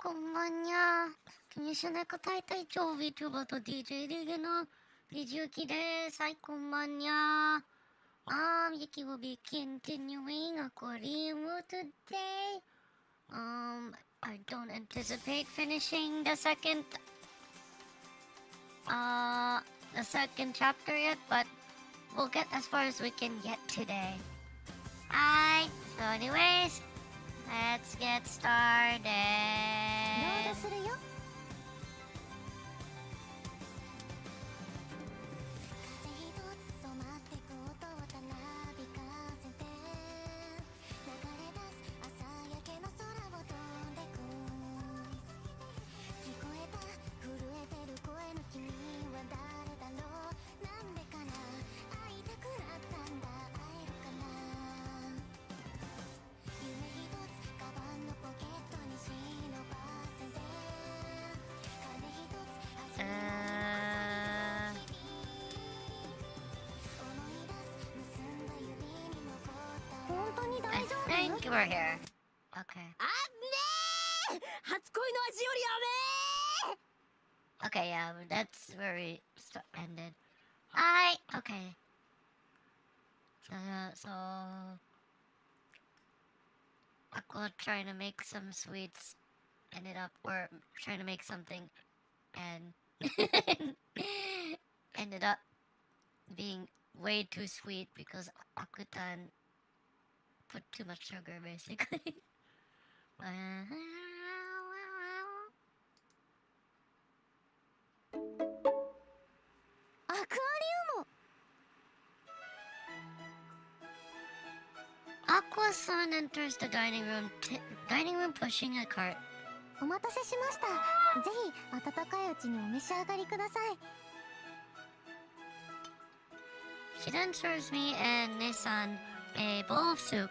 こんばんにゃ。気にしないか大体超 VTuber と DJ リーグの DJ ユキです。はい、こんばんにゃ。Yuki will be continuing AQUARIUM today. I don't anticipate finishing the second chapter yet, but we'll get as far as we can get today. Hi. So anyways, let's get started. ロードするよ。I think we're here. Okay. あっねー、初恋の味よりやめー。 Okay, yeah, that's where we ended. Hi. Okay. So Aqua trying to make some sweets or trying to make something and ended up being way too sweet because Akutan put too much sugar, basically. AQUARIUM. Aqua-san enters the dining room pushing a cart. お待たせしました。ぜひ温かいうちにお召し上がりください。 She then serves me and Nissan a bowl of soup.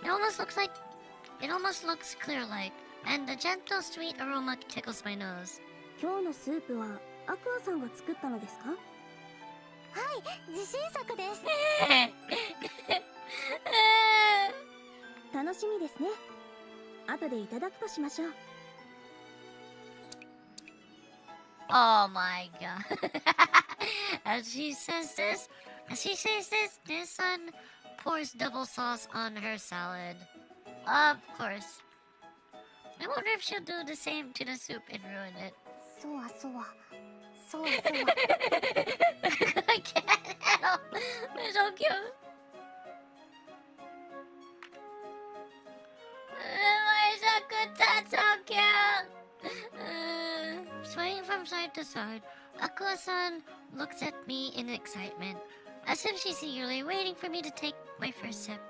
It almost looks clear-like, and the gentle sweet aroma tickles my nose. 今日のスープはアクアさんが作ったのですか？はい、自信作です。楽しみですね。後でいただくとしましょう。Oh my god. As she says this, Nissan pours double sauce on her salad. Of course. I wonder if she'll do the same to the soup and ruin it. そうはそうは。I can't handle. They're so cute. Why is that good? That's so cute. Swaying from side to side, Aqua-san looks at me in excitement, as if she's eagerly waiting for me to take my first sip.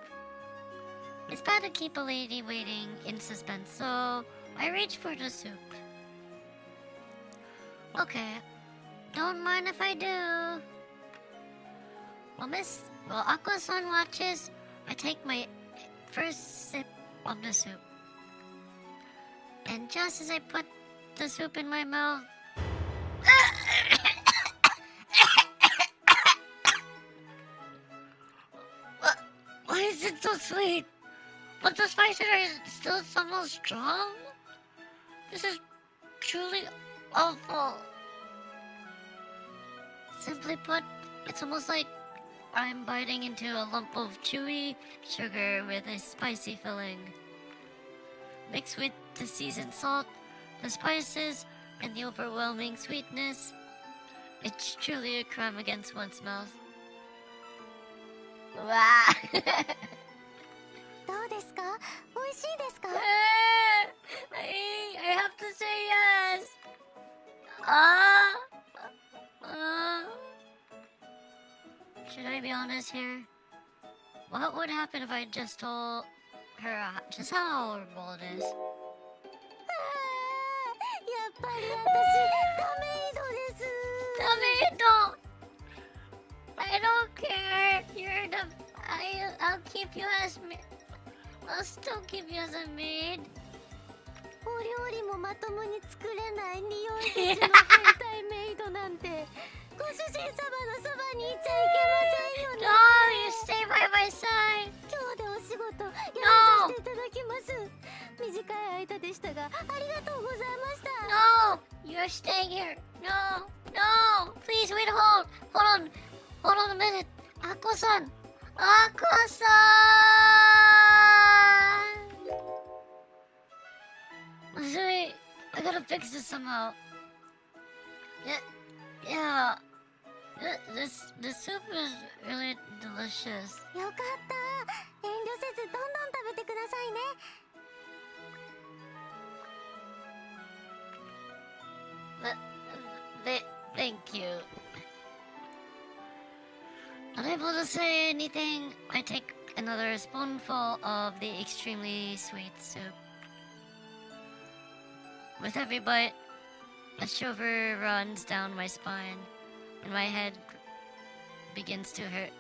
It's bad to keep a lady waiting in suspense, so I reach for the soup. Okay, don't mind if I do. While Aqua-san watches, I take my first sip of the soup. And just as I put the soup in my mouth, why is it so sweet? But the spices are still somewhat strong? This is truly awful. Simply put, it's almost like I'm biting into a lump of chewy sugar with a spicy filling. Mixed with the seasoned salt, the spices, and the overwhelming sweetness, it's truly a crime against one's mouth. Wow! どうですか？美味しいですか？ I have to say yes. Should I be honest here? What would happen if I just told her just how horrible it is? やっぱり私ダメイドです。ダメイド I don't care. I'll keep you as I'll still keep you as a maid. お料理もまともに作れない匂い口の変態メイドなんてご主人様のそばにいちゃいけませんよね。No, you stay by my side. 今日でお仕仕事やらさせていただきます。短い間でしたがありがとうございました。 No! You're staying here! No! No! Please wait, hold on a minute! Aqua-san! Aqua-san! Sorry, I gotta fix this somehow. Yeah. The soup is really delicious. よかった。遠慮せずどんどん食べてくださいね。Thank you. Unable to say anything, I take another spoonful of the extremely sweet soup. With every bite, a shiver runs down my spine, and my head begins to hurt.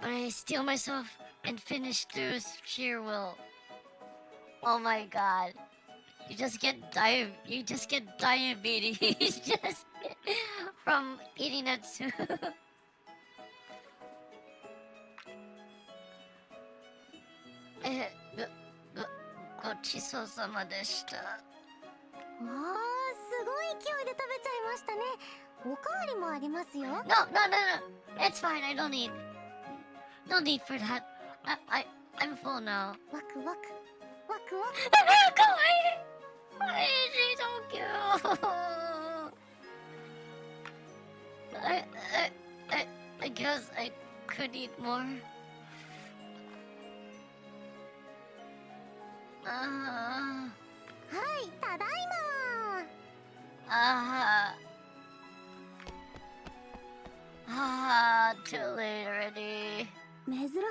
But I steel myself and finish through sheer will. Oh my god. You just get diabetes just from eating that soup. Go chiso sama deshita. わあ、すごい勢いで食べちゃいましたね。おかわりもありますよ。No. It's fine. I don't need. No need for that. I'm full now. ワクワクワクワク。かわいい。She's so cute. I guess I could eat more. Uh, はい、ただいtoo late already. ま。珍しいで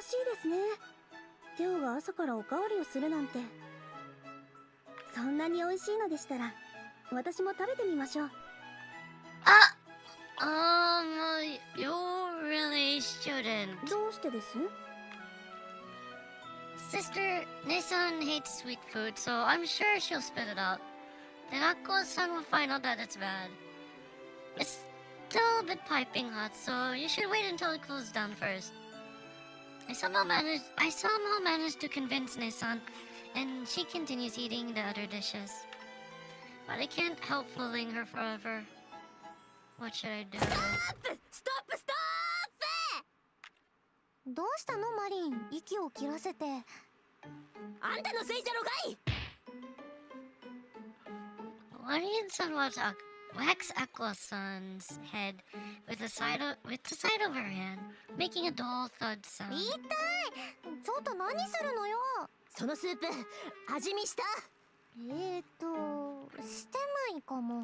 すね。テオが朝からおかわりをするなんて。そんなに美味しいのでしたら、私も食べてみましょう。You really shouldn't. どうしてです？ Sister, Nissan hates sweet food, so I'm sure she'll spit it out. Then Aqua-san will find out that it's bad. It's still a bit piping hot, so you should wait until it cools down first. I somehow managed to convince Nissan, and she continues eating the other dishes. But I can't help fooling her forever. What should I do? ストップどうしたのマリン、息を切らせて。あんたのせいじゃろかい。Marian-san whacks Aqua-san's head with the side of her hand, making a dull thud sound. 痛い。ちょっと何するのよ。そのスープ味見した？してないかも。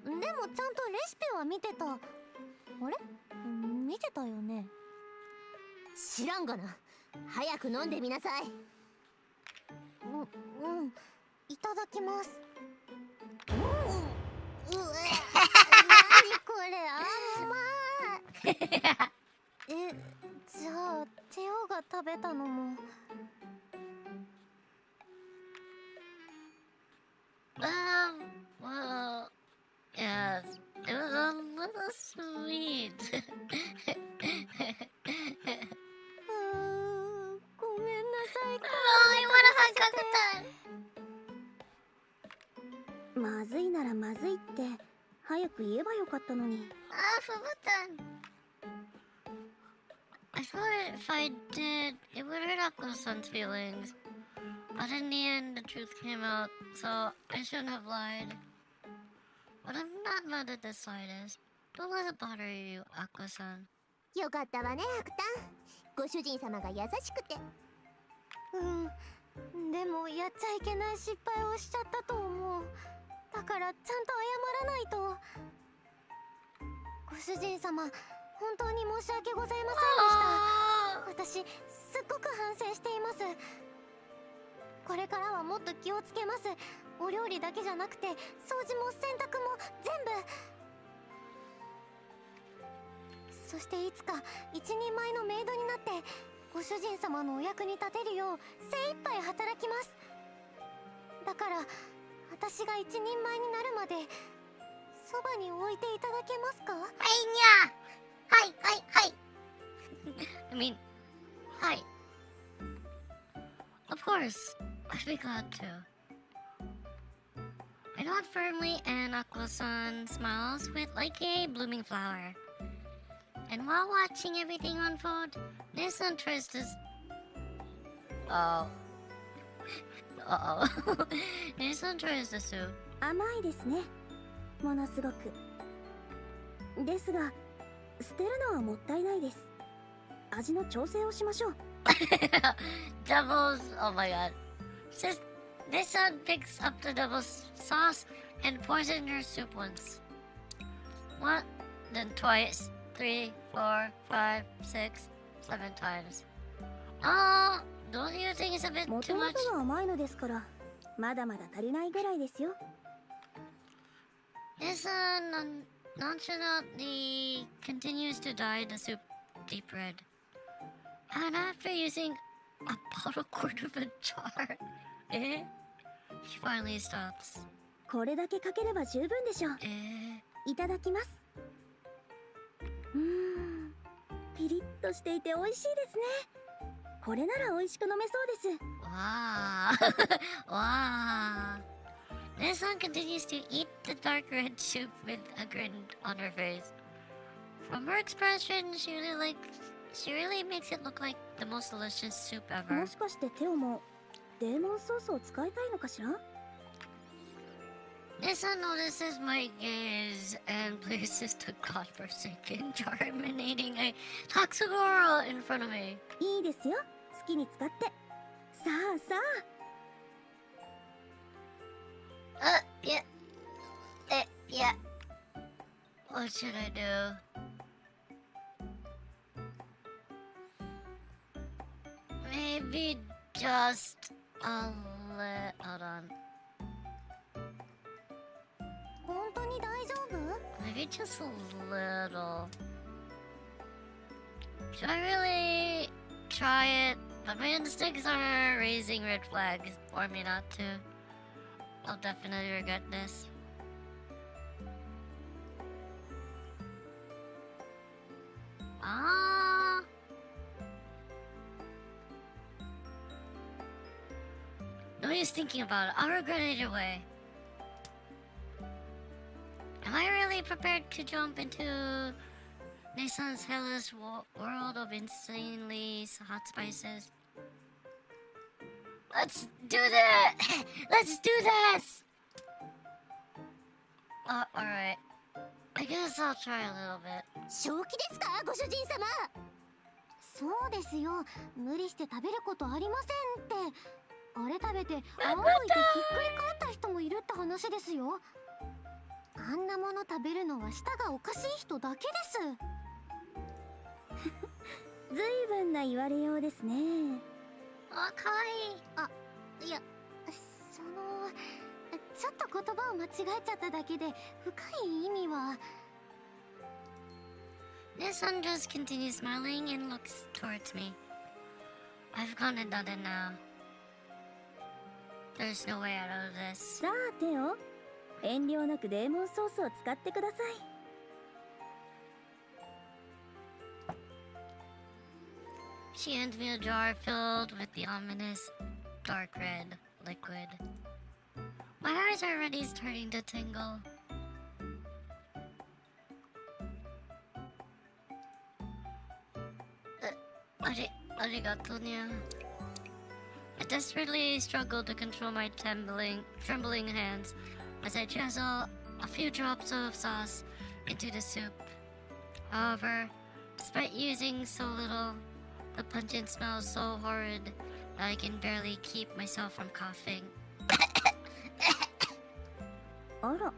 でもちゃんとレシピは見てた。あれ？見てたよね。知らんがな。早く飲んでみなさい。いただきます。何これ、甘い。じゃあテオが食べたのも。Well, yes, it was a little sweet. ごめんなさい。I wanna hug Kakutan. まずいならまずいって早く言えばよかったのに。Fubutan. I thought if I did, it would hurt Aqua-san's feelings. But in the end, the truth came out, so I shouldn't have lied. But I'm not mad at the slightest. Don't let it bother you, Aqua-san. よかったわね、アクタン。ご主人様が優しくて。でもやっちゃいけない失敗をしちゃったと思う。だからちゃんと謝らないと。ご主人様、本当に申し訳ございませんでした。私すっごく反省しています。これからはもっと気をつけます。お料理だけじゃなくて掃除も洗濯も全部。そしていつか一人前のメイドになってご主人様のお役に立てるよう精一杯働きます。だから私が一人前になるまでそばに置いていただけますか？はい。I mean, はい。Of course, I'd be glad to. I nod firmly and Aqua-san smiles with like a blooming flower. And while watching everything unfold, Nissan tries to... Nissan tries to sue. 甘いですね、ものすごく。ですが、捨てるのはもったいないです。味の調整をしましょう。Devil's... Oh my god. Nissan picks up the devil's sauce and pours it in her soup once. One, then twice. 3, 4, 5, 6, 7 times. Don't you think it's a bit も too とも much? とが甘いのですから、まだまだ足りないぐらいですよ。Nissan nonchalantly continues to dye the soup deep red. And after using a bottle quart of a jar, she finally stops. これだけかければ十分でしょう。いただきます。ピリッとしていて美味しいですね。これなら美味しく飲めそうです。Wow. Wow. Nissan continues to eat the dark red soup with a grin on her face. From her expression, she really makes it look like the most delicious soup も ever. しかしてテオもデーモンソースを使いたいのかしら？ Nissan notices my gaze and places the godforsaken jar emanating a toxic aura in front of me. いいですよ。好きに使って。さあさあ。Yeah. Yeah. What should I do? Maybe just a little. Hold on. 本当に大丈夫？ Maybe just a little. Should I really try it? But my instincts are raising red flags for me not to. I'll definitely regret this. No use thinking about it. I'll regret it either way. Am I really prepared to jump into Nissan's hellish world of insanely hot spices? Let's do that! Let's do this! Alright. I guess I'll try a little bit. 正気ですか、ご主人様？そうですよ。無理して食べることありませんって。あれ食べて仰いでひっくり返った人もいるって話ですよ。あんなもの食べるのは舌がおかしい人だけです。ずいぶんな言われようですね。あ、かわいい。あ、いや、ちょっと言葉を間違えちゃっただけで深い意味は。Nissan just continues smiling and looks towards me. I've gone and done it now. There's no way out of this. さあテオ、遠慮なくデーモンソースを使ってください。She hands me a jar filled with the ominous dark red liquid. My eyes are already starting to tingle. Arigato nya. I desperately struggle to control my trembling hands as I drizzle a few drops of sauce into the soup. However, despite using so little, the pungent smell is so horrid that I can barely keep myself from coughing. あら、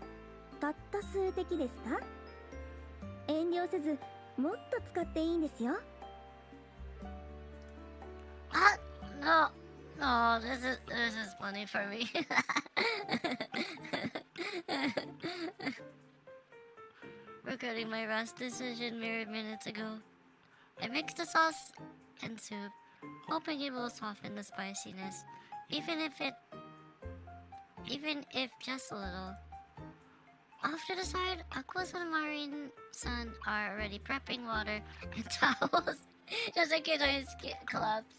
たった数滴ですか？遠慮せず、もっと使っていいんですよ。No, this is funny for me. Regretting my rash decision mere minutes ago, I mixed the sauce and soup, hoping it will soften the spiciness, even if just a little. Off to the side, Aqua-san and Marine-san are already prepping water and towels just in case I collapse.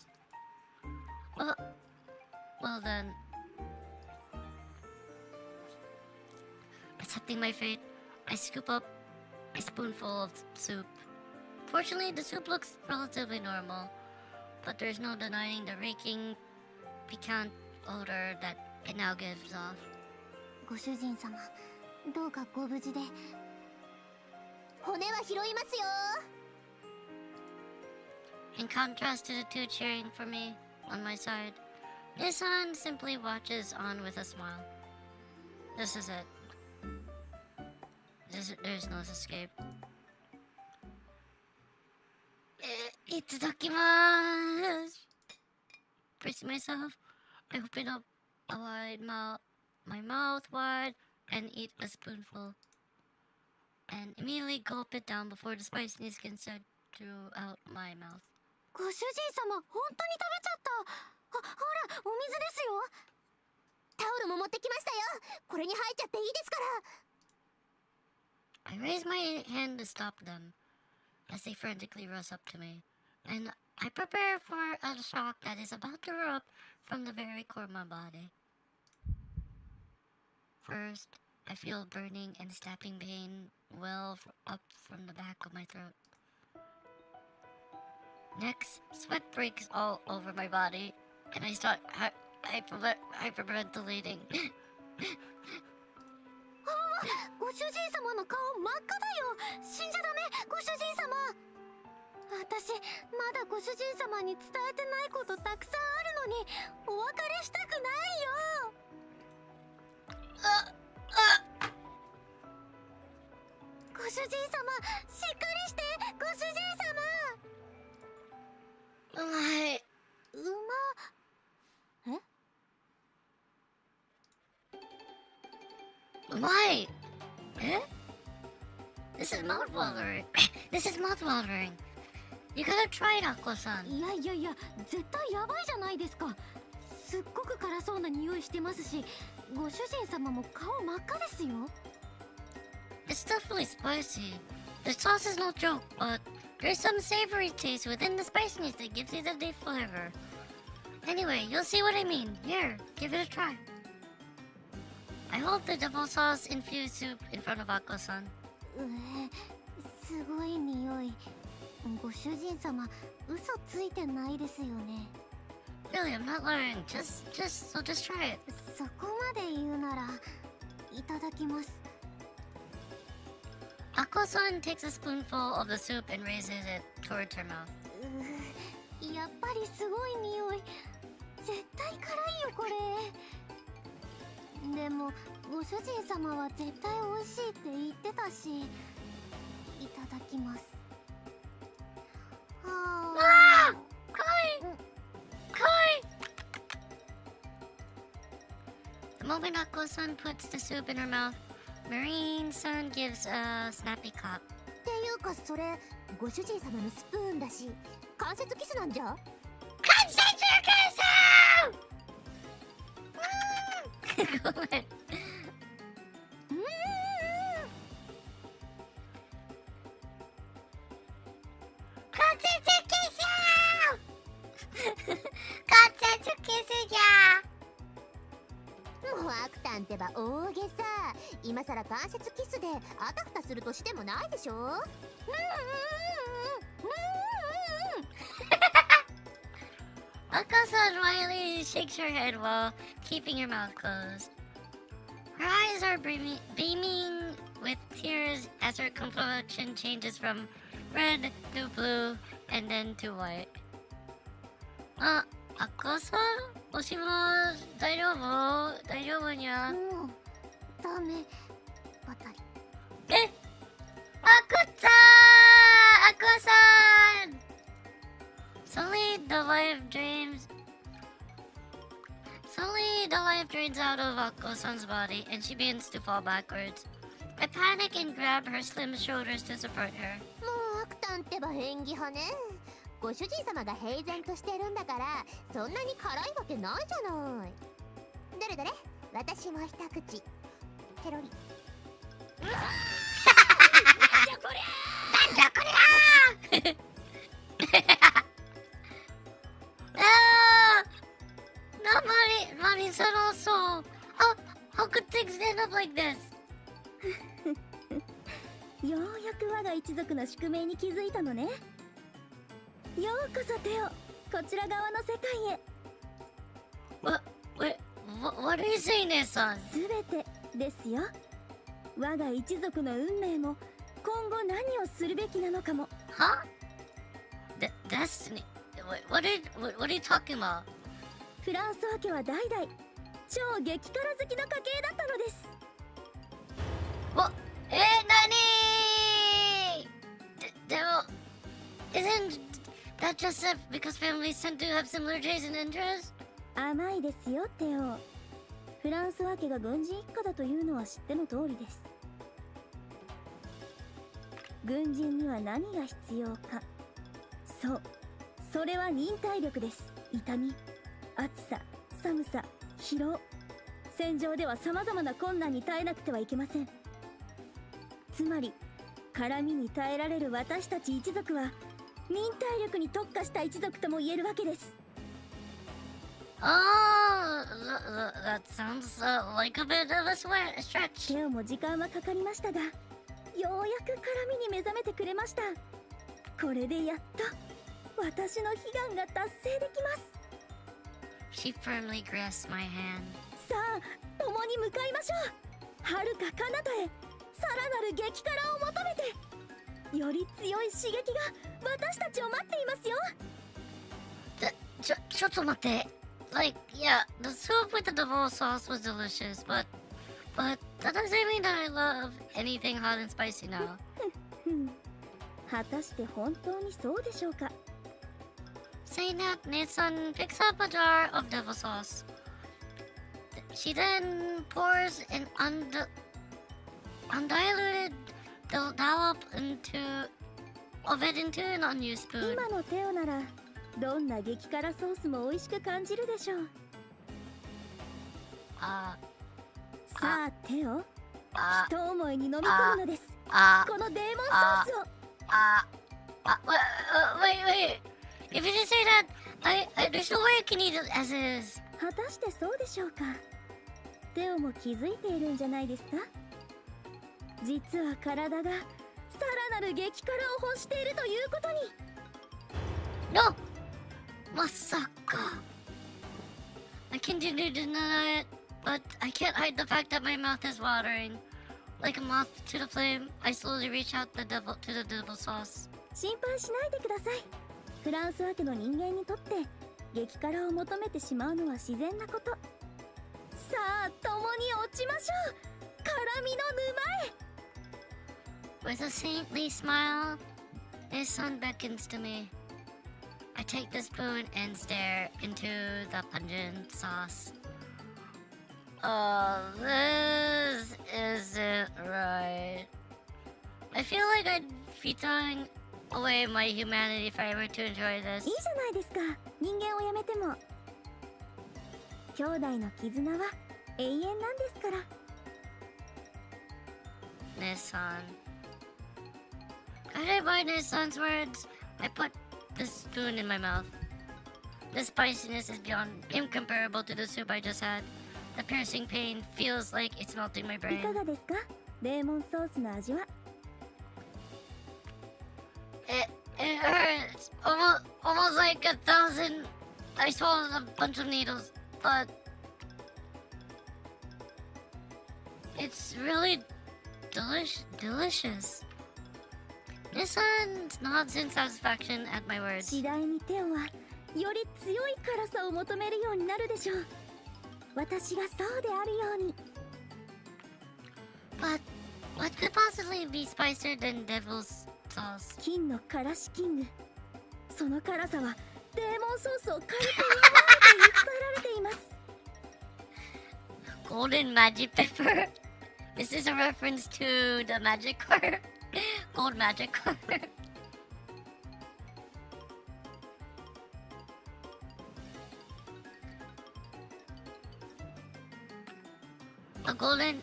Well then, accepting my fate, I scoop up a spoonful of soup. Fortunately, the soup looks relatively normal, but there's no denying the reeking, piquant odor that it now gives off. ご主人様、どうかご無事で。骨は拾いますよ。In contrast to the two cheering for me on my side, Nissan simply watches on with a smile. This is it. There's no escape. Itadakimasu! Bracing myself, I open up my mouth wide and eat a spoonful. And immediately gulp it down before the spiciness can set throughout my mouth. ご主人様、本当に食べちゃった。ほら、お水ですよ。タオルも持ってきましたよ。これに入っちゃっていいですから。I raise my hand to stop them as they frantically rush up to me, and I prepare for a shock that is about to erupt from the very core of my body. First, I feel burning and stabbing pain well up from the back of my throat. Next, sweat breaks all over my body, and I start hyperventilating. ご主人様の顔真っ赤だよ。死んじゃダメ、ご主人様。私まだご主人様に伝えてないことたくさんあるのにお別れしたくないよ。ご主人様、しっかりして、ご主人様。うまい。うまい。え? This is mouth-watering. This is mouth-watering. You gotta try it, Aqua-san. いやいやいや、絶対やばいじゃないですか。すっごく辛そうな匂いしてますし、ご主人様も顔真っ赤ですよ。It's definitely spicy. The sauce is no joke, but there's some savory taste within the spiciness that gives it a deep flavor. Anyway, you'll see what I mean. Here, give it a try. I hold the double sauce infused soup in front of Aqua-san. すごい匂い。ご主人様、嘘ついてないですよね。Really, I'm not lying. Just try it. そこまで言うなら、いただきます。Aqua-san takes a spoonful of the soup and raises it towards her mouth. やっぱりすごい匂い。絶対辛いよこれ。でもご主人様は絶対美味しいって言ってたし、いただきます。Ah! Kai! The moment Aqua-san puts the soup in her mouth, Marine-san gives a snappy cough. っていうかそれ、ご主人様のスプーンだし、関節キスなんじゃ？ごめん。もうアクタンってば大げさ。今さら関節キスであたふたするとしてもないでしょ。Aqua-san Riley shakes her head while keeping her mouth closed. Her eyes are beaming with tears as her complexion changes from red to blue and then to white. Aqua-san? もしもし、大丈夫にゃ？もうダメばたり。Aqua-san! Slowly the life drains out of Aqua-san's body and she begins to fall backwards. I panic and grab her slim shoulders to support her. もうアクタンってば演技派ね。ご主人様が平然としてるんだから、そんなに辛いわけないじゃない。どれどれ、私も一口。ペロリ。なんじゃこりゃNobody Nani said also. How could things end up like this? ようやく我が一族の宿命に気づいたのね。ようこそテオ、こちら側の世界へ。What are you saying there, son? すべてですよ。我が一族の運命も今後何をするべきなのかも。Huh? Destiny? What are you talking about? フランス家は代々超激辛好きの家系だったのです。Nani? Isn't that just because families tend to have similar tastes and interests? 甘いですよテオ。フランス家が軍人一家だというのは知っての通りです。軍人には何が必要か。そう、それは忍耐力です。痛み、暑さ、寒さ、疲労、戦場では様々な困難に耐えなくてはいけません。つまり辛みに耐えられる私たち一族は忍耐力に特化した一族とも言えるわけです。That sounds like a bit of a stretch. テオも時間はかかりましたが、ようやく辛みに目覚めてくれました。これでやっと私の悲願が達成できます。She firmly grasped my hand. さあ、共に向かいましょう。遥か彼方へ、さらなる激辛を求めて。より強い刺激が私たちを待っていますよ。ちょっと待って。Like, yeah, the soup with the devil sauce was delicious, but that doesn't mean that I love anything hot and spicy now. 果たして本当にそうでしょうか。 Saying that, Nathan picks up a jar of devil sauce. She then pours an undiluted dollop of it into an unused spoon. 今のテオならどんな激辛ソースも美味しく感じるでしょう。さあテオ、一思いに飲み込むのです。このデーモンソースを。Wait. If you just say that, there's no way I can eat it as is. 果たしてそうでしょうか。テオも気づいているんじゃないですか。実は体がさらなる激辛を欲しているということに。No! Masaka. I continue to deny it, but I can't hide the fact that my mouth is watering. Like a moth to the flame, I slowly reach out to the devil sauce. 心配しないでください。フランス家の人間にとって激辛を求めてしまうのは自然なこと。さあ、共に落ちましょう。辛みの沼へ。 With a saintly smile, his son beckons to me. I take the spoon and stare into the pungent sauce. Oh, this isn't right. I feel like I'd be throwing away my humanity if I were to enjoy this. いいじゃないですか。人間をやめても。兄弟の絆は永遠なんですから。Nissan. Guided by Nissan's words, I put the spoon in my mouth. The spiciness is beyond incomparable to the soup I just had. The piercing pain feels like it's melting my いか brain. がですか、レーモンソースの味は。It hurts. Almost like 1,000. I swallowed a bunch of needles, but it's really delicious. Nissan nods in satisfaction at my words. 次第にテオはより強い辛さを求めるようになるでしょう。私がそうであるように。 But what could possibly be spicier than devil's sauce? 金のからしキング。その辛さはデーモンソースを軽く上回ると言い伝えられています。 Golden magic pepper. This is a reference to the magic car. Gold magic car. A golden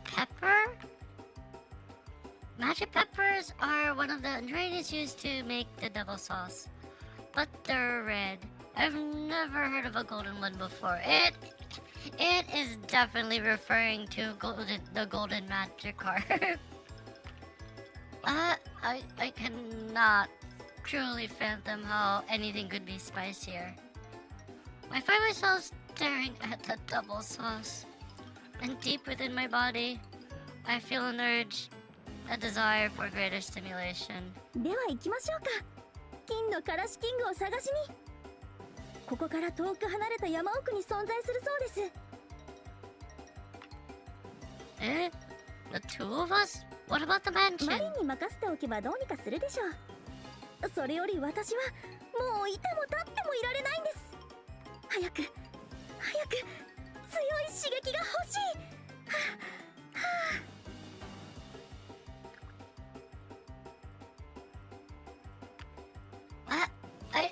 pepper? Magic peppers are one of the ingredients used to make the devil sauce, but they're red, I've never heard of a golden one before. It is definitely referring to the golden magic card. I cannot truly fathom how anything could be spicier. I find myself staring at the double sauce, and deep within my body, I feel an urge, a desire for greater stimulation. では行きましょうか。金のからしキングを探しに。ここから遠く離れた山奥に存在するそうです。Eh? The two of us? What about the mansion? マリンに任せておけばどうにかするでしょう。それより私はもういても立ってもいられないんです。早く強い刺激が欲しい。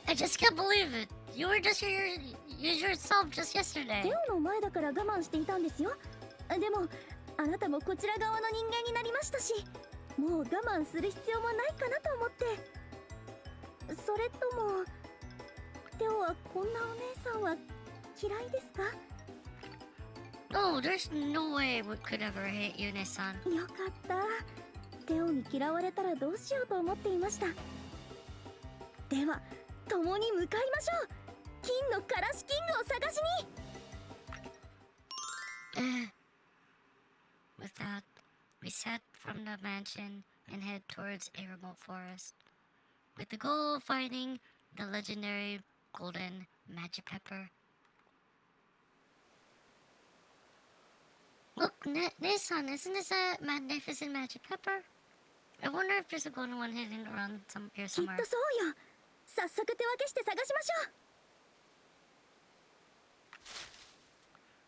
I just can't believe it. You were just yourself just yesterday. テオの前だから我慢していたんですよ。でもあなたもこちら側の人間になりましたし、もう我慢する必要もないかなと思って。それともテオはこんなお姉さんは嫌いですか？ No, there's no way we could ever hate you, Nissan. よかった。テオに嫌われたらどうしようと思っていました。では共に向かいましょう。金のからしキングを探しに。With that, we set from the mansion and head towards a remote forest, with the goal of finding the legendary golden magic pepper. Look, Nissan, isn't this a magnificent magic pepper? I wonder if there's a golden one hidden around here きっ somewhere. とそうよ。早速手分けして探しましょう。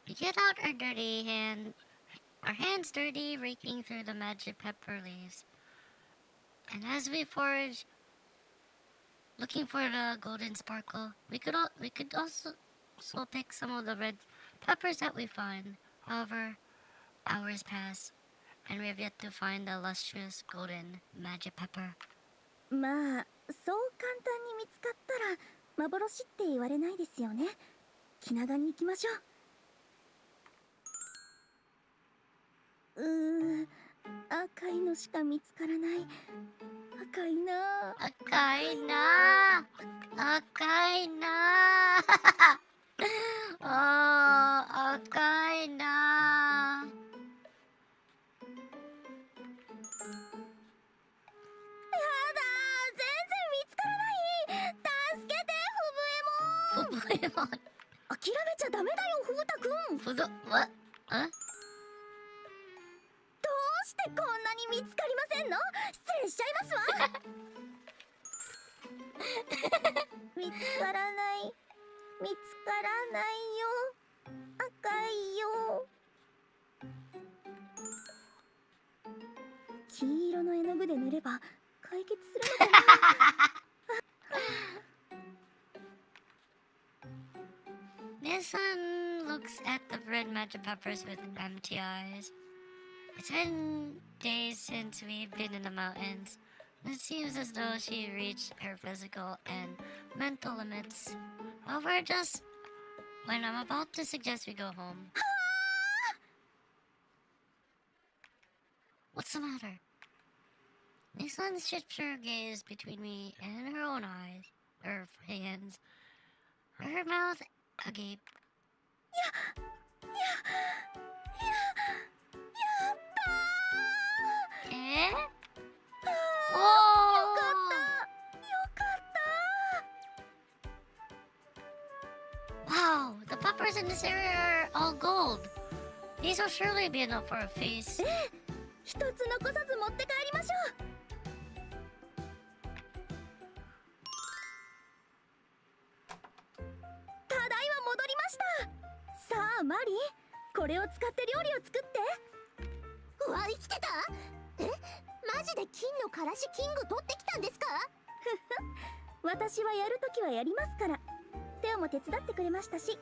We get out our hands dirty, raking through the magic pepper leaves. And as we forage, looking for the golden sparkle, we could also pick some of the red peppers that we find. However, hours pass, and we have yet to find the lustrous golden magic pepper. まあそう簡単に見つかったら幻って言われないですよね。気長に行きましょう。赤いのしか見つからない。赤いな。赤いな。赤いな。あー、赤いな。諦めちゃダメだよ、フータくん。What? どうしてこんなに見つかりませんの？失礼しちゃいますわ。見つからないよ。赤いよ。黄色の絵の具で塗れば解決するのかな。Nissan looks at the red magic peppers with empty eyes. It's been days since we've been in the mountains. It seems as though she reached her physical and mental limits. However, just when I'm about to suggest we go home. What's the matter? Nissan shifts her gaze between me and her own eyes, her hands, her mouth agape. やったー。おー。よかった。 Wow, the peppers in this area are all gold. These will surely be enough for a feast. 一つ残さず持って帰りましょう。ただいま戻りました。さあマリン、これを使って料理を作って。うわ、生きてた？マジで金のからしキング取ってきたんですか？私はやるときはやりますから。テオも手伝ってくれましたし。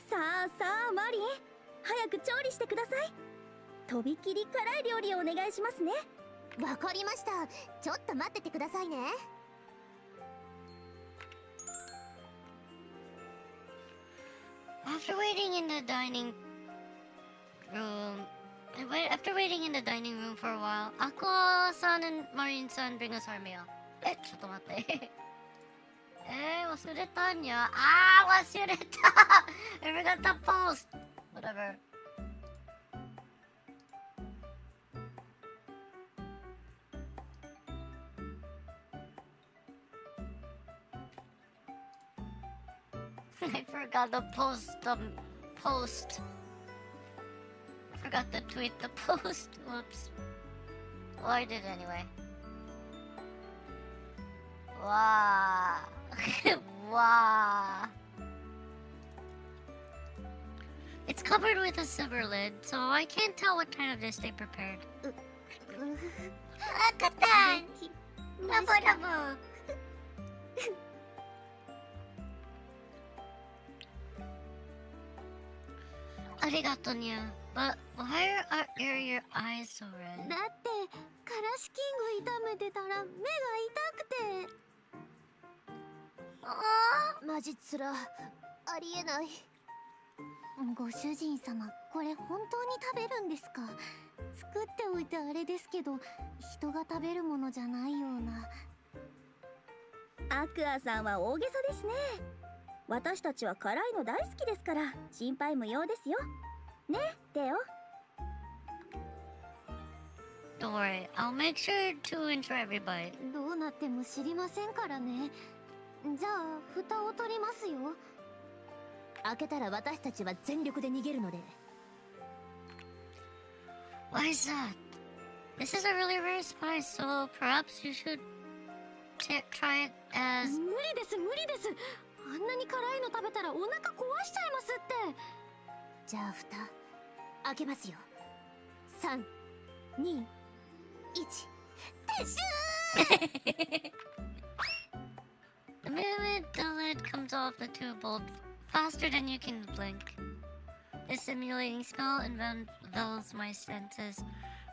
さあマリン、早く調理してください。とびきり辛い料理をお願いしますね。わかりました。ちょっと待っててくださいね。After waiting in the dining room, after waiting in the dining room for a while, Aqua-san and Marine-san bring us our meal. ちょっと待って。忘れたんや。忘れた。I forgot the post. Whatever. I forgot the post. Forgot to tweet the post. Whoops. Well, I did anyway. Wow. Wow. It's covered with a silver lid, so I can't tell what kind of dish they prepared. Katan! Labo. Arigato, Nya. But why are your eyes so red? だってからしキング炒めてたら目が痛くて。マジつら、ありえない。ご主人様、これ本当に食べるんですか？作っておいてあれですけど、人が食べるものじゃないような。アクアさんは大げさですね。私たちは辛いの大好きですから心配無用ですよ。ね、テオ。Don't worry, I'll make sure to enjoy every bite. どうなっても知りませんからね。じゃあ蓋を取りますよ。開けたら私たちは全力で逃げるので。Why is that? This is a really rare spice, so perhaps you should try it as... 無理です無理です。あんなに辛いの食べたらお腹壊しちゃいますって。じゃあ蓋開けますよ。3、2、1、撤収The moment the lid comes off, the tube will faster than you can blink. The stimulating smell envelops my senses,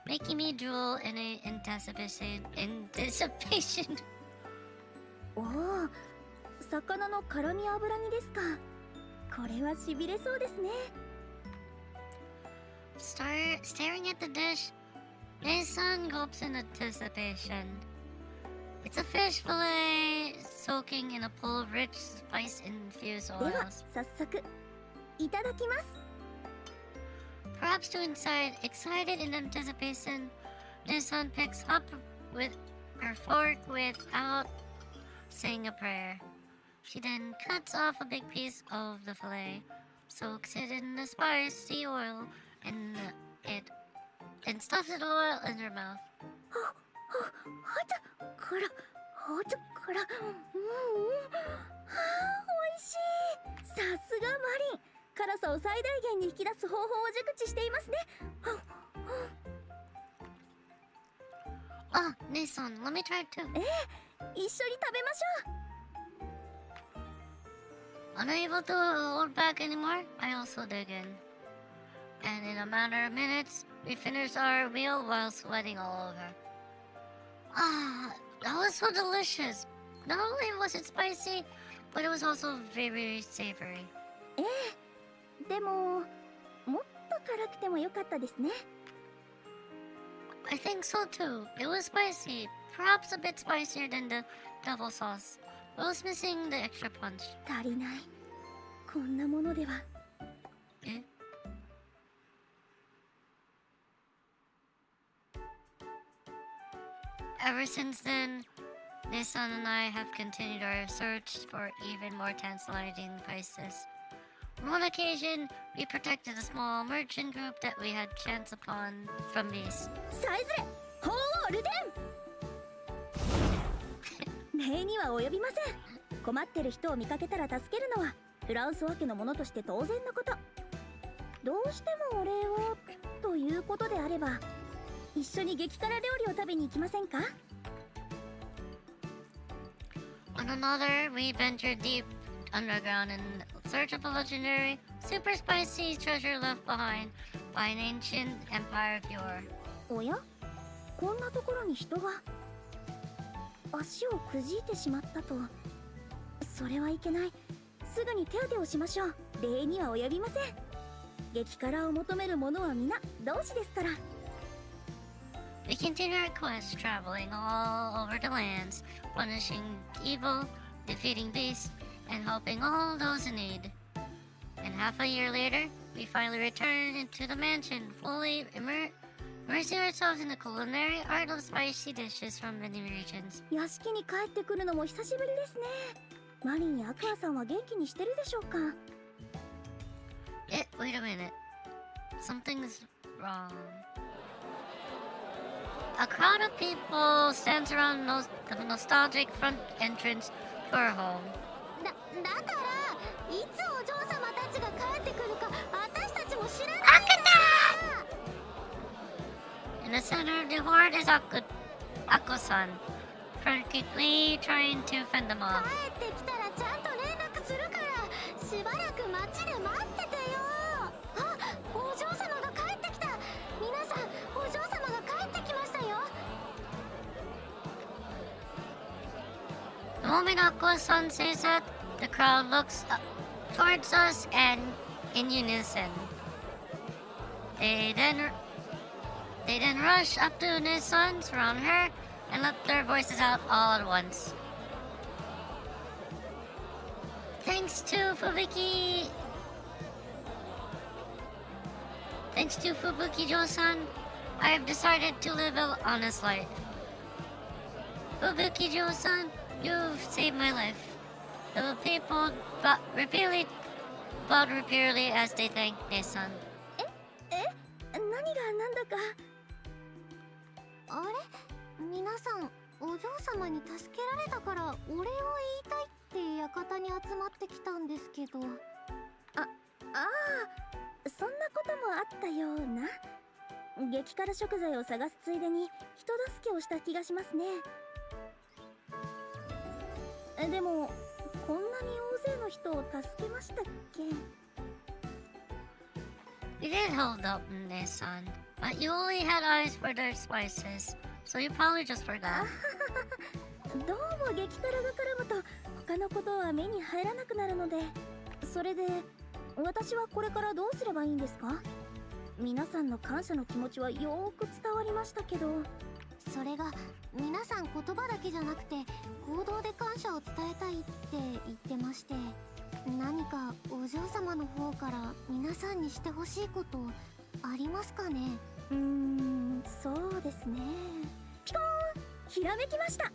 making me drool in anticipation. おお、魚の辛み油煮ですか。これはしびれそうですね。Staring at the dish, Mason gulps in anticipation. It's a fish fillet soaking in a pool of rich spice-infused では oils. 早速いただきます。Perhaps to inside, excited in anticipation, Mason picks up with her fork without saying a prayer. She then cuts off a big piece of the fillet, soaks it in the spicy oil, and stuffs it all in her mouth. 辛、辛、美味しい。さすがマリン。辛さを最大限に引き出す方法を熟知していますね。Ah, Mason, let me try too. 一緒に食べましょう。Unable to hold back anymore, I also dig in. And in a matter of minutes, we finish our meal while sweating all over. That was so delicious. Not only was it spicy, but it was also very savory. でも、もっと辛くてもよかったですね。I think so too. It was spicy, perhaps a bit spicier than the double sauce. But it was missing the extra punch. 足りない。こんなものでは。Ever since then, Nissan and I have continued our search for even more tantalizing prices. On one occasion, we protected a small merchant group that we had chanced upon from these. さえずれ、鳳凰ルデン礼には及びません。困ってる人を見かけたら助けるのはフランスワ家のものとして当然のこと。どうしてもお礼をということであれば、一緒に激辛料理を食べに行きませんか？ On another, we ventured deep underground in search of a legendary, super spicy treasure left behind by an ancient empire of yore. おや、こんなところに人が。足をくじいてしまったと。それはいけない。すぐに手当てをしましょう。礼には及びません。激辛を求める者は皆同志ですから。 We continue our quest, traveling all over the lands, punishing evil, defeating beasts, and helping all those in need. And half a year later, we finally return into the mansion, fully immersing ourselves in the culinary art of spicy dishes from many regions. 屋敷に帰ってくるのも久しぶりですね。マリンやアクアさんは元気にしてるでしょうか？ Wait a minute. Something's wrong. A crowd of people stands around the nostalgic front entrance to our home. だからいつお嬢様たちが帰ってくるか私たちも知らないんです。 In the center of the horde is Ako-san, frantically trying to fend them off. 帰ってきたらちゃんと連絡するからしばらく街で待っててよ。あ、お嬢様が帰ってきた。皆さん、お嬢様が帰ってきましたよ。 The moment Ako-san says that, the crowd looks towards us and in unison. They then rush up to Nissan, surround her, and let their voices out all at once. Thanks to Fubuki-jo-san, I have decided to live an honest life. Fubuki-jo-san, you've saved my life. The people bowed repeatedly as they thanked Nissan. 何が何だか。あれ、皆さん、お嬢様に助けられたからお礼を言いたいって館に集まってきたんですけど。ああ、そんなこともあったような。激辛食材を探すついでに人助けをした気がしますね。でもこんなに大勢の人を助けましたっけ？ We did hold up, Nissan, but you only had eyes for their spices, so you probably just forgot. どうも激辛が絡むと他のことは目に入らなくなるので、それで私はこれからどうすればいいんですか？皆さんの感謝の気持ちはよーく伝わりましたけど。それが皆さん言葉だけじゃなくて行動で感謝を伝えたいって言ってまして、何かお嬢様の方から皆さんにしてほしいことありますかね？そうですね。ピコーン、ひらめきました。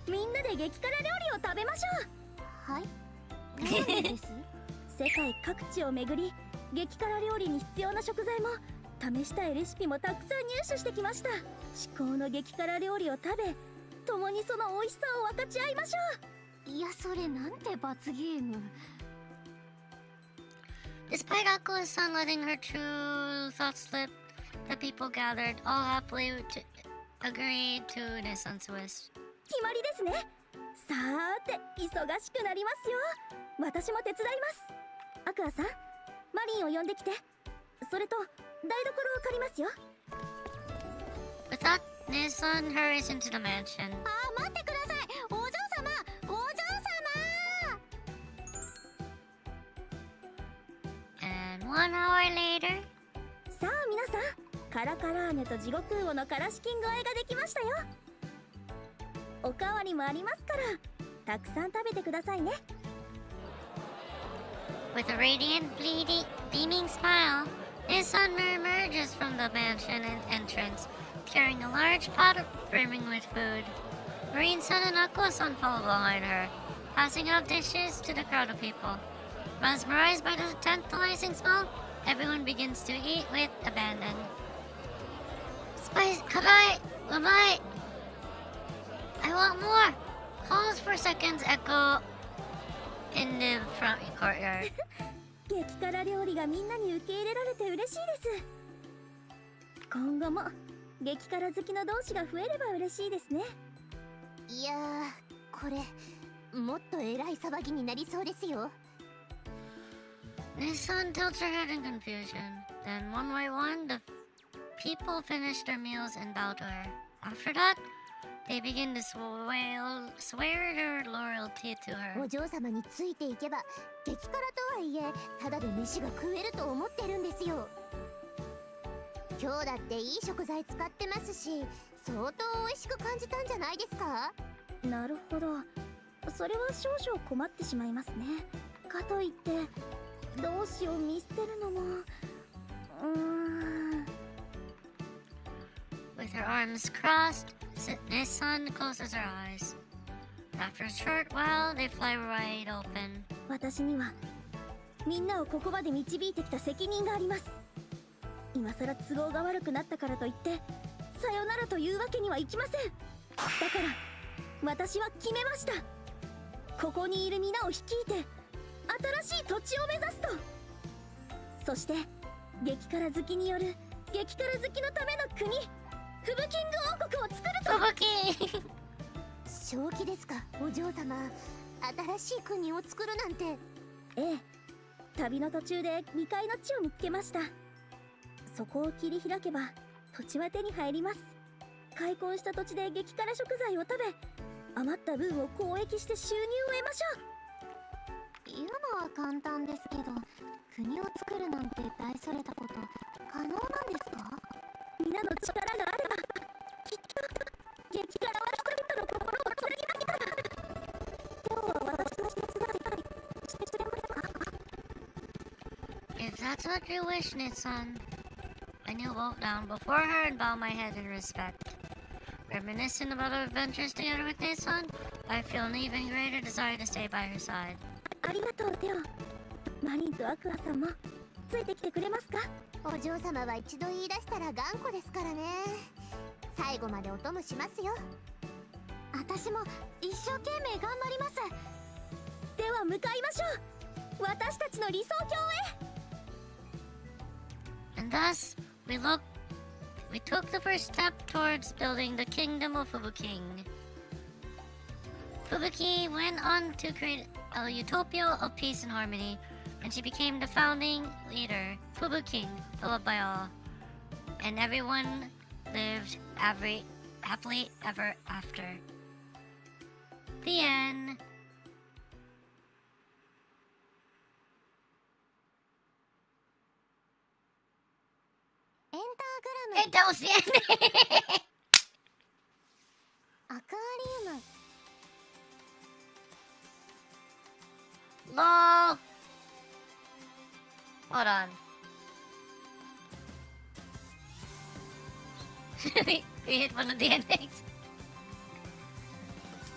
みんなで激辛料理を食べましょう。はい、何です？世界各地を巡り、激辛料理に必要な食材も試したいレシピもたくさん入手してきました。至高の激辛料理を食べ、共にその美味しさを分かち合いましょう。いや、それなんて罰ゲーム。 Despite Ako-san letting her true thoughts slip, the people gathered all happily to agree to Nissan's wish. 決まりですね。さーて、忙しくなりますよ。私も手伝います。アクアさん、マリンを呼んできて。それと台所を借りますよ。 With that, Nissan hurries into the mansion. あ、待ってください。お嬢様、お嬢様。 And 1 hour later, さあ皆さん、カラカラーネと地獄魚のからし金超えができましたよ。おかわりもありますから、たくさん食べてくださいね。 with a radiant, beaming smile, Nissan emerges from the mansion entrance, carrying a large pot brimming with food. Marine-san and Aqua-san follow behind her, passing out dishes to the crowd of people. Mesmerized by the tantalizing smell, everyone begins to eat with abandon. Spice, karai, umai! I want more! Calls for seconds echo in the front courtyard. 激辛料理がみんなに受け入れられて嬉しいです。今後も激辛好きの同士が増えれば嬉しいですね。いやー、これもっとえらい騒ぎになりそうですよ。 Nissan tilts her head in confusion. Then, one by one, the people finish their meals and bow to her. After that, They begin to swear their loyalty to her. お嬢様についていけば激辛とはいえただで飯が食えると思ってるんですよ。今日だっていい食材使ってますし相当美味しく感じたんじゃないですか？なるほど、それは少々困ってしまいますね。かといってどうしよう見捨てるのもWith her arms crossed, Nissan closes her eyes. After a short while, they fly wide open. 私にはみんなをここまで導いてきた責任があります。今さら都合が悪くなったからといってさよならというわけにはいきません。だから私は決めました。ここにいる皆を率いて新しい土地を目指すと。そして激辛好きによる激辛好きのための国フブキング王国を作ると。正気ですかお嬢様？新しい国を作るなんて。ええ、旅の途中で未開の地を見つけました。そこを切り開けば土地は手に入ります。開墾した土地で激辛食材を食べ余った分を交易して収入を得ましょう。言うのは簡単ですけど国を作るなんて大それたこと可能なんですか？皆の力があればきっと激辛は人々の心を取り上げたら。今日は私の手伝いしてくれますか？ If that's what you wish, Nissan. I kneel both down before her and bow my head in respect. Reminiscent about our adventures together with Nissan, I feel an even greater desire to stay by her side. ありがとうテオ。マリンとアクアさんもついてきてくれますか？お嬢様は一度言い出したら頑固ですからね。最後までお供しますよ。私も一生懸命頑張ります。では向かいましょう。私たちの理想郷へ。And thus, we took the first step towards building the kingdom of Fubuking. Fubuki went on to create a utopia of peace and harmony, and she became the founding leader, Fubuking, beloved by all. And everyone lived happily ever after. The end. エンターグラム That was the ending. アクアリウム Lol. Hold on. we hit one of the endings.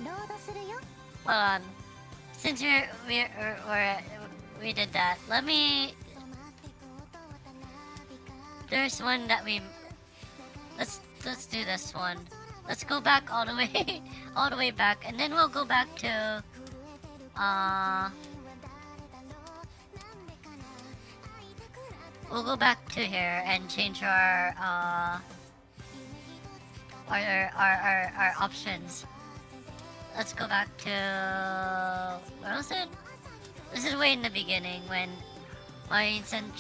ロードするよ。 Hold on. Since we did that, let me. There's one that we. Let's do this one. Let's go back all the way back, and then we'll go back to. We'll go back to here and change our options. Let's go back to where was it? This is way in the beginning when Marine's son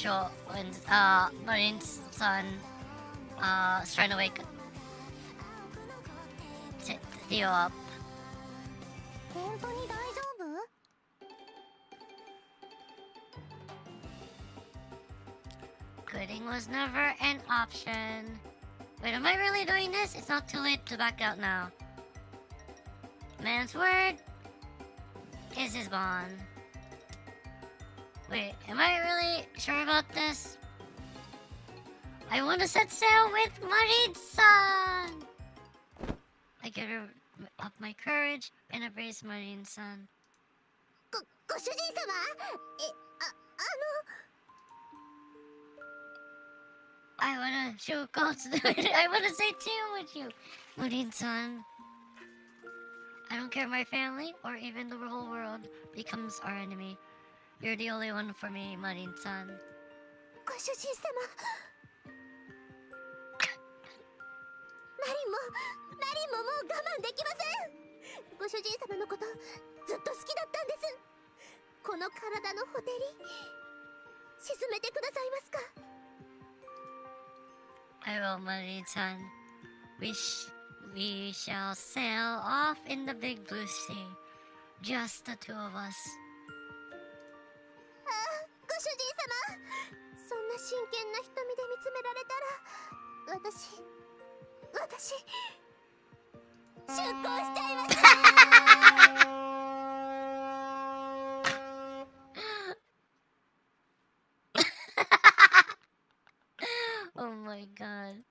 is trying to wake Theo up. 本当に大丈夫？ Quitting was never an option. Wait, am I really doing this? It's not too late to back out now. Man's word is his bond. Wait, am I really sure about this? I want to set sail with Marin-san! I gotta up my courage and embrace Marin-san. ご主人様？I wanna shoot goats. I wanna say too with you, Marin-san. I don't care if my family or even the whole world becomes our enemy. You're the only one for me, Marin-san. ご主人様。マリンももう我慢できません。ご主人様のことずっと好きだったんです。この体のほてり沈めてくださいますか？ I will, Marin-san. we shall sail off in the big blue sea. Just the two of us. ご主人様、そんな真剣な瞳で見つめられたら私出航しちゃいます。Oh my god.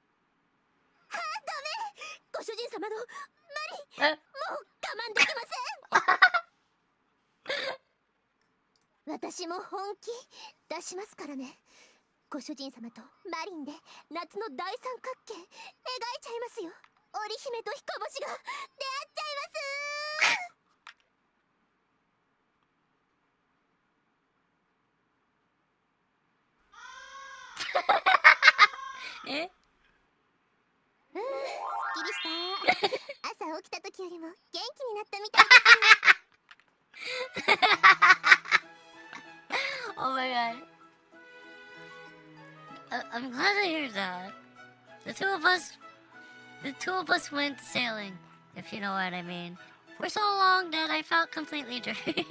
ご主人様のマリン、もう我慢できません。私も本気出しますからね。ご主人様とマリンで夏の大三角形描いちゃいますよ。織姫と彦星が出会っちゃいます。え？すっきりした。朝起きた時よりも元気になったみたいです。Oh my god. I'm glad to hear that. The two of us went sailing, if you know what I mean, for so long that I felt completely drained.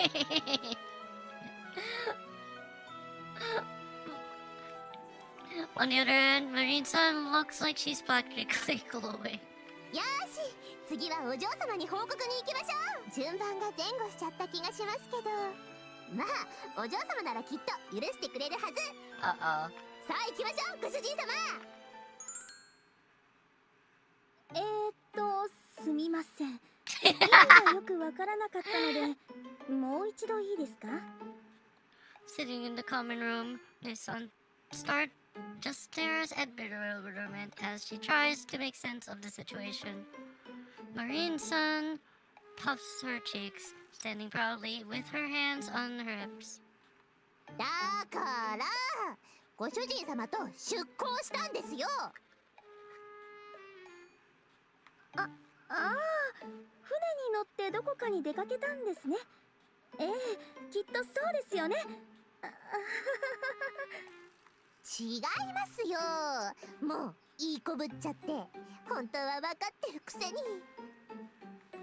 On the other hand, Marine-san looks like she's practically glowing. よーし、次はお嬢様に報告に行きましょう。順番が前後しちゃった気がしますけど、まあお嬢様ならきっと許してくれるはず。さあ行きましょう、ご主人様。すみません。意味がよくわからなかったので、もう一度いいですか？ Sitting in the common room, Nissan just stares at bewilderment as she tries to make sense of the situation. Marine-san puffs her cheeks, standing proudly with her hands on her hips. だからご主人様と出航したんですよ。船に乗ってどこかに出かけたんですね。きっとそうですよね。違いますよ。もういい子ぶっちゃって、本当は分かってるくせに。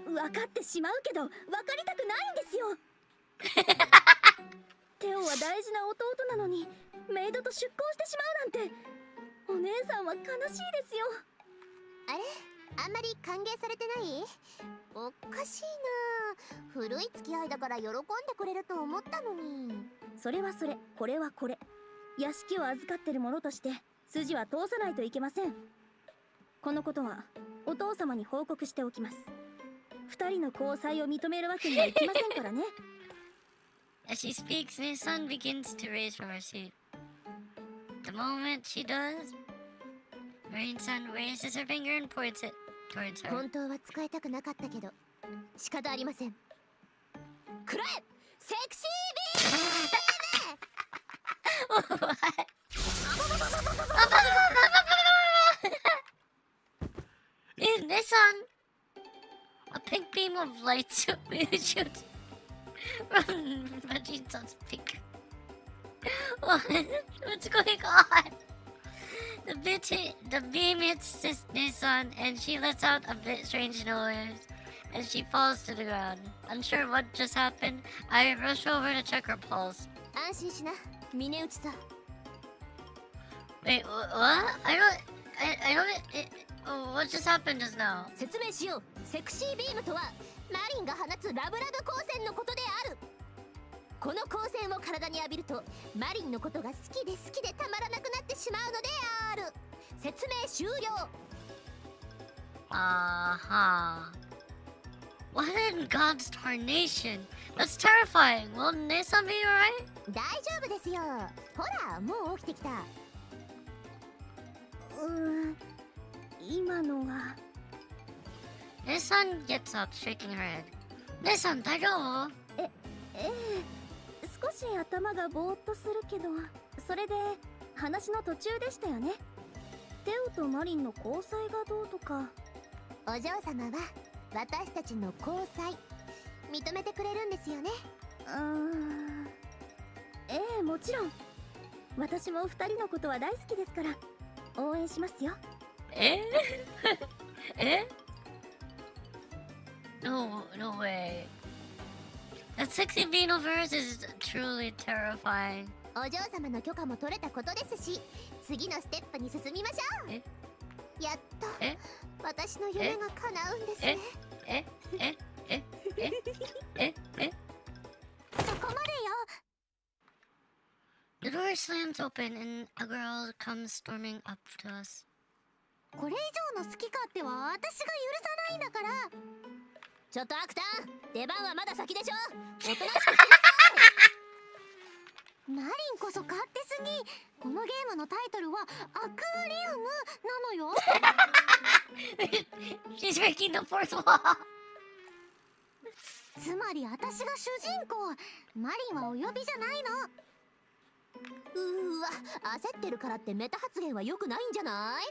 分かってしまうけど分かりたくないんですよ。テオは大事な弟なのにメイドと出航してしまうなんて、お姉さんは悲しいですよ。あれ、あんまり歓迎されてない？おかしいな。古い付き合いだから喜んでくれると思ったのに。それはそれ、これはこれ。屋敷を預かってる者として筋は通さないといけません。このことはお父様に報告しておきます。二人の交際を認めるわけにはいきませんからね。As she speaks, Nissan begins to raise from her seat. The moment she does, Marine-san raises her finger and points it towards her. 本当は使いたくなかったけど仕方ありません。くらえ、セクシービーム。Nissan, a pink beam of light shoots from Marine-san's finger. What's going on? The beam hits Nissan and she lets out a bit strange noise as she falls to the ground. Unsure what just happened, I rush over to check her pulse. 安心しな、峰内さん。 Wait, what? I don't. What just happened just now? 説明しよう。セクシービームとはマリンが放つラブラブ光線のことである。この光線を体に浴びるとマリンのことが好きでたまらなくなってしまうのである。説明終了。What in God's tarnation? That's terrifying. Will Nissan be alright? 大丈夫ですよ。ほら、もう起きてきた。今のは。Nissan gets up, shaking her head. Nissan, 大丈夫？少し頭がぼーっとするけど、それで話の途中でしたよね。テオとマリンの交際がどうとか。お嬢様は私たちの交際認めてくれるんですよね。もちろん。私も二人のことは大好きですから応援しますよ。No way. That 60 beetle verse is truly terrifying. お嬢様の許可も取れたことですし、次のステップに進みましょう。やっと私の夢が叶うんですね。そこまでよ。The door slams open and a girl comes storming up to us. これ以上の好き勝手は私が許さないんだから。ちょっとアクタン、出番はまだ先でしょ。おとなしくしなさい。マリンこそ勝手すぎ。このゲームのタイトルはアクアリウムなのよ。She's breaking the fourth wall. つまり私が主人公、マリンはお呼びじゃないの。うーわ、焦ってるからってメタ発言は良くないんじゃない？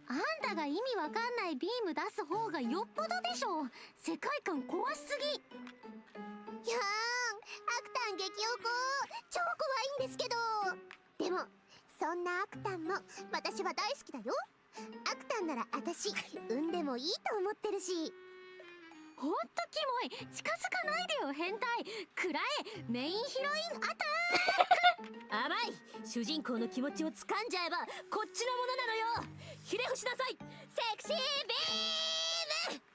あんたが意味わかんないビーム出す方がよっぽどでしょ。世界観壊しすぎ。やーん、アクタン激おこ、超怖いんですけど。でもそんなアクタンも私は大好きだよ。アクタンなら私産んでもいいと思ってるし。ほんとキモい。近づかないでよ変態。くらえメインヒロインアタック。甘い。主人公の気持ちを掴んじゃえばこっちのものなのよ。ひれ伏しなさい。セクシービーム。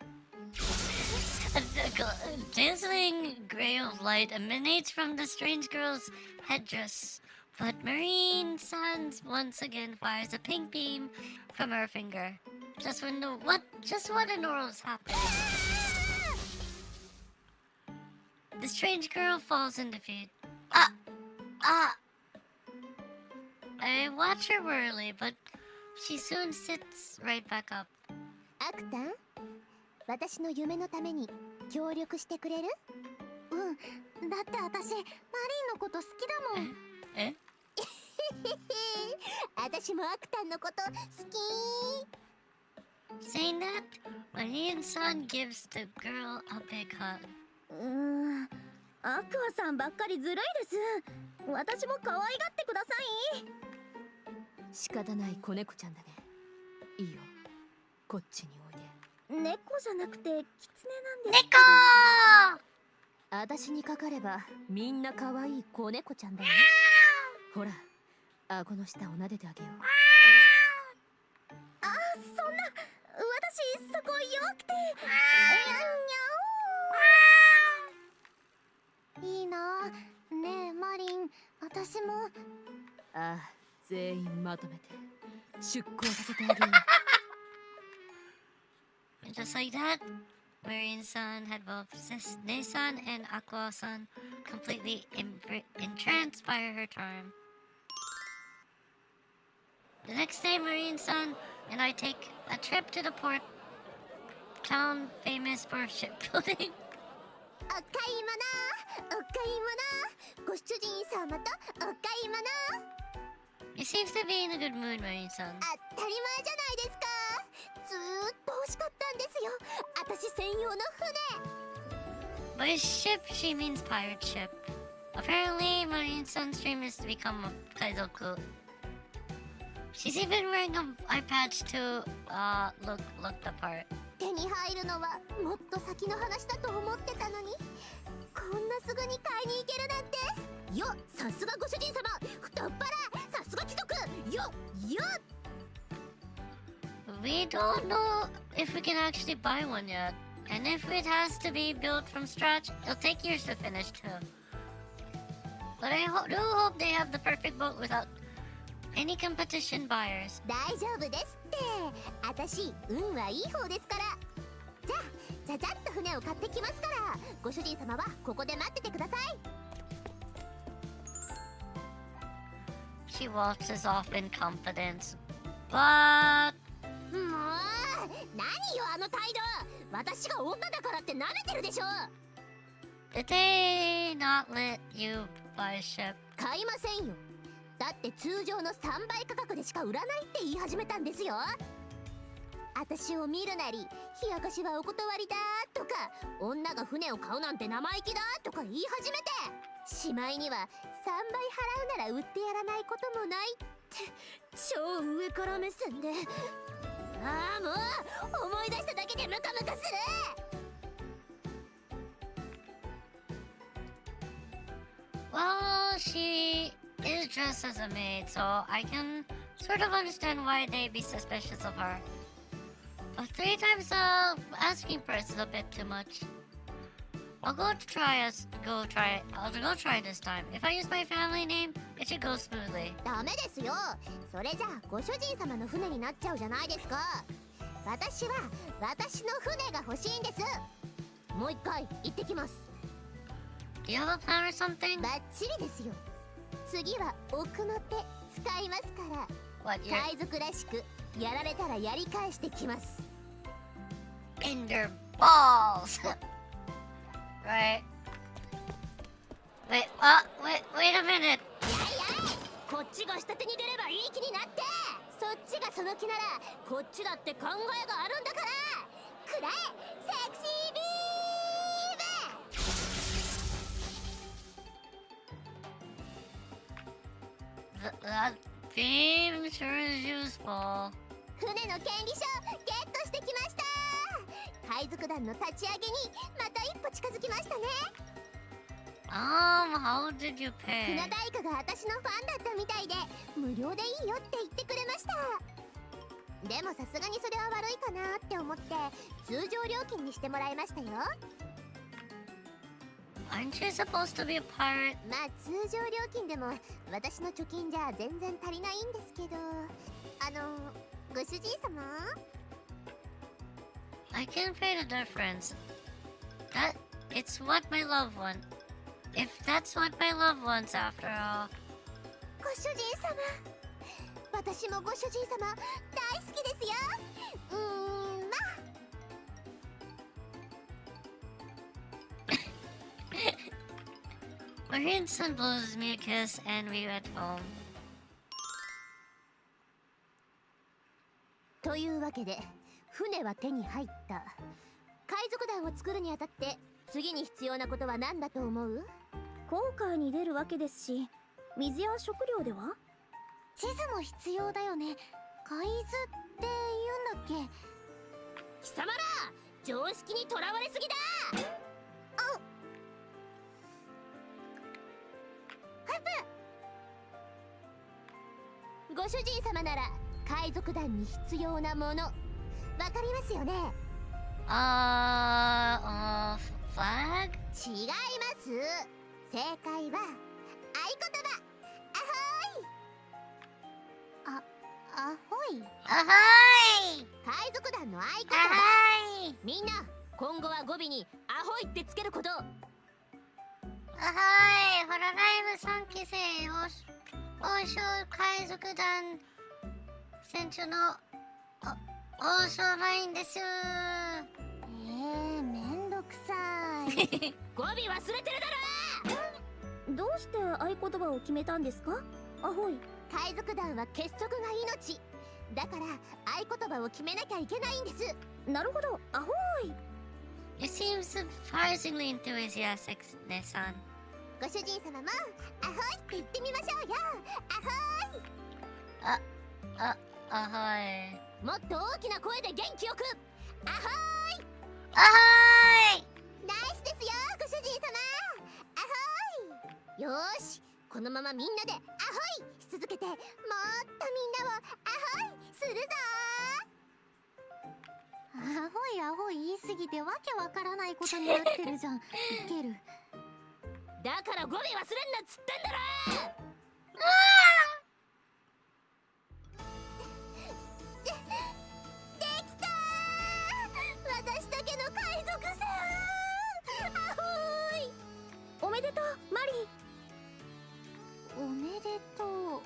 A dazzling gray of light emanates from the strange girl's headdress, but Marine Sans once again fires a pink beam from her finger. Just what in the world's happening? The strange girl falls in defeat. I watch her warily, but she soon sits right back up. アクタン、私の夢のために協力してくれる？うん、だって私マリンのこと好きだもん。え？私もアクタンのこと好き。 Saying that, Marine-san gives the girl a big hug. アクアさんばっかりずるいです。私も可愛がってください。仕方ない子猫ちゃんだね。いいよ、こっちにおいで。猫じゃなくてキツネなんです。猫！私にかかればみんな可愛い子猫ちゃんだよ。ほら、顎の下を撫でてあげよう。あ、そんな、私そこ弱くて。いいな。ねえマリン、私も。ああ、全員まとめて出航させてあげよう。And just like that, Marine-san had both Ne-san and Aqua-san completely entranced by her charm. The next day, Marine-san and I take a trip to the port town famous for shipbuilding. お買い物、お買い物、ご主人様とお買い物。 You seems to be in a good mood, Marine-san. 当たり前じゃないですか。ずーっと欲しかったんですよ、私専用の船。 By ship, she means pirate ship. Apparently, Marine-san's dream is to become a kaizoku. She's even wearing an eye patch to look the part. 手に入るのはもっと先の話だと思ってたのに、こんなすぐに買いに行けるなんて。よっ、さすがご主人様、太っ腹、さすが貴族よよ。 We don't know if we can actually buy one yet. And if it has to be built from scratch, it'll take years to finish too. But I do hope they have the perfect boat without any competition buyers. 大丈夫ですって。私運はいい方ですから。じゃあちゃちゃっと船を買ってきますから、ご主人様はここで待っててください。 She waltzes off in confidence. But もう何よあの態度。私が女だからって舐めてるでしょ。 did they not let you buy a ship? 買いませんよ。だって通常の3倍価格でしか売らないって言い始めたんですよ。私を見るなり、冷やかしはお断りだとか、女が船を買うなんて生意気だとか言い始めて、しまいには3倍払うなら売ってやらないこともないって超上から目線で。ああ、もう思い出しただけでムカムカする。Well, she is dressed as a maid, so I can sort of understand why they'd be suspicious of her. But 3 times asking price is a bit too much. I'll go try this time. If I use my family name, it should go smoothly. ダメですよ。それじゃあご主人様の船になっちゃうじゃないですか。私は私の船が欲しいんです。もう一回行ってきます。Do you have a plan or something? バッチリですよ。次は奥の手使いますから。 What, you're 海賊らしくやられたらやり返してきます。 in their balls? Right. Wait a minute. やいやい、こっちが下手に出ればいい気になって。そっちがその気ならこっちだって考えがあるんだから。くらえセクシービーム。 That beam sure is useful. 船の権利書ゲットしてきました。海賊団の立ち上げにまた一歩近づきましたね。How did you pay? 船大工が私のファンだったみたいで無料でいいよって言ってくれました。でもさすがにそれは悪いかなって思って通常料金にしてもらいましたよ。 Aren't you supposed to be a pirate? まあ通常料金でも私の貯金じゃ全然足りないんですけど、ご主人様 I can pay the difference. It's what my love wants. If that's what my love wants after all. ご主人様、私もご主人様大好きですよ。Marine-san blows me a kiss and we went home. というわけで船は手に入った。海賊団を作るにあたって次に必要なことは何だと思う？航海に出るわけですし、水や食料では？地図も必要だよね。海図って言うんだっけ？貴様ら常識にとらわれすぎだ。ご主人様なら海賊団に必要なものわかりますよね？flag? 違います。正解は合言葉。アホイ。海賊団の合言葉。みんな今後は語尾にアホイってつけること。ホロライブ3期生王将海賊団船長の王将ラインです。めんどくさい。語尾忘れてるだろ。どうして合言葉を決めたんですか？アホイ。海賊団は結束が命だから合言葉を決めなきゃいけないんです。なるほど、アホイ。 You seem surprisingly enthusiastic, Nessan. ご主人様もアホイって言ってみましょうよ。アホイ。もっと大きな声で元気よくアホイ。ナイスですよご主人様。アホイ。よーし、このままみんなでアホイし続けてもっとみんなをアホイするぞ。アホイ言いすぎてわけわからないことになってるじゃん。ウケる。だから語尾忘れんなっつってんだろ。できたー、私だけの海賊さん。アホイ。おめでとうマリー。おめでとう。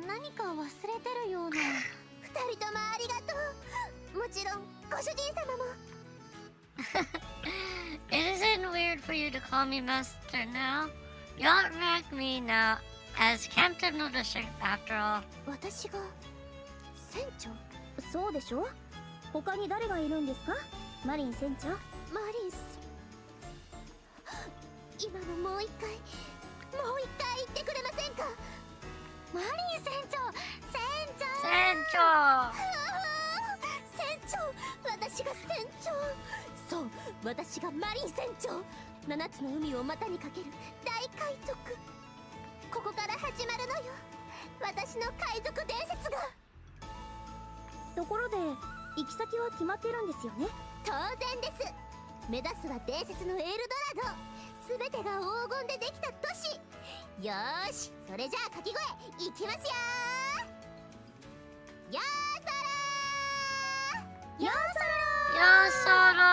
何か忘れてるような。二人ともありがとう。もちろんご主人様も。It isn't weird for you to call me master now. You outrank me now as captain of the ship after all. 私が船長？そうでしょ。他に誰がいるんですか？マリン船長。マリンス、今のもう一回言ってくれませんか？マリン船長。船長。私がマリン船長、7つの海を股にかける大海賊。ここから始まるのよ、私の海賊伝説が。ところで行き先は決まってるんですよね。当然です。目指すは伝説のエルドラド、全てが黄金でできた都市。よーし、それじゃあ掛け声いきますよー。よーそらー、よーそらー。 Yasara!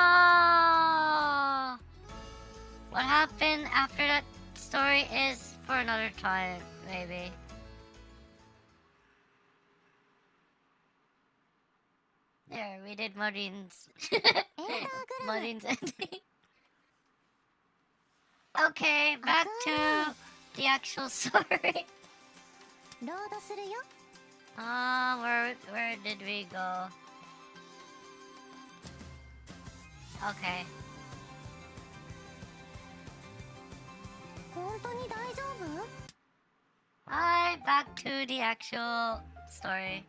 What happened after that story is for another time, maybe. There, we did Marin's Marin's ending. Okay, back to the actual story. ロードするよ。Where did we go? Okay. 本当に大丈夫？ Hi, back to the actual story.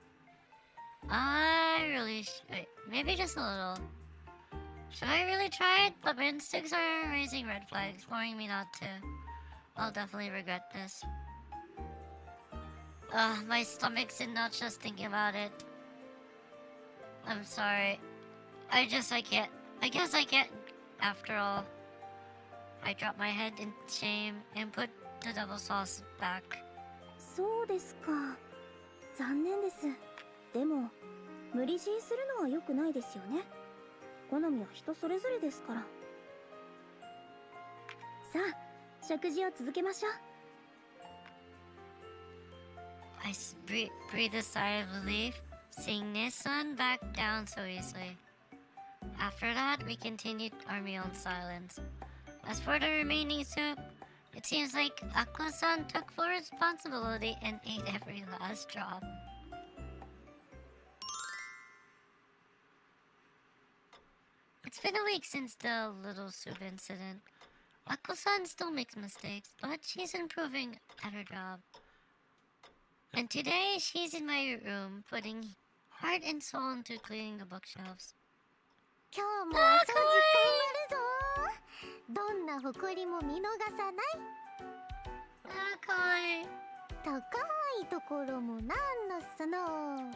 Wait, maybe just a little. Should I really try it? But my instincts are raising red flags, warning me not to. I'll definitely regret this. My stomach's in knots just thinking about it. I'm sorry. I guess I can't. After all. I dropped my head in shame and put the double sauce back. そうですか。残念です。でも無理強いするのは良くないですよね。好みは人それぞれですから。さあ、食事を続けましょう。I breathed a sigh of relief, seeing Nissan back down so easily. After that, we continued our meal in silence. As for the remaining soup, it seems like Aqua-san took full responsibility and ate every last drop. It's been a week since the little soup incident. Aqua-san still makes mistakes, but she's improving at her job. And today, she's in my room, putting heart and soul into cleaning the bookshelves. 今日もお掃除頑張るぞ。どんな埃も見逃さない。Kawaii. 高いところもなんのその。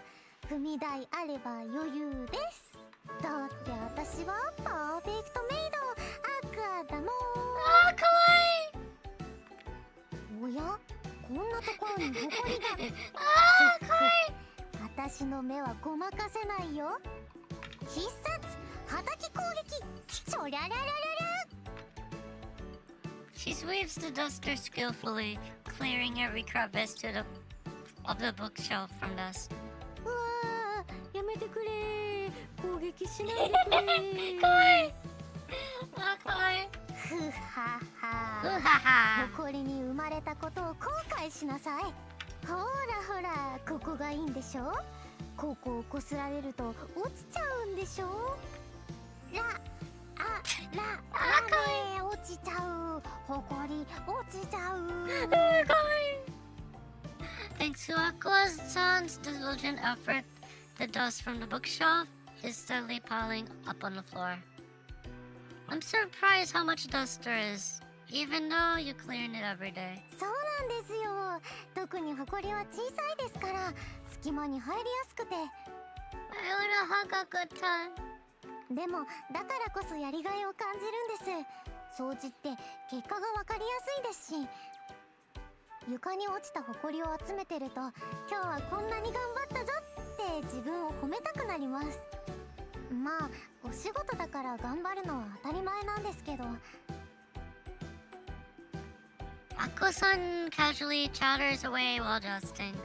踏み台あれば余裕です。だって私はパーフェクトメイドアクアだもん。Kawaii. おや、こんなところに埃が。私の目はごまかせないよ。必殺はたき攻撃。そりゃらららら。She sweeps the duster skillfully, clearing every crevice of the bookshelf from dust. うわー、やめてくれ。攻撃しないでくれ。Kawaii. Kawaii. ふはは。 Ooh-ha-ha. 誇りに生まれたことを後悔しなさい。ほらほら、ここがいいんでしょ。ここをこすられると落ちちゃうんでしょ。ラね、落ちちゃう。ほこり落ちちゃう。Thanks to Aqua-san's diligent effort, the dust from the bookshelf is steadily piling up on the floor. I'm surprised how much dust there is, even though you clean it every day. そうなんですよ。特にほこりは小さいですから、隙間に入りやすくて。 I would have had a good time. でもだからこそやりがいを感じるんです。掃除って結果が分かりやすいですし、床に落ちたほこりを集めてると、今日はこんなに頑張ったぞって自分を褒めたくなります。まあお仕事だから頑張るのは当たり前なんですけど。 Aqua-san casually chatters away while dusting.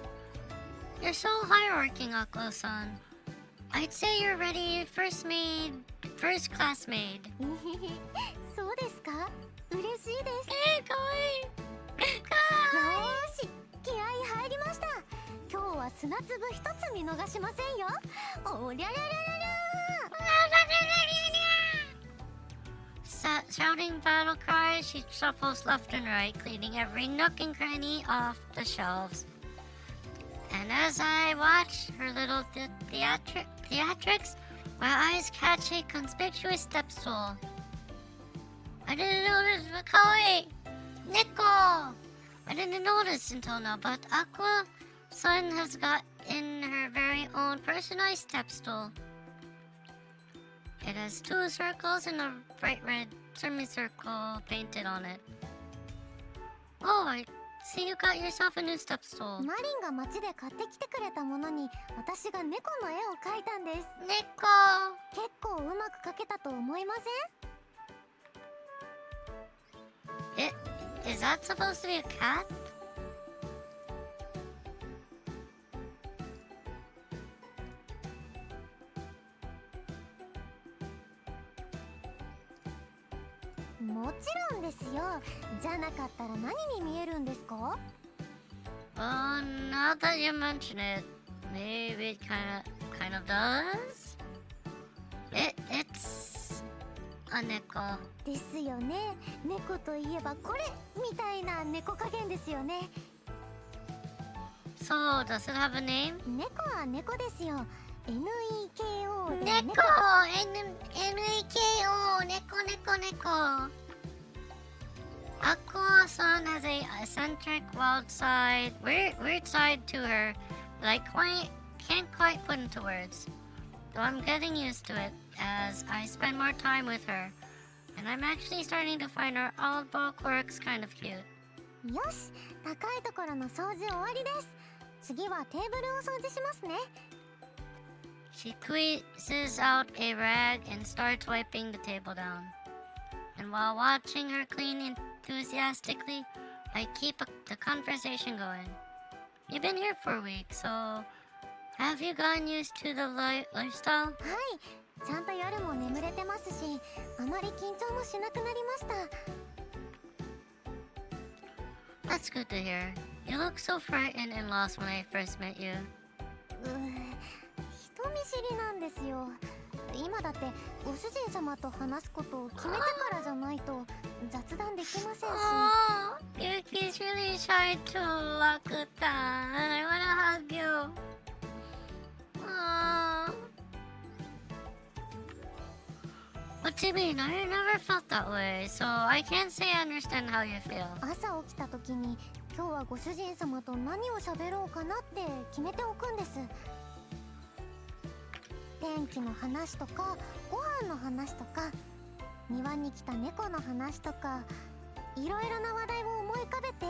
You're so hardworking, Aqua-san. I'd say you're ready first class maid. そうですか？嬉しいです。Kawaii. よーし、気合入りました。今日は砂粒一つ見逃しませんよ。おりゃらららら。 Shouting battle cries, she shuffles left and right, cleaning every nook and cranny off the shelves. And as I watch her little theatrics, my eyes catch a conspicuous step stool. I didn't notice, but kawaii! Neko! I didn't notice until now, but Aqua-san has got in her very own personalized step stool. It has 2 circles and a bright red semicircle painted on it. Oh, I see you got yourself a new step stool. マリンが街で買ってきてくれたものに私が猫の絵を描いたんです。 Neko! 結構うまく描けたと思いません？ Is that supposed to be a cat? もちろんですよ。じゃなかったら何に見えるんですか？ Well, now that you mention it, maybe it kind of does. It's a neko. ですよね。猫といえばこれみたいな猫加減ですよね。 So, does it have a name? 猫は猫ですよ。NEKO で Neko! N-E-K-O! Neko. Aqua-san has a eccentric, weird side to her that I can't quite put into words. Though I'm getting used to it as I spend more time with her. And I'm actually starting to find her oddball quirks kind of cute. よし、高いところの掃除終わりです。次はテーブルを掃除しますね。 She squeezes out a rag and starts wiping the table down. And while watching her clean enthusiastically, I keep the conversation going. You've been here for a week, so have you gotten used to the lifestyle? はい、ちゃんと夜も眠れてますし、あまり緊張もしなくなりました。 That's good to hear. You look so frightened and lost when I first met you. 人見知りなんですよ。今だってご主人様と話すことを決めてからじゃないと雑談できませんし。 Oh, Yuki's really shy too, Akuta. I wanna hug you. Oh. What do you mean? I never felt that way, so I can't say I understand how you feel. 朝起きた時に今日はご主人様と何を喋ろうかなって決めておくんです。天気の話とかご飯の話とか庭に来た猫の話とかいろいろな話題を思い浮かべて、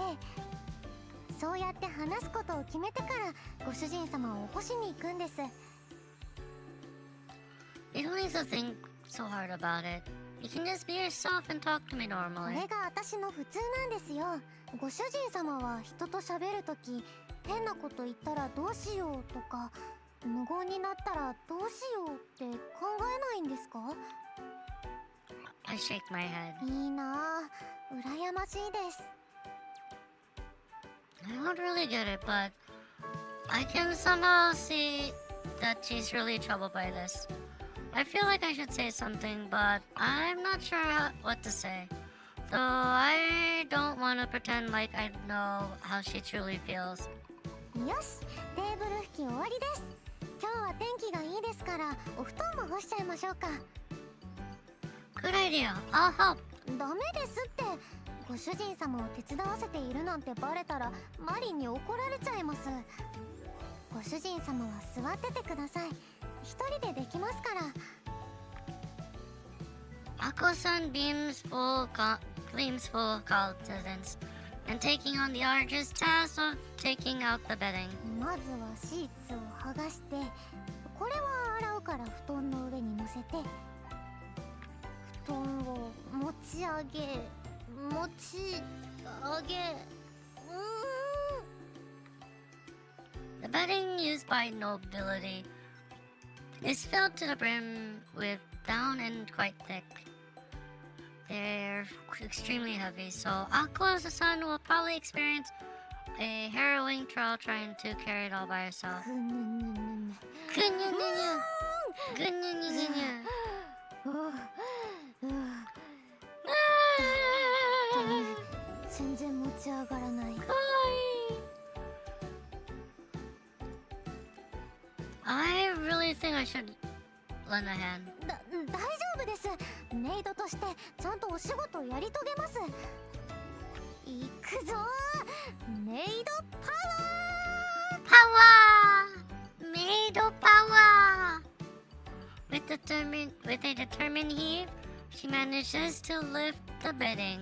そうやって話すことを決めてからご主人様を起こしに行くんです。 You don't need to think so hard about it. You can just be yourself and talk to me こ normally. れが私の普通なんですよ。ご主人様は人と喋るとき変なこと言ったらどうしようとか無言になったらどうしようって考えないんですか？ I shake my head. いいなぁ、羨ましいです。 I don't really get it, but I can somehow see that she's really troubled by this. I feel like I should say something, but I'm not sure what to say. So I don't want to pretend like I know how she truly feels. よし、テーブル拭き終わりです。今日は天気がいいですからお布団も干しちゃいましょうか。 Good idea. I'll help. ダメですって。ご主人様を手伝わせているなんてバレたらマリンに怒られちゃいます。ご主人様は座っててください。一人でできますから。 Ako-san beams full of confidence and taking on the arduous task of taking out the bedding. まずはシーツを剥がして、これは洗うから布団の上に乗せて、布団を持ち上げ、The bedding used by nobility is filled to the brim with down and quite thick. They're extremely heavy, so Aqua-san will probably experience a harrowing trial trying to carry it all by herself. ぐぬぬぬぬ。 Gunya-nya-nya. 全然持ち上がらない。 I really think I should lend a hand. 大丈夫です。メイドとしてちゃんとお仕事をやり遂げます。いくぞー、メイドパワー。 Power! Made of power! With a determined heave, she manages to lift the bedding.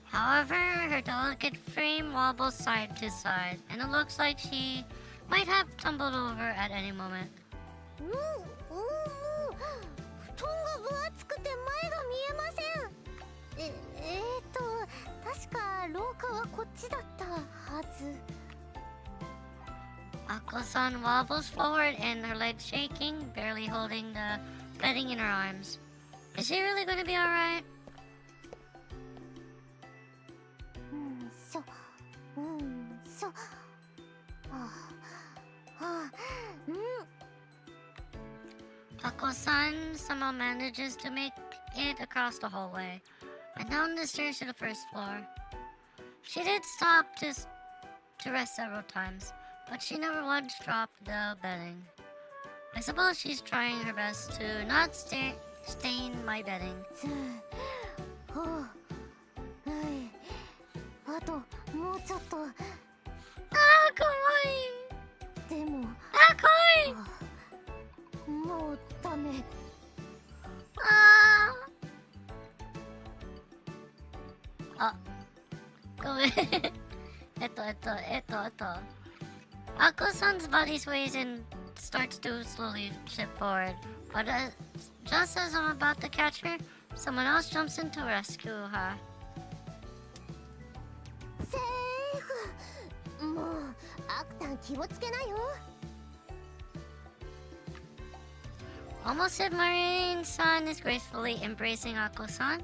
However, her delicate frame wobbles side to side, and it looks like she might have tumbled over at any moment. もう布団が分厚くて前が見えません。確か廊下はこっちだったはず。Ako-san wobbles forward and her legs shaking, barely holding the bedding in her arms. Is she really going to be alright? Ako-san somehow manages to make it across the hallway and down the stairs to the first floor. She did stop to rest several times, but she never once dropped the bedding. I suppose she's trying her best to not stain my bedding. あともうちょっと。かわいい。でもかわいい。もうダメ。ごめん。Ako-san's body sways and starts to slowly shift forward. But just as I'm about to catch her, someone else jumps in to rescue her. セーフ。もうアクタン気をつけなよ。Almost submarine-san is gracefully embracing Ako-san.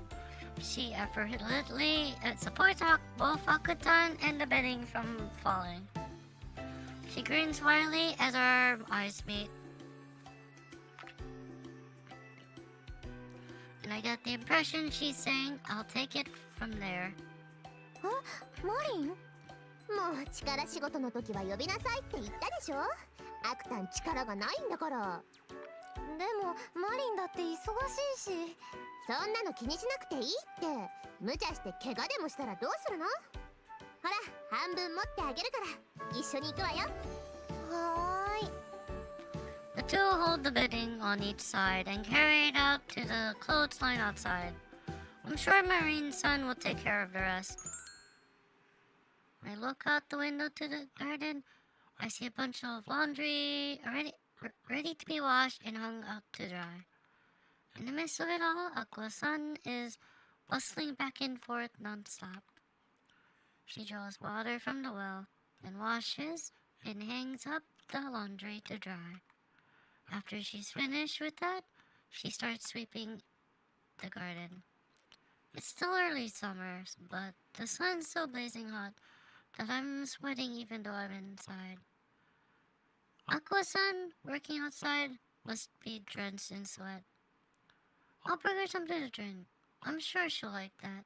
She effortlessly supports both Ako-san and the bedding from falling. She grins widely as our eyes meet. And I get the impression she's saying, I'll take it from there. マリン？もう力仕事の時は呼びなさいって言ったでしょ。アクタン力がないんだから。でもマリンだって忙しいし。そんなの気にしなくていいって。無茶して怪我でもしたらどうするの？ほら半分持ってあげるから一緒に行くわよ。はーい。The two hold the bedding on each side and carry it out to the clothesline outside. I'm sure Marine-san will take care of the rest. I look out the window to the garden. I see a bunch of laundry ready to be washed and hung out to dry. In the midst of it all, Aqua-san is bustling back and forth non-stop. She draws water from the well, then washes and hangs up the laundry to dry. After she's finished with that, she starts sweeping the garden. It's still early summer, but the sun's so blazing hot that I'm sweating even though I'm inside. Aqua-san, working outside, must be drenched in sweat. I'll bring her something to drink. I'm sure she'll like that.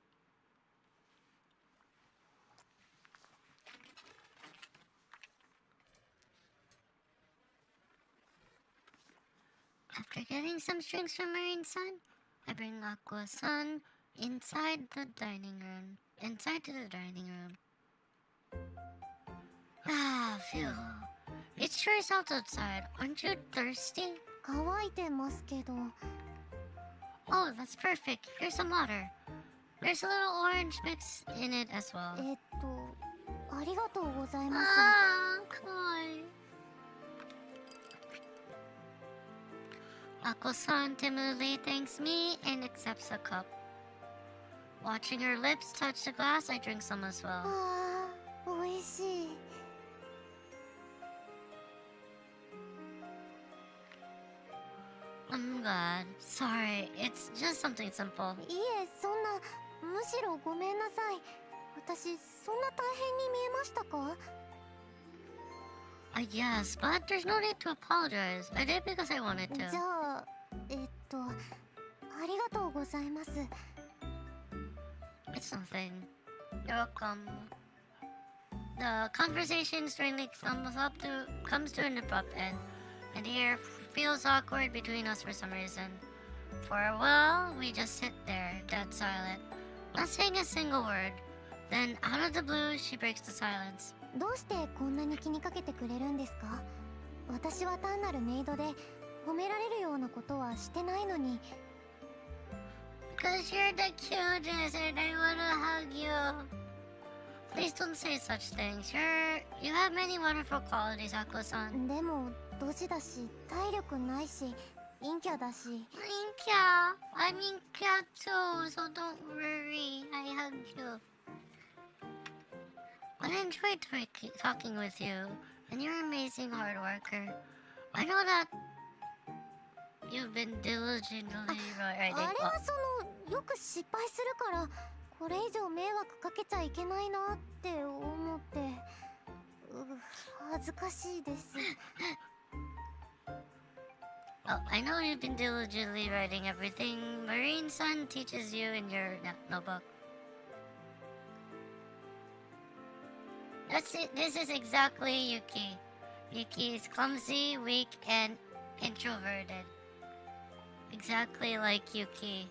After getting some drinks from Marine-san, I bring Aqua-san inside to the dining room. Ah, phew. It sure is hot outside. Aren't you thirsty? 乾いてますけど。Oh, that's perfect. Here's some water. There's a little orange mix in it as well. ありがとうございます。come on. Ako-san timidly thanks me and accepts a cup. Watching her lips touch the glass, I drink some as well. おいしい。I'm glad. Sorry, it's just something simple. いえ、そんな、むしろごめんなさい。私、そんな大変に見えましたか？ Yes, but there's no need to apologize. I did because I wanted to. じゃあ、ありがとうございます。It's nothing. You're welcome. The conversation strangely comes to an abrupt end, and the air feels awkward between us for some reason. For a while, we just sit there, dead silent, not saying a single word. Then, out of the blue, she breaks the silence. どうしてこんなに気にかけてくれるんですか？私は単なるメイドで褒められるようなことはしてないのに。 Because you're the cutest and I wanna hug you. Please don't say such things. You have many wonderful qualities, Aqua-san. でもドジだし体力ないし陰キャだし。 Inkia, I'm Inkia too, so don't worry. I hug you. But I enjoyed talking with you, and you're an amazing hard worker. I know that you've been diligently writing. あれはそのよく失敗するからこれ以上迷惑かけちゃいけないなって思って、恥ずかしいです。 Oh, I know you've been diligently writing everything Marine-san teaches you in your notebook. That's it. This is exactly Yuuki. Yuuki is clumsy, weak, and introverted. Exactly like Yuuki.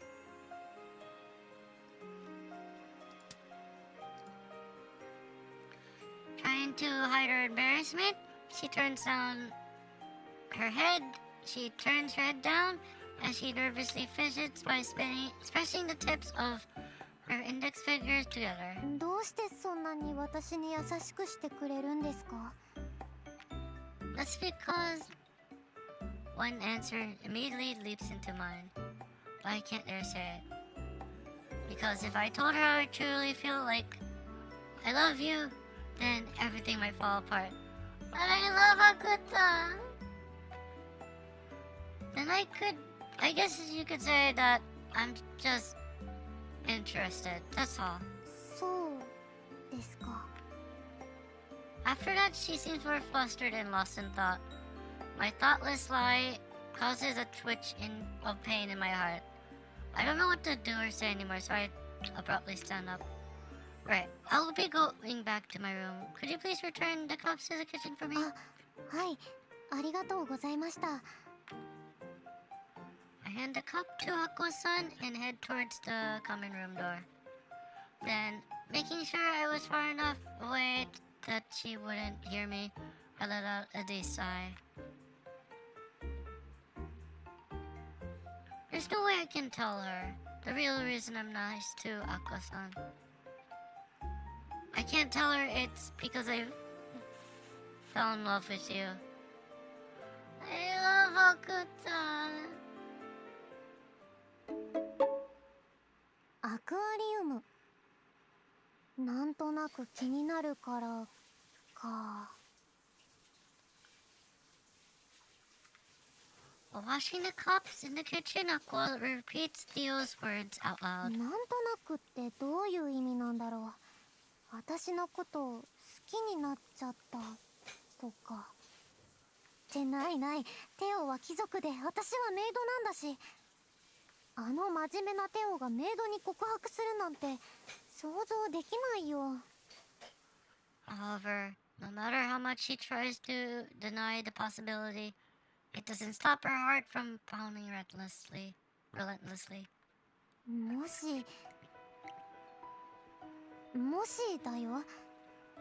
Trying to hide her embarrassment, she turns down her head. She turns her head down as she nervously fidgets by pressing the tips of her index fingers together. どうしてそんなに私に優しくしてくれるんですか？ That's because one answer immediately leaps into mind, but I can't dare say it. Because if I told her I truly feel like I love you, then everything might fall apart. But I love Akuta. Then I guess you could say that I'm just interested, that's all. そうですか。 After that, she seems more flustered and lost in thought. My thoughtless lie causes a twitch of pain in my heart. I don't know what to do or say anymore, so I abruptly stand up. Right, I'll be going back to my room. Could you please return the cups to the kitchen for me? あ、はい、ありがとうございました。 I hand the cup to Aqua-san and head towards the common room door. Then, making sure I was far enough away that she wouldn't hear me, I let out a deep sigh. There's no way I can tell her the real reason I'm nice to Aqua-san. I can't tell her it's because I fell in love with you. I love Aqua-san. アクアリウム。なんとなく気になるからか。 While washing the cups in the kitchen, Aqua repeats Theo's words out なん loud. となくってどういう意味なんだろう。私のこと好きになっちゃったとか。ってないない。テオは貴族で私はメイドなんだし。あの真面目なテオがメイドに告白するなんて想像できないよ。 However, no matter how much she tries to deny the possibility, it doesn't stop her heart from pounding relentlessly. もしだよ。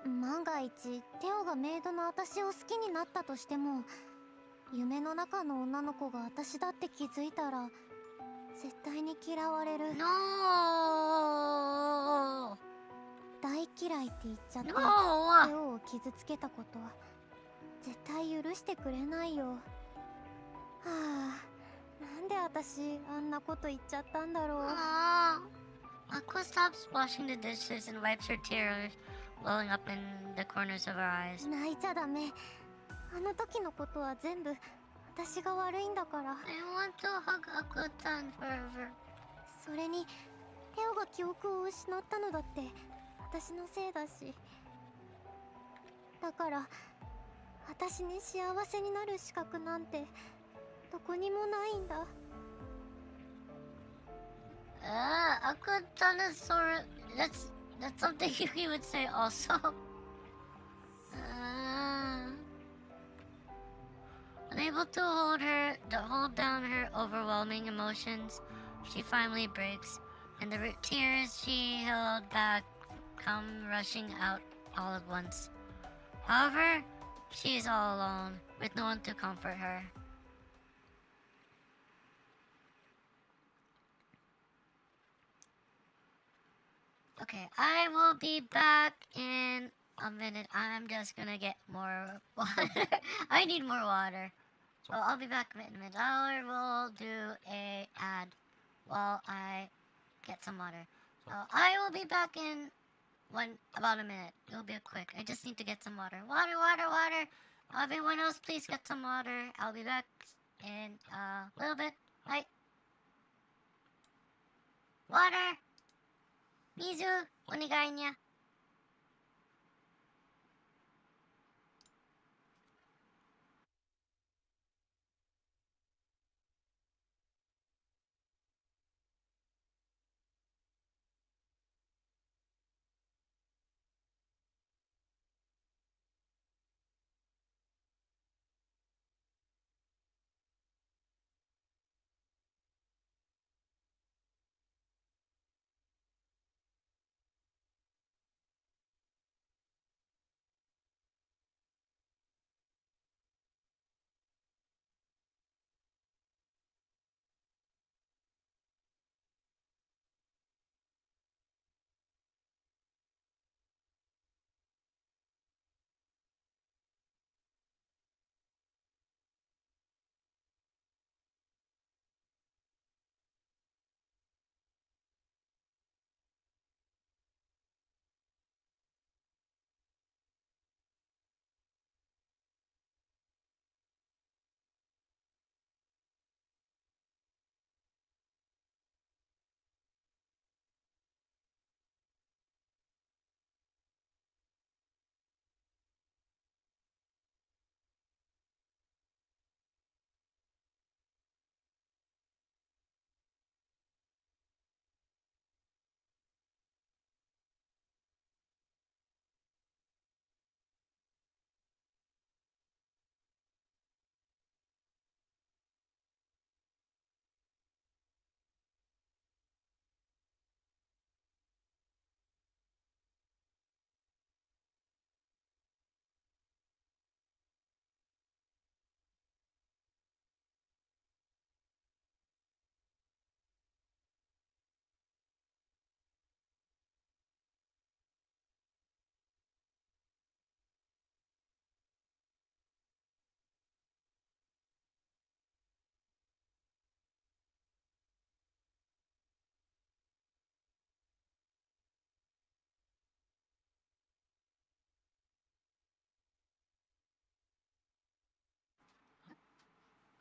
万が一テオがメイドの私を好きになったとしても、夢の中の女の子が私だって気づいたら絶対に嫌われる。 No! 大嫌いって言っちゃって No! テオを傷つけたことは絶対許してくれないよ。はあ、なんで私あんなこと言っちゃったんだろう。 Aqua stops washing the dishes and wipes her tears welling up in the corners of her eyes. 泣いちゃダメ。あの時のことは全部私が悪いんだから。 I want to hug Aqua-san forever. それにテオが記憶を失ったのだって私のせいだし。だから私に幸せになる資格なんてどこにもないんだ。 Aqua-san is that's something Yuuki would say also. Unable Unable to hold down her overwhelming emotions, she finally breaks, and the tears she held back come rushing out all at once. However, she is all alone, with no one to comfort her. Okay, I will be back in a minute. I'm just gonna get more water. I need more water. So I'll be back in a minute. I will do a ad while I get some water. So I will be back in about a minute. It'll be quick. I just need to get some water. Water. Everyone else, please get some water. I'll be back in a little bit. Right? Water. Mizu, onegai niya.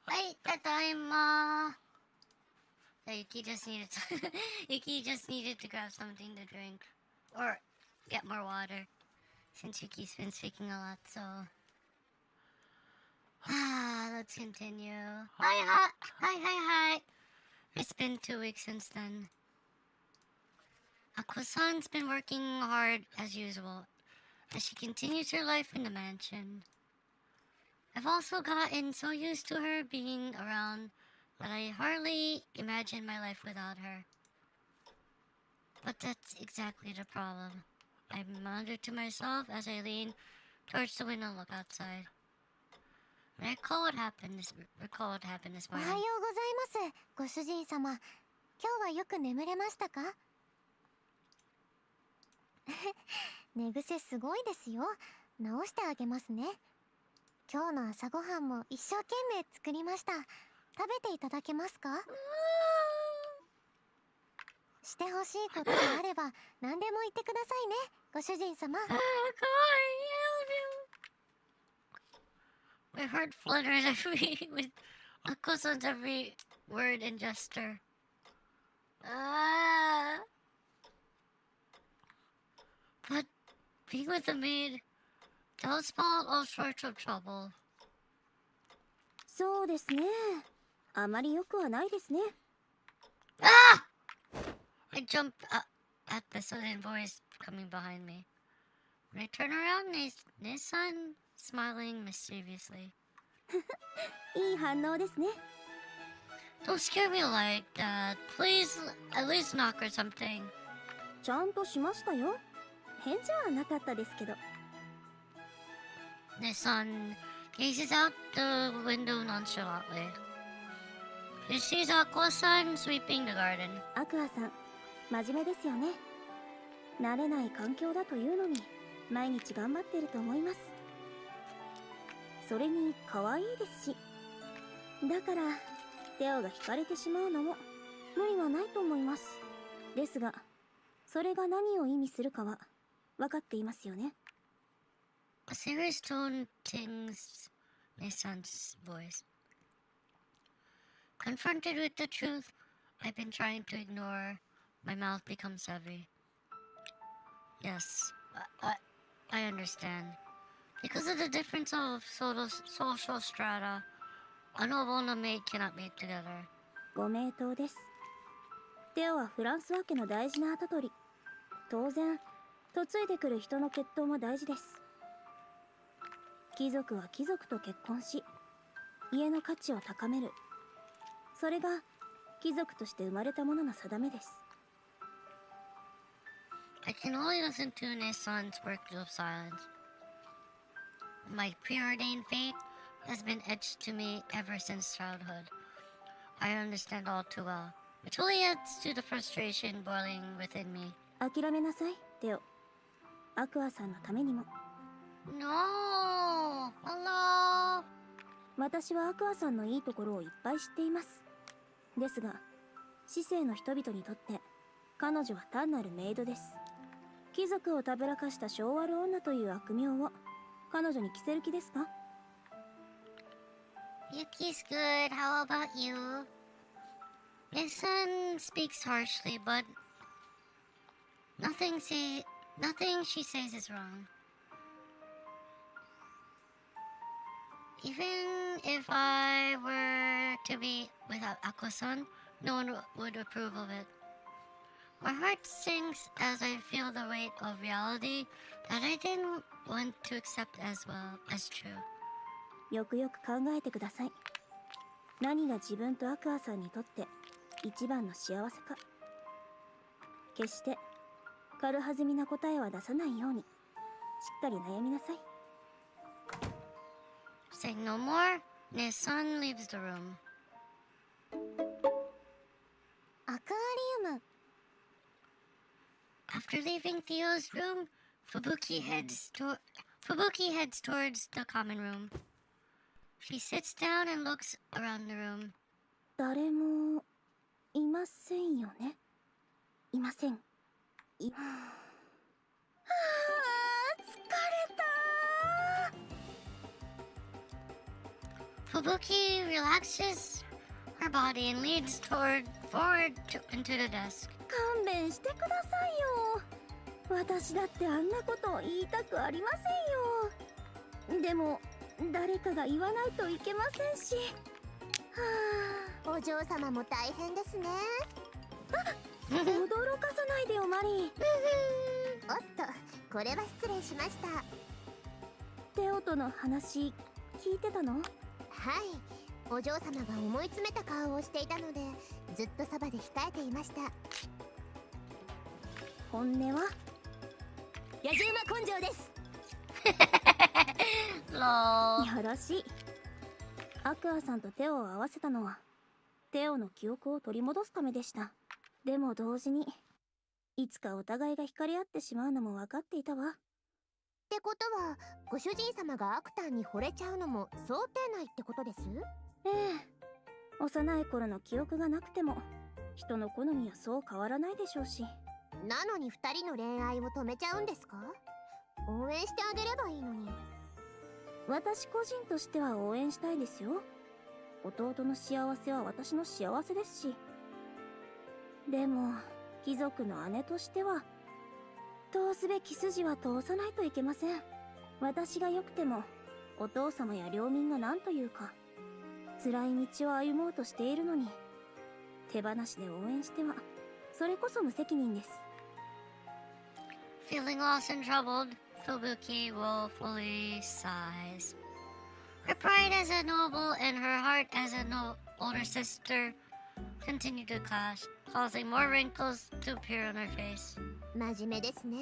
Wait, that time, Yuki just needed to Yuki just needed to grab something to drink. Or get more water. Since Yuki's been speaking a lot, so... let's continue. Hi. It's been 2 weeks since then. Aqua-san's been working hard as usual, as she continues her life in the mansion. I've also gotten so used to her being around that I hardly imagine my life without her. But that's exactly the problem. I muttered to myself as I lean towards the window and look outside. Recall what happened thisおは morning. ようございますご主人様。今日はよく眠れましたか？寝癖すごいですよ。直してあげますね。今日の朝ごはんも一生懸命作りました。食べていただけますか？してほしいことがあれば何でも言ってくださいね、ご主人様。My heart flutters with Akko-san's every word and gesture. But being with a maid does spell all sorts of trouble. そうですね。あまり良くはないですね。I jump at the sudden voice coming behind me. When I turn around, Nissan smiling mischievously. いい反応ですね。 Don't scare me like that. Please, at least knock or something. ちゃんとしましたよ。返事はなかったですけど。 The sun gazes out the window nonchalantly. He sees Aqua-san sweeping the garden. アクアさん、真面目ですよね。慣れない環境だというのに毎日頑張ってると思います。それに可愛いですし、だからテオが惹かれてしまうのも無理はないと思います。ですが、それが何を意味するかは分かっていますよね。 A serious tone tings Nissan's voice. Confronted with the truth I've been trying to ignore, my mouth becomes heavy. Yes, I understand. Because of the difference of social strata, a noble and a maid cannot mate together. ご名答です。テオはフランスワ家の大事な跡取り。当然、嫁いでくる人の血統も大事です。貴族は貴族と結婚し、家の価値を高める。それが貴族として生まれたものの定めです。 I can only listen to Nissan's words of silence. My preordained fate has been etched to me ever since childhood. I understand all too well. It only adds to the frustration boiling within me. 諦めなさい、テオ。アクアさんのためにも。 No! Hello! 私はアクアさんのいいところをいっぱい知っています。ですが、市政の人々にとって彼女は単なるメイドです。貴族をたぶらかした性悪女という悪名を彼女に着せる気ですか？ Yuki's good. How about you? Nissan speaks harshly, but nothing she says is wrong. Even if I were to be without Aqua-san, no one would approve of it. My heart sinks as I feel the weight of reality that I didn't want to accept as well as true. よくよく考えてください。何が自分とアクアさんにとって一番の幸せか。決して軽はずみな答えは出さないようにしっかり悩みなさい。 Saying no more, Nissan leaves the room. アクアリウム。 After leaving Theo's room, Fubuki heads towards the common room. She sits down and looks around the room. 誰もいませんよね。いません。疲れた。 Fubuki relaxes her body and leads forward into the desk. 勘弁してくださいよ。私だってあんなこと言いたくありませんよ。でも誰かが言わないといけませんし。お嬢様も大変ですね。驚かさないでよマリー。おっと、これは失礼しました。テオとの話聞いてたの？はい、お嬢様が思い詰めた顔をしていたのでずっとそばで控えていました。本音は？野獣馬根性です。Lol. よろしい。アクアさんとテオを合わせたのはテオの記憶を取り戻すためでした。でも同時にいつかお互いが惹かれ合ってしまうのも分かっていたわ。ってことはご主人様がアクターに惚れちゃうのも想定内ってことです？ええ、幼い頃の記憶がなくても人の好みはそう変わらないでしょうし。なのに2人の恋愛を止めちゃうんですか？応援してあげればいいのに。私個人としては応援したいですよ。弟の幸せは私の幸せですし。でも貴族の姉としては通すべき筋は通さないといけません。私が良くてもお父様や領民が何というか辛い道を歩もうとしているのに手放しで応援してはそれこそ無責任です。 Feeling lost and troubled, Fubuki woefully sighs. Her pride as a noble and her heart as an older sister continue to clash, causing more wrinkles to appear on her face. 真面目ですね。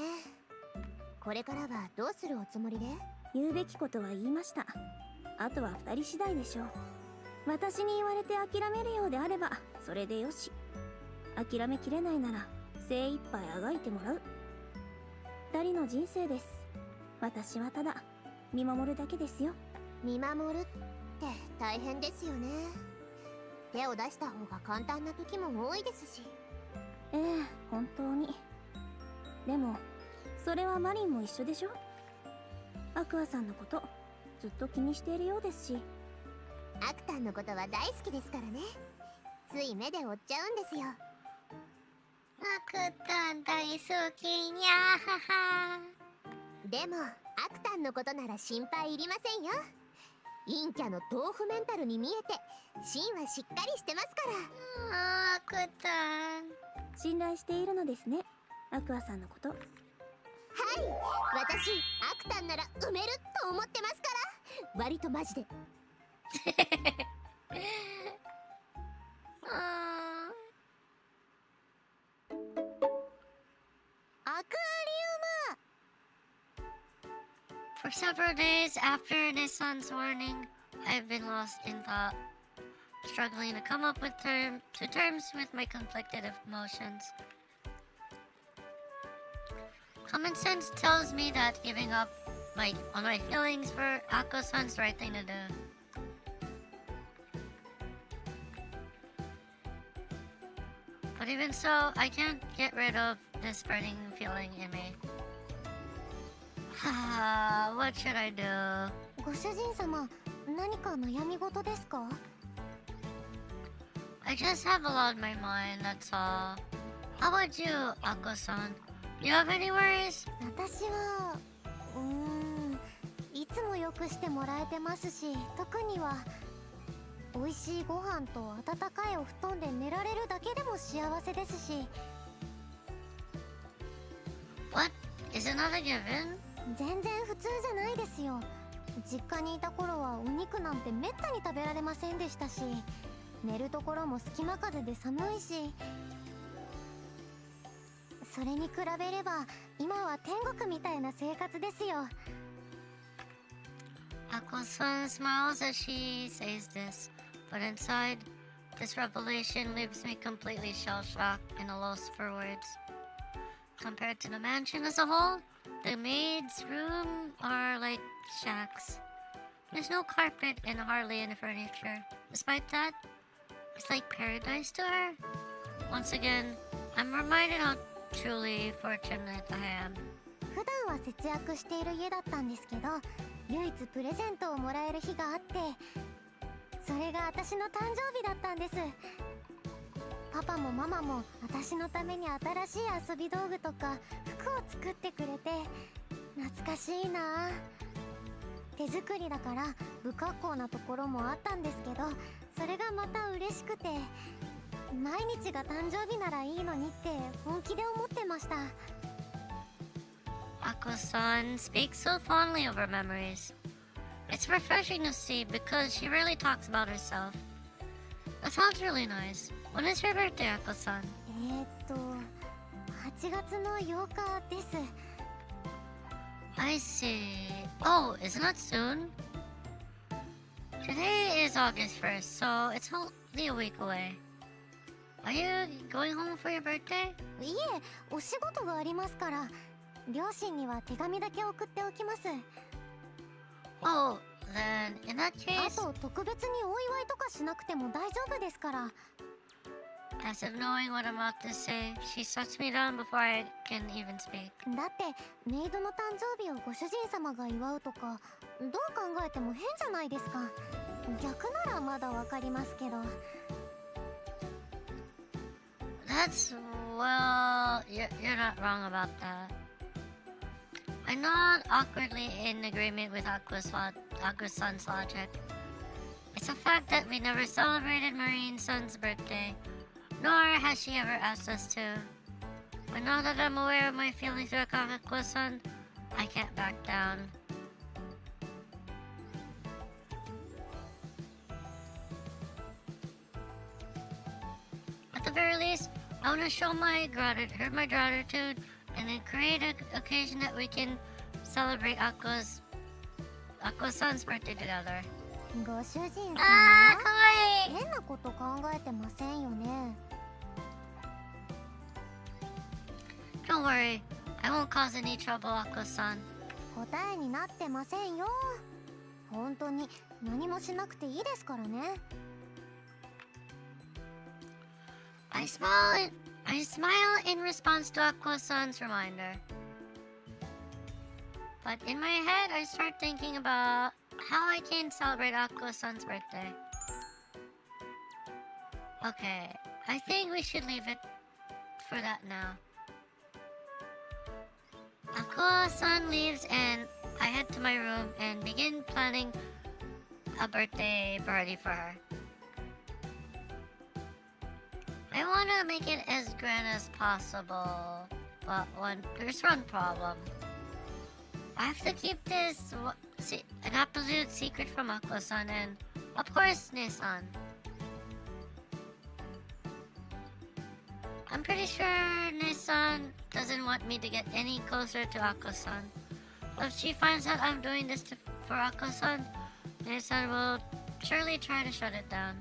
これからはどうするおつもりで？言うべきことは言いました。あとは二人次第でしょう。私に言われて諦めるようであればそれでよし。諦めきれないなら精一杯あがいてもらう。二人の人生です。私はただ見守るだけですよ。見守るって大変ですよね。手を出した方が簡単な時も多いですし。ええ、本当に。でもそれはマリンも一緒でしょ。アクアさんのことずっと気にしているようですし。アクタンのことは大好きですからね。つい目で追っちゃうんですよ。アクタン大好きにゃはは。でもアクタンのことなら心配いりませんよ。陰キャの豆腐メンタルに見えて芯はしっかりしてますから。アクタン。信頼しているのですね、アクアさんのこと。はい、私アクタンなら埋めると思ってますから。割とマジで。アクアリウム。 For several days after Nissan's warning, I've been lost in thought, struggling to come up with terms with my conflicted emotions. Common sense tells me that giving up on my feelings for Ako-san's the right thing to do. But even so, I can't get rid of this burning feeling in me. What should I do? ご主人様、何か悩み事ですか？ I just have a lot on my mind, that's all. How about you, Ako-san? Do you have any worries? 私は、いつもよくしてもらえてますし、特には美味しいご飯と温かいお布団で寝られるだけでも幸せですし。 What? Is it not a given? 全然普通じゃないですよ。実家にいた頃はお肉なんてめったに食べられませんでしたし、寝るところも隙間風で寒いし。それに比べれば今は天国みたいな生活ですよ。 Ako-san smiles as she says this, but inside, this revelation leaves me completely shell-shocked and a loss for words. Compared to the mansion as a whole, the maid's room are like shacks. There's no carpet and hardly any furniture. Despite that, it's like paradise to her. Once again, I'm reminded how truly fortunate I am. 普段は節約している家だったんですけど、唯一プレゼントをもらえる日があって、それが私の誕生日だったんです。パパもママも私のために新しい遊び道具とか服を作ってくれて、懐かしいな。手作りだから不格好なところもあったんですけど、それがまた嬉しくて、毎日が誕生日ならいいのにって本気で思ってました。 Ako-san speaks so fondly of her memories. It's refreshing to see because she really talks about herself. That sounds really nice. When is your birthday, Ako-san? 8月の8日です。 I see. Oh, isn't that soon? Today is August 1st, so it's only a week away. Are you going home for your birthday? いえ、お仕事がありますから、両親には手紙だけ送っておきます。 Oh, then in that あ case, と特別にお祝いとかしなくても大丈夫ですから。 as if knowing what I'm about to say, she shuts me down before I can even speak. だってメイドの誕生日をご主人様が祝うとか、どう考えても変じゃないですか。逆ならまだわかりますけど。 That's, well, you're not wrong about that. I'm not awkwardly in agreement with Aku's-san's logic. It's a fact that we never celebrated Marine's son's birthday, nor has she ever asked us to. But now that I'm aware of my feelings for Aku-san, I can't back down. very least, I want to show my gratitude, and then create an occasion that we can celebrate Aqua-san's birthday together. ご主人様、あー、かわいい。変なこと考えてませんよね。Don't worry, I won't cause any trouble, Aqua-san. 答えになってませんよ。本当に何もしなくていいですからね。I smile in response to Aqua-san's reminder. But in my head, I start thinking about how I can celebrate Aqua-san's birthday. Okay, I think we should leave it for that now. Aqua-san leaves and I head to my room and begin planning a birthday party for her. I want to make it as grand as possible, but there's one problem. I have to keep this an absolute secret from Aqua-san and, of course, Ne-san. I'm pretty sure Ne-san doesn't want me to get any closer to Aqua-san. If she finds out I'm doing this for Aqua-san, Ne-san will surely try to shut it down.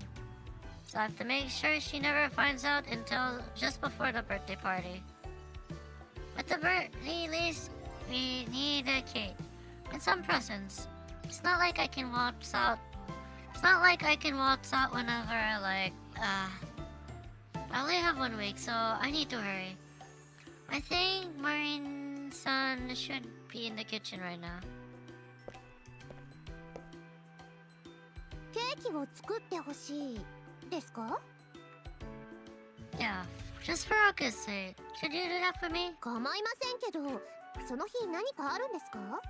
So I have to make sure she never finds out until just before the birthday party. At the very least, we need a cake and some presents. It's not like I can waltz out. Whenever I only have 1 week, so I need to hurry. I think Marine-san should be in the kitchen right now. ケーキを作ってほしいですか？ Yeah, just for Aka's sake. Should you do that for me? 構いませんけど、その日何かあるんですか？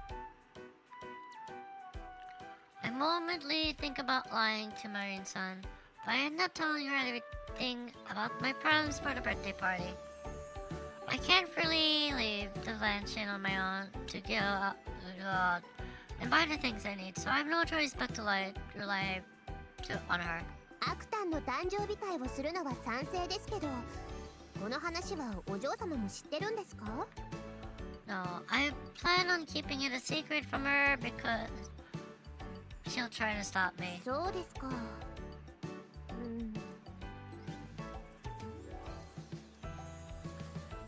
I momently think about lying to Marine-san, but I end up telling her everything about my plans for the birthday party. I can't really leave the mansion on my own to go out and buy the things I need, so I have no choice but to rely on her. アクタンの誕生日会をするのは賛成ですけど、この話はお嬢様も知ってるんですか？ No, I plan on keeping it a secret from her because she'll try to stop me. そうですか。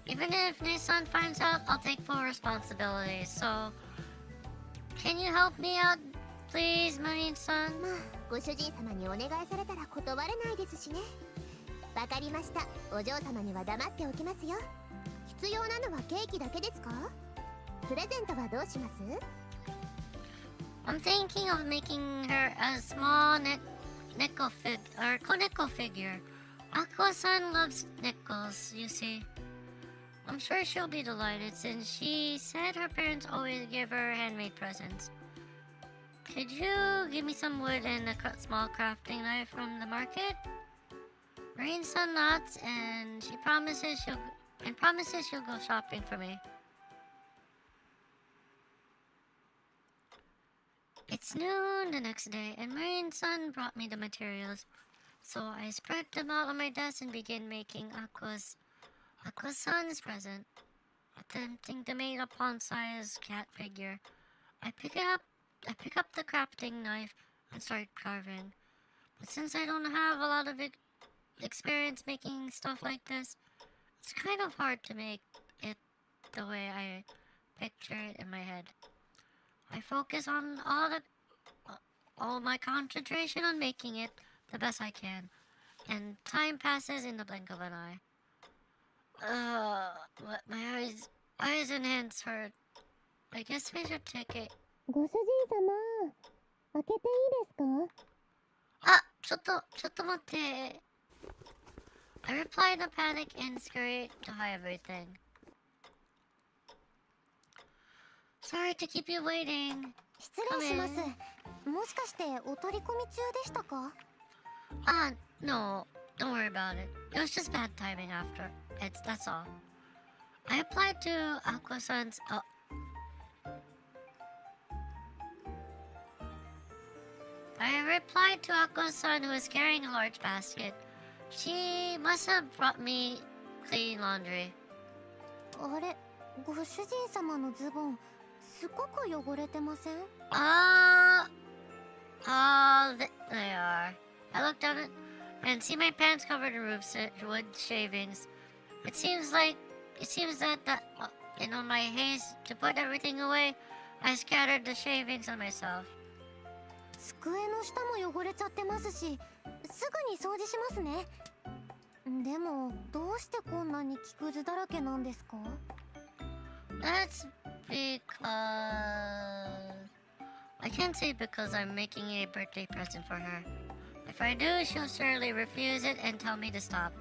Even if Ne-san finds out, I'll take full responsibility. So, can you help me out, please, Marine-san? まあ、ご主人様にお願いされたら断れないですしね。わかりました。お嬢様には黙っておきますよ。必要なのはケーキだけですか？プレゼントはどうします？ I'm thinking of making her a small Neko figure. Aqua-san loves Nekkos, you see. I'm sure she'll be delighted since she said her parents always give her handmade presents. Could you give me some wood and a small crafting knife from the market? Marine-san nods and she promises she'll go shopping for me. It's noon the next day and Marine-san brought me the materials. So I spread them out on my desk and begin making Aqua-san's present. Attempting to make a pawn-sized cat figure. I pick up the crafting knife and start carving. But since I don't have a lot of experience making stuff like this, it's kind of hard to make it the way I picture it in my head. I focus on all my concentration on making it the best I can, and time passes in the blink of an eye. My eyes and hands hurt. I guess we should take it. ご主人様、開けていいですか？ちょっと待って。I replied in a panic and scurried to hide everything. Sorry to keep you waiting. 失礼します。もしかしてお取り込み中でしたか？ No. Don't worry about it. It was just bad timing after. That's all. I replied to Aqua-san's who was carrying a large basket. She must have brought me clean laundry. あれ、ご主人様のズボンすごく汚れてません？ They are. I looked down it and see my pants covered in wood shavings. It seems that in my haste to put everything away, I scattered the shavings on myself. 机の下も汚れちゃってますし、すぐに掃除しますね。でもどうしてこんなに木くずだらけなんですか？ That's because I can't say because I'm making a birthday present for her. If I do, she'll surely refuse it and tell me to stop.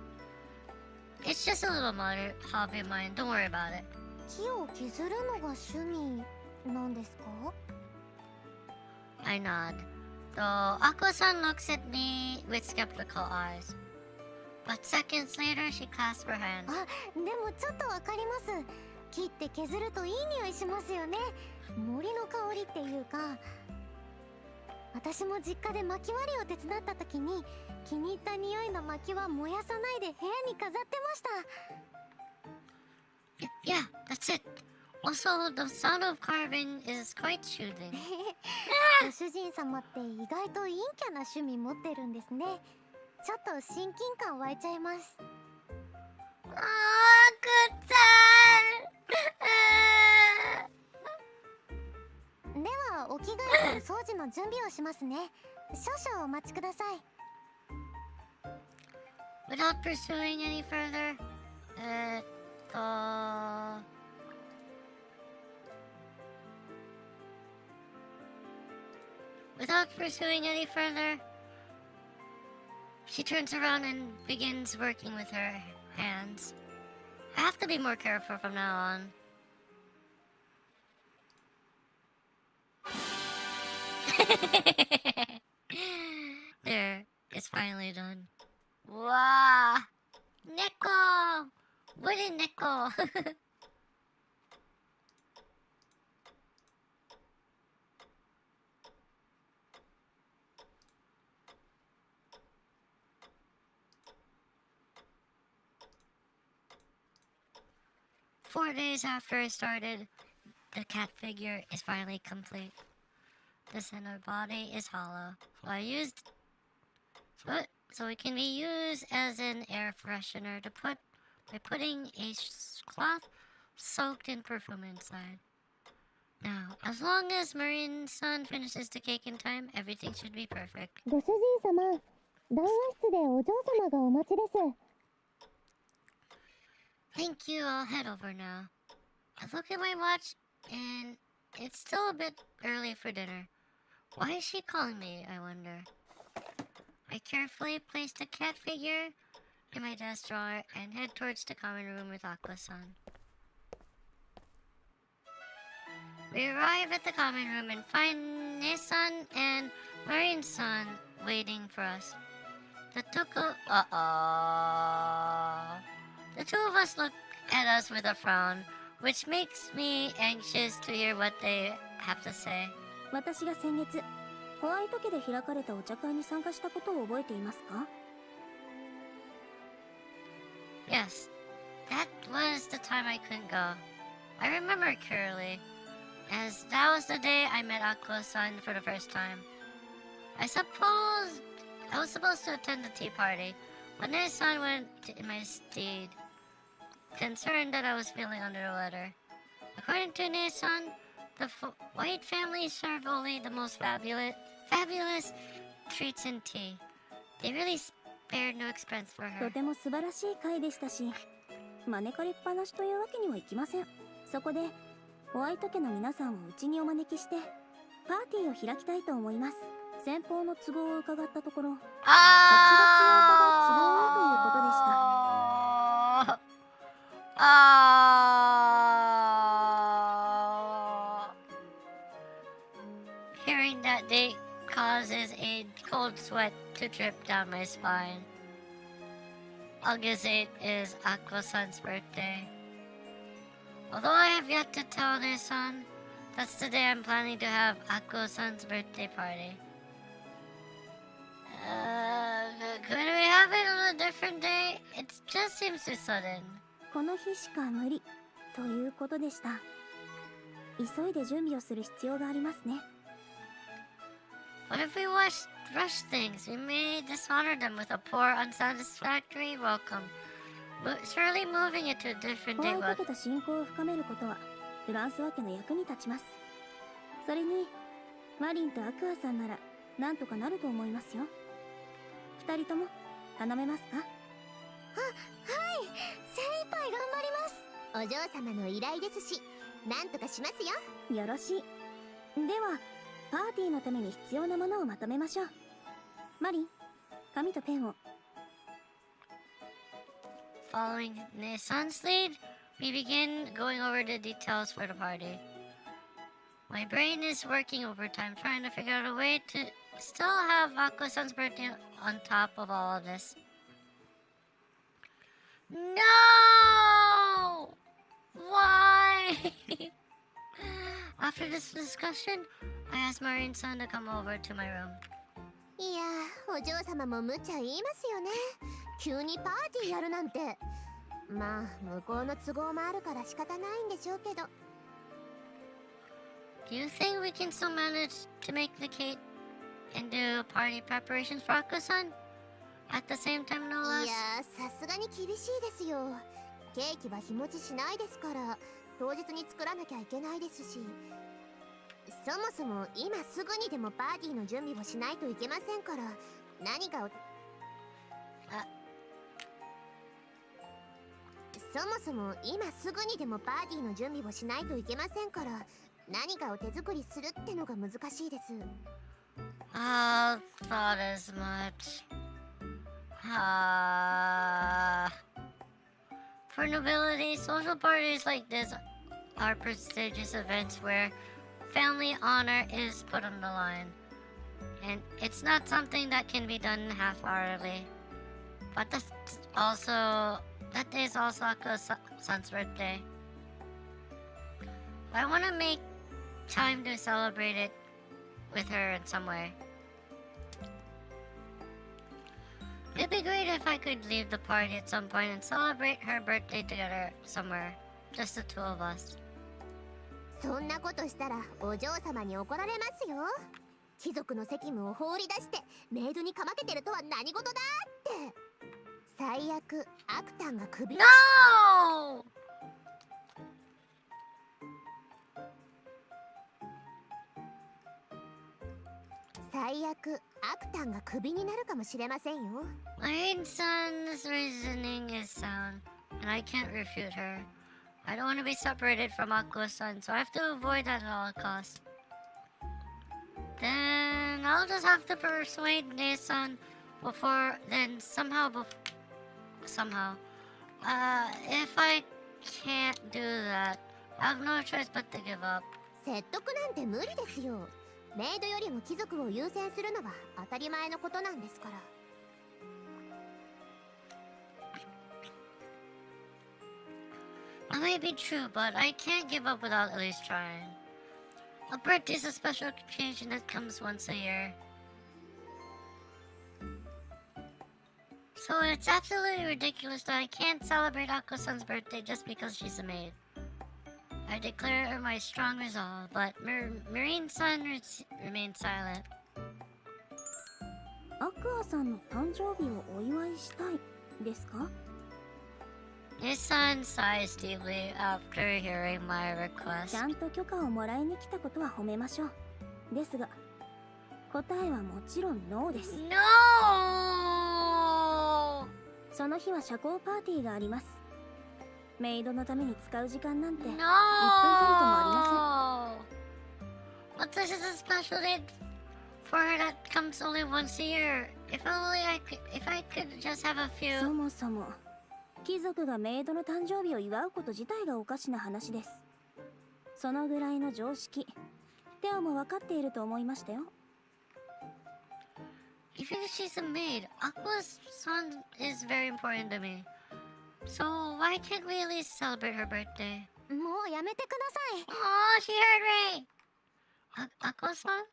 It's just a little minor hobby of mine. Don't worry about it. 木を削るのが趣味なんですか？ I nod, though Aqua-san looks at me with skeptical eyes. But seconds later, she clasps her hands. あ、でもちょっとわかります。木って削るといい匂いしますよね。森の香りっていうか。私も実家で薪割りを手伝った時に気に入った匂いの薪は燃やさないで部屋に飾ってました。Yeah, that's it. Also, the sound of carving is quite soothing. ご主人様って意外と陰キャな趣味持ってるんですね。ちょっと親近感湧いちゃいます。ではお着替えと掃除の準備をしますね。少々お待ちください。Without pursuing any further, she turns around and begins working with her hands. I have to be more careful from now on. There, it's finally done. Wow! Neko! Wooden Neko! Four days after I started, the cat figure is finally complete. The center body is hollow, so it can be used as an air freshener by putting a cloth soaked in perfume inside. Now, as long as Marine-san finishes the cake in time, everything should be perfect. ご主人様、談話室でお嬢様がお待ちです。Thank you, I'll head over now. I look at my watch, and it's still a bit early for dinner. Why is she calling me, I wonder? I carefully place the cat figure in my desk drawer and head towards the common room with Aqua-san. We arrive at the common room and find Ne-san and Marine-san waiting for us. The two of us look at us with a frown, which makes me anxious to hear what they have to say. 私が先月ホワイト家で開かれたお茶会に参加したことを覚えていますか？ Yes, that was the time I couldn't go. I remember clearly, as that was the day I met Aqua-san for the first time. I suppose I was supposed to attend the tea party, but Ne-san went in my stead, concerned that I was feeling under the weather. According to Ne-san, the White family serve only the most fabulous treats and tea. They really spared no expense for と her. ても素晴らしい会でしたし、招かれっぱなしというわけにはいきません。そこでホワイト家の皆さんをうちにお招きしてパーティーを開きたいと思います。先方の都合を伺ったところ、8月8日が都合ということでした。Hearing that date causes a cold sweat to drip down my spine. August 8th is Aqua-san's birthday. Although I have yet to tell Ne-san, that's the day I'm planning to have Aqua-san's birthday party. Could we have it on a different day? It just seems too sudden. この日しか無理ということでした。急いで準備をする必要がありますね。What if we rush things? We may dishonor them with a poor, unsatisfactory welcome. Surely moving it to a different ホ day ワイ will... ト家と親交を深めることはフランスワ家の役に立ちます。それにマリンとアクアさんならなんとかなると思いますよ。二人とも頼めますか？はい、精一杯頑張ります。お嬢様の依頼ですし、なんとかしますよ。よろしい。ではパーティーのために必要なものをまとめましょう。マリン、紙とペンを。Following Nissan's lead, we begin going over the details for the party. My brain is working overtime trying to figure out a way to still have Aqua-san's birthday on top of all of this. No! Why? After this discussion, I asked Marine-san to come over to my room. いやー、お嬢様も無茶言いますよね。急にパーティーやるなんて。まあ向こうの都合もあるから仕方ないんでしょうけど。Do you think we can still manage to make the cake and do party preparations for Aqua-san? At the same time, no い less? やー、さすがに厳しいですよ。ケーキは日持ちしないですから、当日に作らなきゃいけないですし。そもそも今すぐにでもパーティーの準備をしないといけませんから、何かをそもそも今すぐにでもパーティーの準備をしないといけませんから、何かを手作りするってのが難しいです。Ah, thought as much. For nobility, social parties like this are prestigious events where family honor is put on the line. And it's not something that can be done half-heartedly. But that day is also Akko-san's birthday. I want to make time to celebrate it with her in some way. It'd be great if I could leave the party at some point and celebrate her birthday together somewhere. Just the two of us. そんなことしたらお嬢様に怒られますよ。貴族の責務を放り出してメイドにかまけてるとは何事だって。最悪アクタンが首 No! 最悪アクタンがクビになるかもしれませんよ。Marine-san's reasoning is sound, and I can't refute her. I don't want to be separated from Aqua-san, so I have to avoid that at all costs. Then I'll just have to persuade Ne-san before then somehow. If I can't do that, I have no choice but to give up. 説得なんて無理ですよ。メイドよりも貴族を優先するのは当たり前のことなんですから。That may be true, but I can't give up without at least trying. A birthday is a special occasion that comes once a year. So it's absolutely ridiculous that I can't celebrate Aqua-san's birthday just because she's a maid. I declare my strong resolve, but Marine-san remains silent. アクアさんの誕生日をお祝いしたいですか？ Nissan sighs deeply after hearing my ち request. ゃんと許可をもらいに来たことは褒めましょう。ですが答えはもちろんノーです。 No! その日は社交パーティーがあります。メイドのために使う時間なんて No! 1分たりともありません。 But this is a special day for her that comes only once a year. If I could just have a そ few. もそも貴族がメイドの誕生日を祝うこと自体がおかしな話です。そのぐらいの常識テオも分かっていると思いましたよ。 Even if she's a maid, Aqua's son is very important to me. So why can't we at least celebrate her birthday? もうやめてください。 Oh, she heard me! Aqua-san?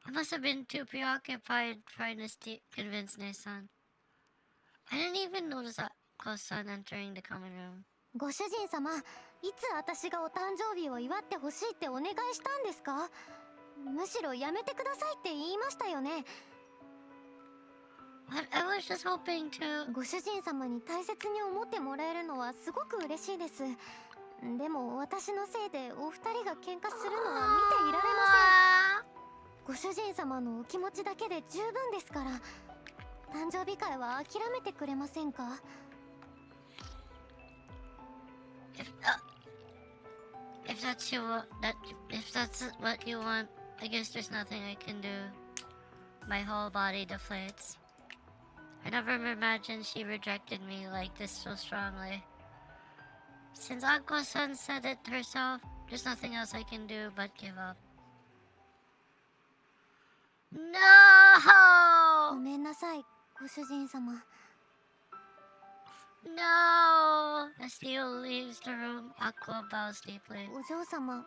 I must have been too preoccupied trying to convince Ne-san. I didn't even notice Aqua-san entering the common room. ご主人様、いつ私がお誕生日を祝ってほしいってお願いしたんですか？むしろやめてくださいって言いましたよね。But I was just hoping to... ご主人様に大切に思ってもらえるのはすごく嬉しいです。でも私のせいでお二人が喧嘩するのは見ていられません。ご主人様のお気持ちだけで十分ですから、誕生日会は諦めてくれませんか？ If that's if that's what you want, I guess there's nothing I can do. My whole body deflates. I never imagined she rejected me like this so strongly. Since Aqua-san said it herself, there's nothing else I can do but give up. ご No! めんなさい、ご主人様。 No! As Theo leaves the room, Aqua bows deeply. お嬢様、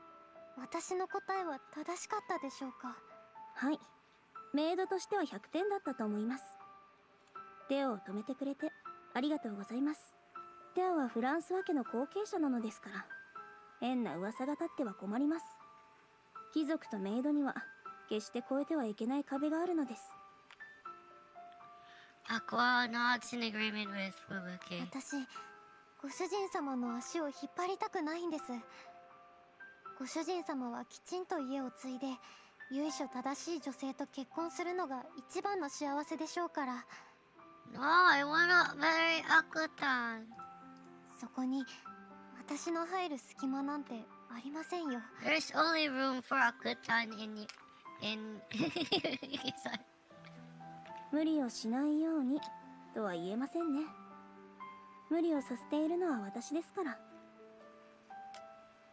私の答えは正しかったでしょうか？はい、メイドとしては100点だったと思います。テオを止めてくれてありがとうございます。テオはフランスワ家の後継者なのですから、変な噂が立っては困ります。貴族とメイドには決して越えてはいけない壁があるのです。Aqua nods in agreement with Fubuki. 私、ご主人様の足を引っ張りたくないんです。ご主人様はきちんと家を継いで由緒正しい女性と結婚するのが一番の幸せでしょうから。 No, I wanna marry Aqua-tan. そこに私の入る隙間なんてありませんよ。 There's only room for Aqua-tan in Yuuki-san. 無理をしないようにとは言えませんね。無理をさせているのは私ですから。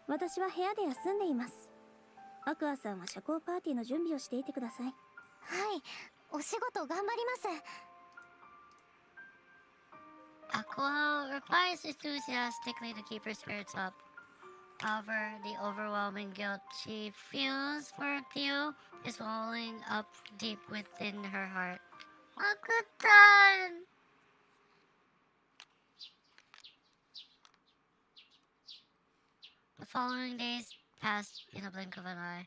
私は部屋で休んでいます。アクアさんは社交パーティーの準備をしていてください。はい、お仕事頑張ります。 Aqua replies enthusiastically to keep her spirits up. However, the overwhelming guilt she feels for Theo is welling up deep within her heart. Aqua-tan! The following days passed in a blink of an eye.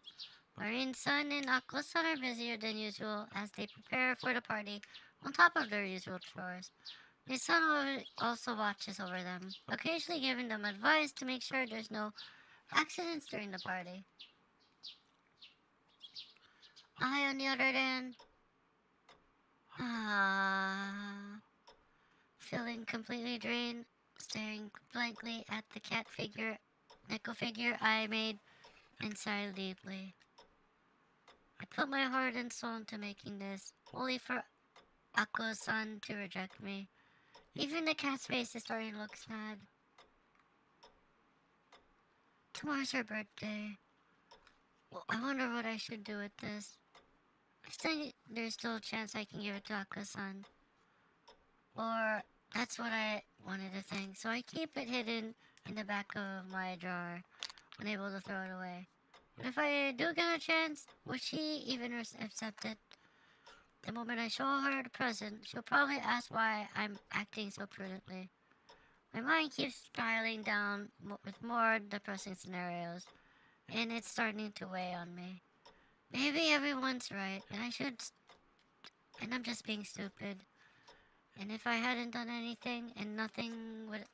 Marine-san and Aqua-san are busier than usual as they prepare for the party on top of their usual chores. His son also watches over them, occasionally giving them advice to make sure there's no accidents during the party. I, on the other hand, feeling completely drained, staring blankly at the nickel figure I made, and sighed deeply. I put my heart and soul into making this, only for Aqua-san to reject me. Even the cat's face is starting to look sad. Tomorrow's her birthday. Well, I wonder what I should do with this. I think there's still a chance I can give it to Aqua-san. Or that's what I wanted to think. So I keep it hidden in the back of my drawer, unable to throw it away. But if I do get a chance, will she even accept it? The moment I show her the present, she'll probably ask why I'm acting so prudently. My mind keeps spiraling down with more depressing scenarios, and it's starting to weigh on me. Maybe everyone's right, and I'm just being stupid. And if I hadn't done anything, then nothing would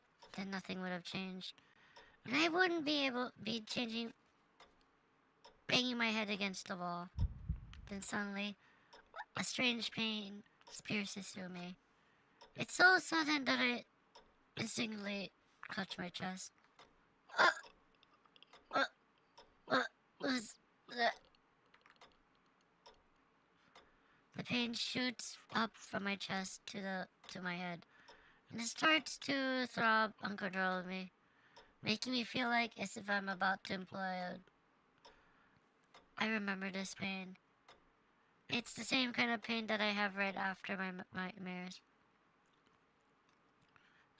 have changed. And I wouldn't be banging my head against the wall. Then suddenly, a strange pain pierces through me. It's so sudden that I instinctively clutch my chest. Was that? The pain shoots up from my chest to my head, and it starts to throb uncontrollably, making me feel like as if I'm about to implode. I remember this pain. It's the same kind of pain that I have right after my nightmares.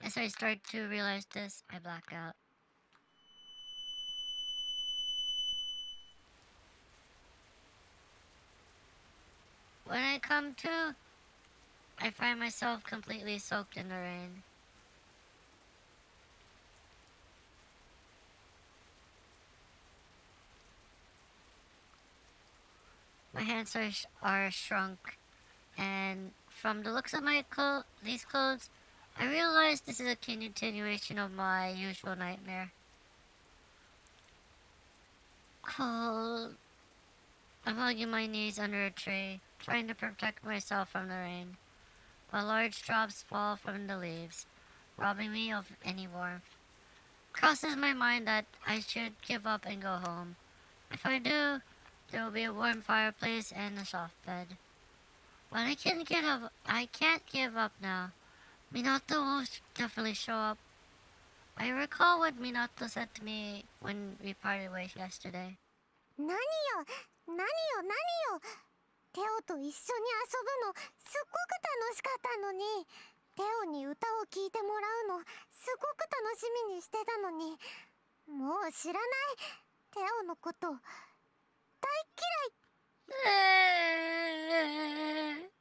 As I start to realize this, I black out. When I come to, I find myself completely soaked in the rain. My hands are shrunk, and from the looks of these clothes, I realize this is a continuation of my usual nightmare. Cold. I'm hugging my knees under a tree, trying to protect myself from the rain, while large drops fall from the leaves, robbing me of any warmth. Crosses my mind that I should give up and go home. If I do, there will be a warm fireplace and a soft bed. But I can't give up now. Minato will definitely show up. I recall what Minato said to me when we parted ways yesterday. 何よテオと一緒に遊ぶのすっごく楽しかったのに、テオに歌を聴いてもらうのすごく楽しみにしてたのに、もう知らない。テオのこと大嫌い。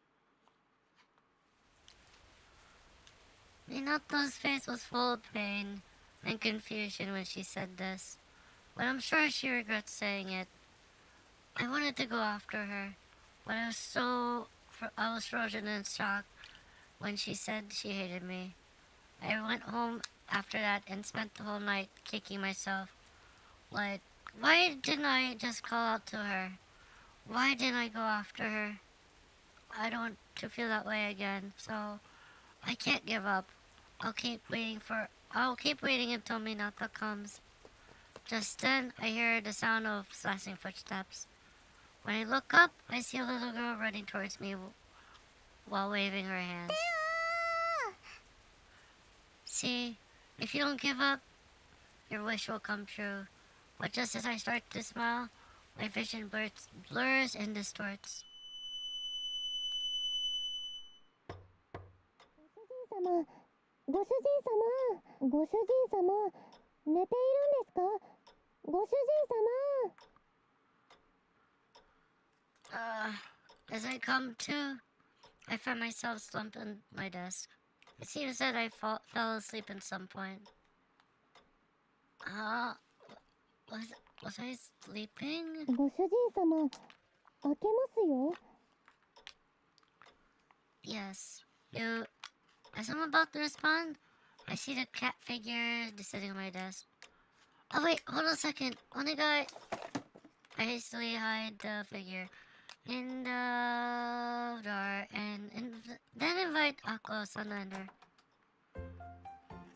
Minato's face was full of pain and confusion when she said this, but I'm sure she regrets saying it. I wanted to go after her, but I was frozen in shock when she said she hated me. I went home after that and spent the whole night kicking myself. Like, why didn't I just call out to her? Why didn't I go after her? I don't want to feel that way again, so I can't give up. I'll keep waiting until Minato comes. Just then, I hear the sound of slashing footsteps. When I look up, I see a little girl running towards me while waving her hands. See, if you don't give up, your wish will come true. But just as I start to smile, my vision blurs and distorts. ご主人様、寝ているんですか？ご主人様。As I come to, I find myself slumped on my desk. It seems that I fell asleep at some point. Was I sleeping? ご主人様、開けますよ。Yes. As I'm about to respond, I see the cat figure sitting on my desk. Oh wait, hold on a second. Onegai. I hastily hide the figure in the drawer and then invite Aqua-san to enter.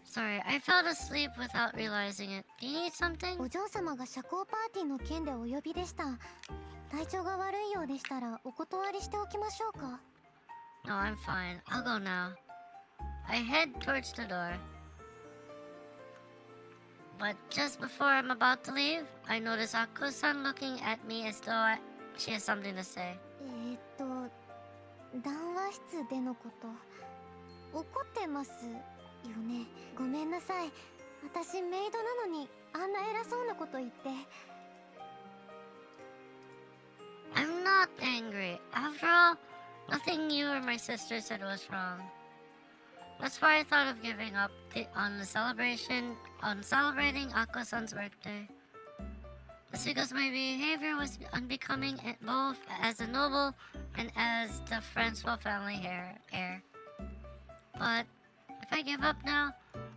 Sorry, I fell asleep without realizing it. Do you need something? お嬢様が社交パーティーの件でお呼びでした。体調が悪いようでしたらお断りしておきましょうか。No, I'm fine. I'll go now. I head towards the door. But just before I'm about to leave, I notice Akko-san looking at me as though she has something to say. 談話室でのこと、怒ってますよね。ごめんなさい。私メイドなのにあんな偉そうなこと言って。I'm not angry. After all, nothing you or my sister said was wrong. That's why I thought of giving up on celebrating Akko-san's birthday. That's because my behavior was unbecoming both as a noble and as the Francois family heir. But if I give up now,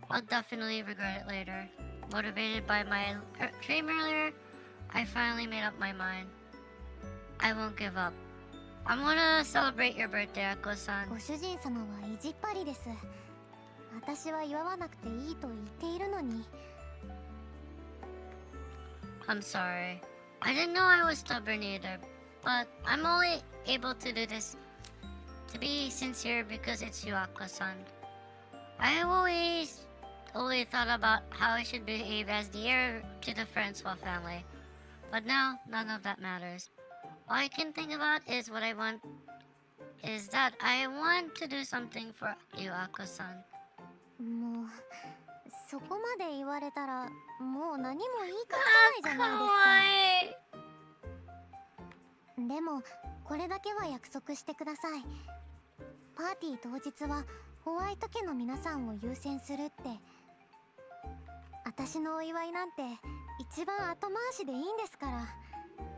I'll definitely regret it later. Motivated by my dream earlier, I finally made up my mind. I won't give up. I'm gonna celebrate your birthday, Akko-san. ご主人様は意地っ張りです。私は祝わなくていいと言っているのに。I'm sorry. I didn't know I was stubborn either, but I'm only able to do this to be sincere because it's you, Akko-san. I always only thought about how I should behave as the heir to the Francois family, but now none of that matters. All I can think about is that I want to do something for you, Akko-san. もうそこまで言われたらもう何も言い返せないじゃないですか。でもこれだけは約束してください。パーティー当日はホワイト家の皆さんを優先するって。私のお祝いなんて一番後回しでいいんですから、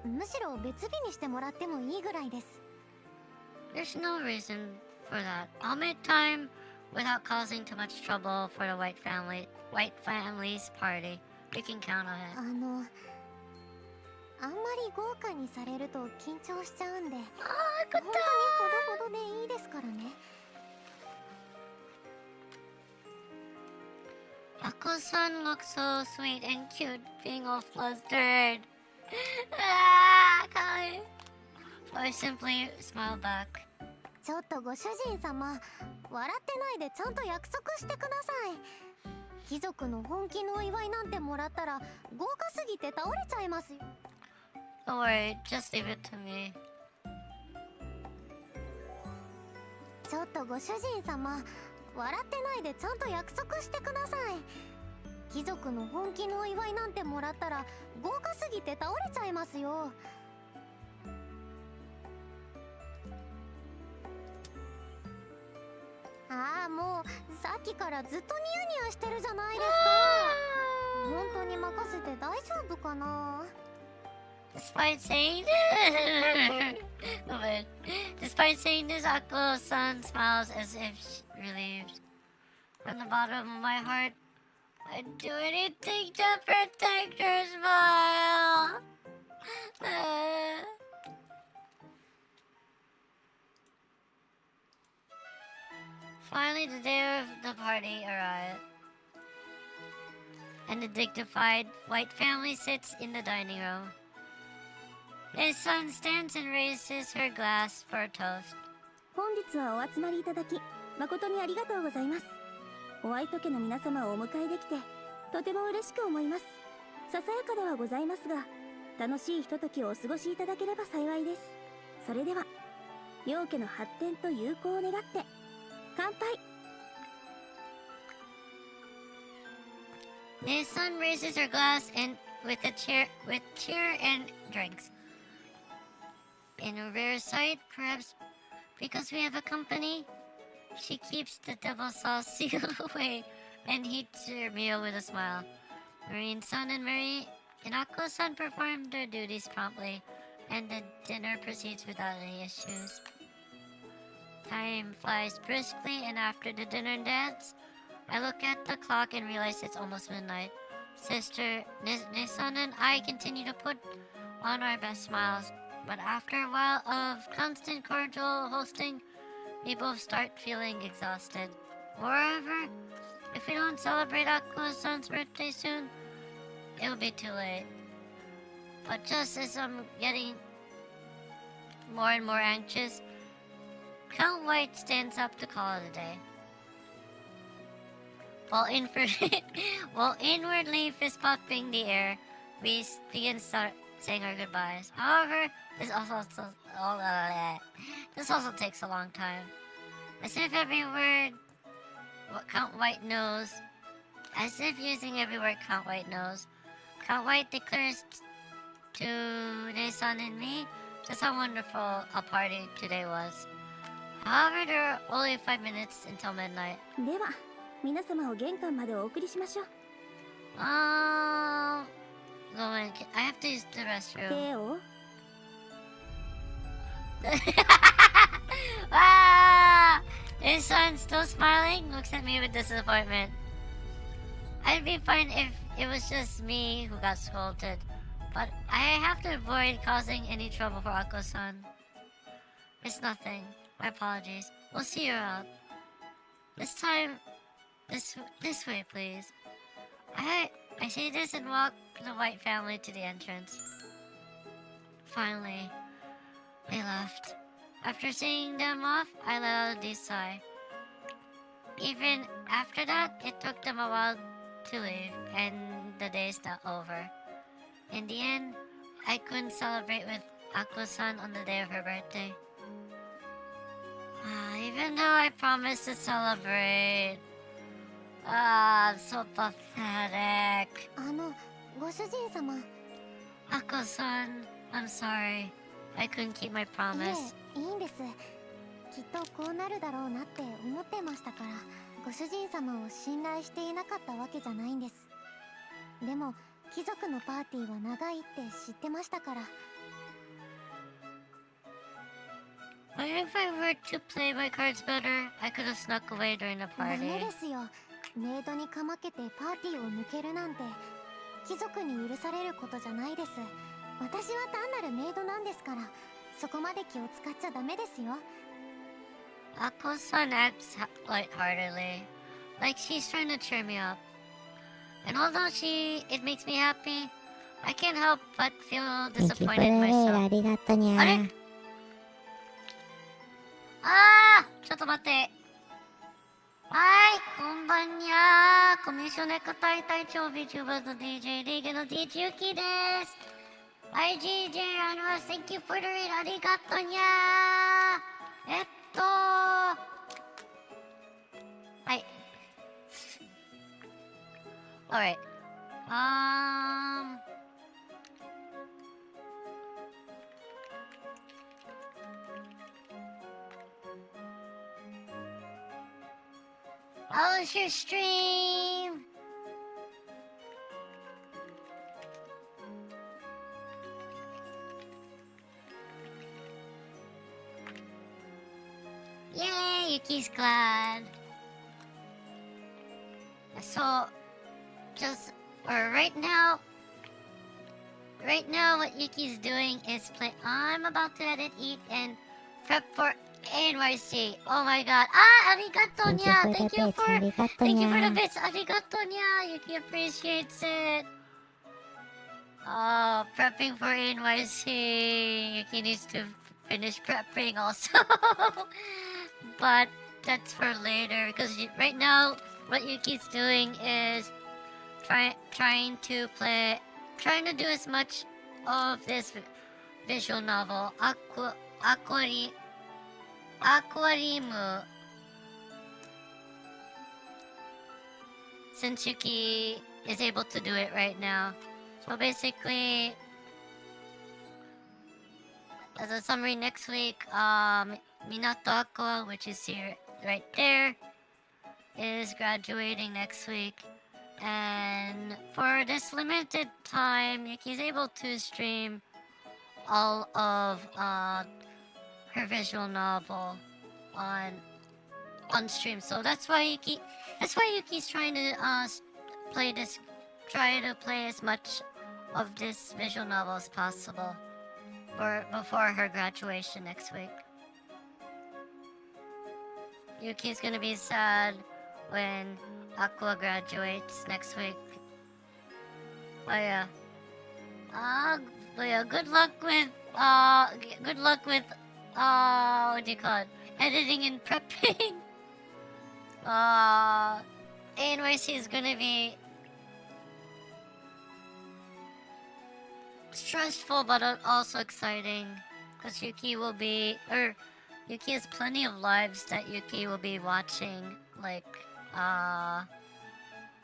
むしろ別日にしてもらってもいいぐらいです。 There's no reason for that. I'll make time without causing too much trouble for the white family's party. You can count on it. あんまり豪華にされると緊張しちゃうんで、本当にほどほどでいいですからね。Ako-san looks so sweet and cute, being all flustered. I simply smile back. ちょっとご主人様、笑ってないでちゃんと約束してください。貴族の本気のお祝いなんてもらったら豪華すぎて倒れちゃいますよ。Don't worry, just leave it to me. ちょっとご主人様、笑ってないでちゃんと約束してください。貴族の本気のお祝いなんてもらったら豪華すぎて倒れちゃいますよ。ああ、もうさっきからずっとニヤニヤしてるじゃないですか。本当に任せて大丈夫かな。Despite saying this, Ako-san smiles as if relieved. From the bottom of my heart, I'd do anything to protect her smile. Finally, the day of the party arrived, and the dignified white family sits in the dining room. His son stands and raises her glass for a toast. 本日はお集まりいただき誠にありがとうございます。ホワイト家の皆様をお迎えできてとても嬉しく思います。ささやかではございますが、楽しいひとときをお過ごしいただければ幸いです。それでは両家の発展と友好を願って乾杯。 His son raises her glass and with cheer and drinks. In a rare sight, perhaps because we have a company, she keeps the devil sauce sealed away and eats her meal with a smile. Marine's son and Inako's son perform their duties promptly, and the dinner proceeds without any issues. Time flies briskly, and after the dinner dance, I look at the clock and realize it's almost midnight. Sister Nisan and I continue to put on our best smiles, but after a while of constant cordial hosting, we both start feeling exhausted. Moreover, if we don't celebrate Akua's-san's birthday soon, it'll be too late. But just as I'm getting more and more anxious, Count White stands up to call it a day. While inwardly fist-pumping the air, we begin saying our goodbyes. However, this also takes a long time. As if every word Count White knows, as if using every word Count White knows, Count White declares to Nisan and me just how wonderful a party today was. However, there are only 5 minutes until midnight. では皆様を玄関までお送りしましょう。Go in. I have to use the restroom. 手を His son, still smiling, looks at me with disappointment. I'd be fine if it was just me who got scolded, but I have to avoid causing any trouble for Ako-san. It's nothing. My apologies. We'll see you out. This time, this way, please. I say this and walk the white family to the entrance. Finally, they left. After seeing them off, I let out a deep sigh. Even after that, it took them a while to leave, and the day's not over. In the end, I couldn't celebrate with Ako-san on the day of her birthday. Even though I promised to celebrate. I'm so pathetic. ご主人様。Ako-san, I'm sorry. I couldn't keep my promise. いえ、いいんです。きっとこうなるだろうなって思ってましたから、ご主人様を信頼していなかったわけじゃないんです。でも貴族のパーティーは長いって知ってましたから。 But if I were to play my cards better, I could have snuck away during the ダメ party. ですよ。メイドにかまけてパーティーを抜けるなんて貴族に許されることじゃないです。私は単なるメイドなんですから、そこまで気を使っちゃダメですよ。 Ako-san acts lightheartedly, like she's trying to cheer me up. And although it makes me happy, I can't help but feel ユキプ disappointed レー myself. ありがとにゃあれちょっと待って。はい、こんばんにゃー。コミュ障ネクタイ隊長 VTuber と DJ リーグの DJ ユキです。はい、GJ Thank you for the read. ありがとにゃー。はい。Alright. How's your stream? Yay, Yuki's glad. So, just right now, what Yuki's doing is play. I'm about to edit, eat, and prep for NYC. Oh my god. Arigato nya. Thank you for the bits. Arigato nya. Yuki appreciates it. Oh, prepping for NYC. Yuki needs to finish prepping also. But that's for later, because right now what Yuki's doing is trying to do as much of this visual novel, AQUARIUM, since Yuki is able to do it right now. So basically, as a summary, next week, Minato Aqua, which is here right there, is graduating next week. And for this limited time, Yuki's able to stream all of her visual novel on stream. So that's why Yuki's trying to try to play as much of this visual novel as possible before her graduation next week. Yuki's gonna be sad when Aqua graduates next week. But yeah. Good luck with what do you call it? Editing and prepping. NYC is gonna be stressful but also exciting, because Yuki has plenty of lives that Yuki will be watching, like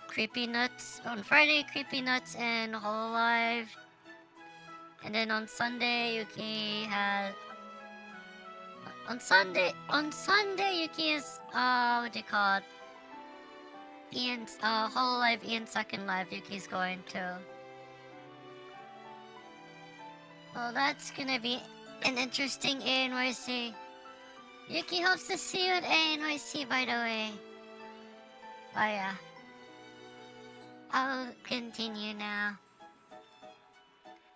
Creepy Nuts on Friday, Creepy Nuts and Hololive, and then on Sunday Yuki has Yuki is what do you call it? Ian's Hololive, Ian's second live Yuki's going to. Well, that's gonna be an interesting ANYC. Yuki hopes to see you at ANYC, by the way. Oh yeah. I'll continue now.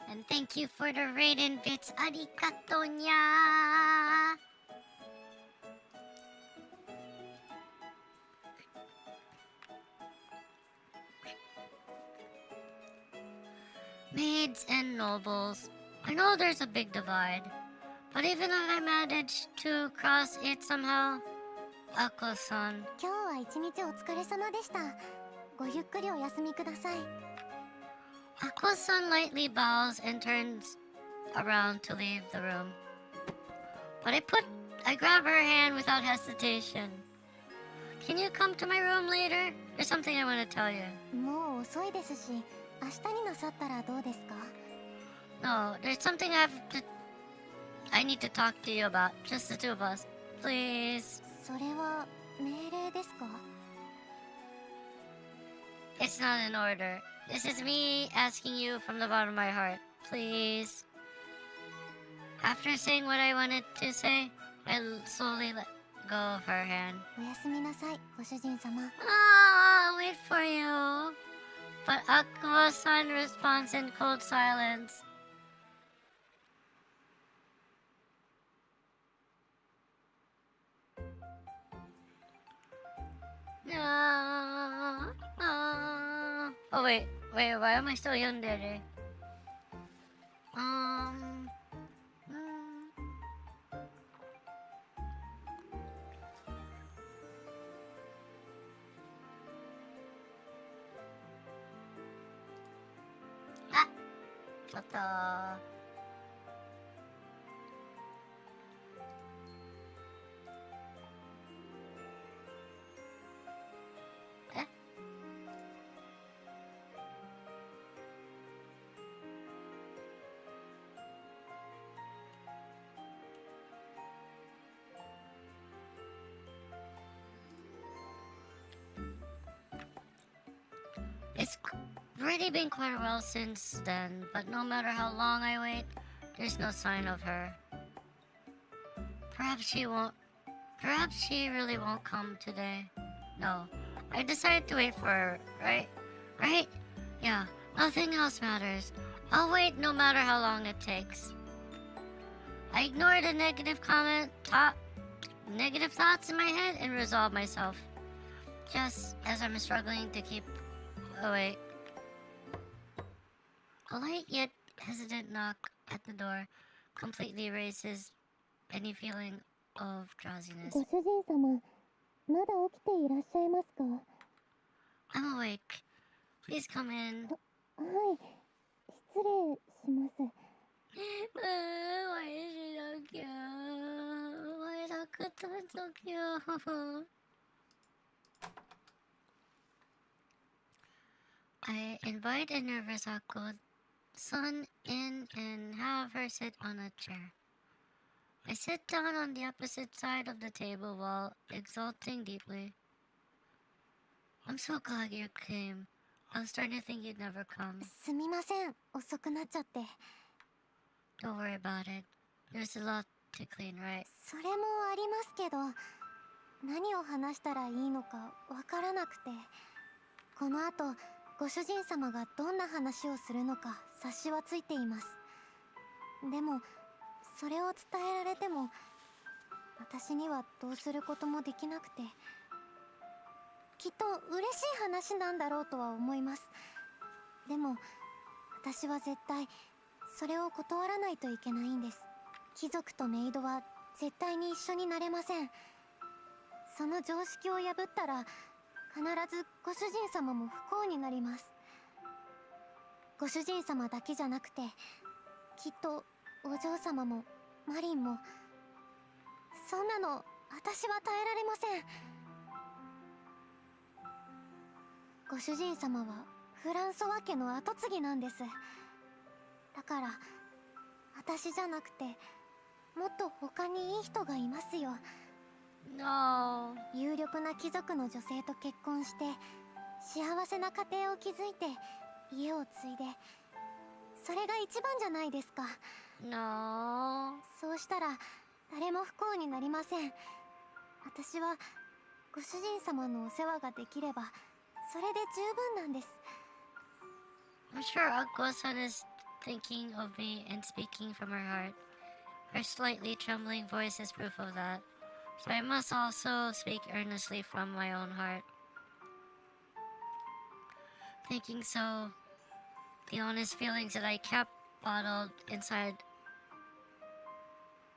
And thank you for the raiden bits. Arigato nya. Maids and nobles. I know there's a big divide, but even if I manage to cross it somehow, Ako-san. 今日は一日お疲れ様でした。ごゆっくりお休みください。Ako-san lightly bows and turns around to leave the room. But I grab her hand without hesitation. Can you come to my room later? There's something I want to tell you. もう遅いですし、明日になさったらどうですか？ No, there's something I need to talk to you about. Just the two of us. please. それは命令ですか？ It's not an order. This is me asking you from the bottom of my heart. Please. After saying what I wanted to say, I slowly let go of her hand. おやすみなさい、ご主人様。 Ah, I'll wait for you. But Aqua-san responds in cold silence. Oh wait, why am I still yandere? Um. Ah, ちょっと。え？It's already been quite a while since then, but no matter how long I wait, there's no sign of her. Perhaps she really won't come today. No, I decided to wait for her, right? Right? Yeah, nothing else matters. I'll wait no matter how long it takes. I ignored the negative thoughts in my head and resolved myself. Just as I'm struggling to keep awake. A light yet hesitant knock at the door completely erases any feeling of drowsiness. ご主人様、まだ起きていらっしゃいますか？ I'm awake. Please come in. はい、失礼します。 Why is she so cute? Why is Akutan so cute? I invite a nervous Ako-san in and have her sit on a chair. I sit down on the opposite side of the table while exulting deeply. I'm so glad you came. I was starting to think you'd never come. すみません、遅くなっちゃって。 Don't worry about it. There's a lot to clean, right? それもありますけど、何を話したらいいのかわからなくて、この後ご主人様がどんな話をするのか察しはついています。でもそれを伝えられても私にはどうすることもできなくて、きっと嬉しい話なんだろうとは思います。でも私は絶対それを断らないといけないんです。貴族とメイドは絶対に一緒になれません。その常識を破ったら必ずご主人様も不幸になります。ご主人様だけじゃなくて、きっとお嬢様もマリンも、そんなの私は耐えられません。ご主人様はフランソワ家の跡継ぎなんです。だから私じゃなくてもっと他にいい人がいますよ。 No. 有力な貴族の女性と結婚して幸せな家庭を築いて家を継いで、それが一番じゃないですか。 No. そうしたら誰も不幸になりません。私はご主人様のお世話ができればそれで十分なんです。 I'm sure Aqua-san is thinking of me and speaking from her heart. Her slightly trembling voice is proof of that. So I must also speak earnestly from my own heart. Thinking so, the honest feelings that I kept bottled inside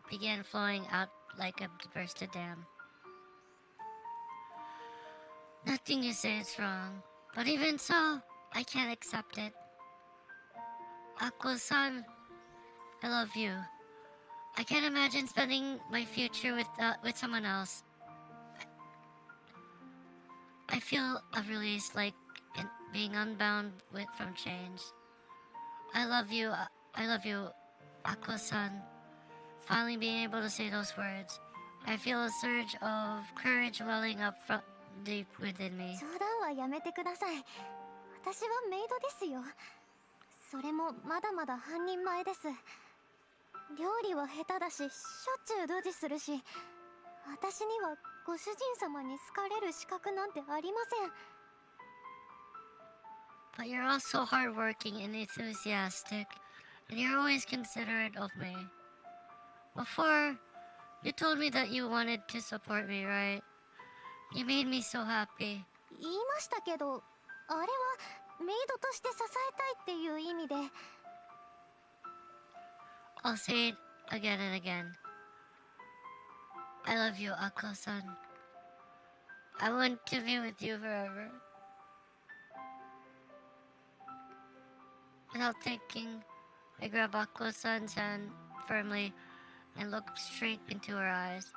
began flowing out like a bursted dam. Nothing you say is wrong, but even so, I can't accept it. Aqua-san, I love you. I can't imagine spending my future with someone else. I feel a release, like being unbound from change. I love you, Aqua-san. Finally being able to say those words, I feel a surge of courage welling up deep within me. 冗談はやめてください。私はメイドですよ。それもまだまだ半人前です。料理は下手だし、しょっちゅうドジするし、私にはご主人様に好かれる資格なんてありません。But you're also hardworking and enthusiastic, and you're always considerate of me. Before, you told me that you wanted to support me, right? You made me so happy. 言いましたけど、あれはメイドとして支えたいっていう意味で。I'll say it again and again. I love you, Akko-san. I want to be with you forever. Without thinking, I grab Akko-san's hand firmly and look straight into her eyes.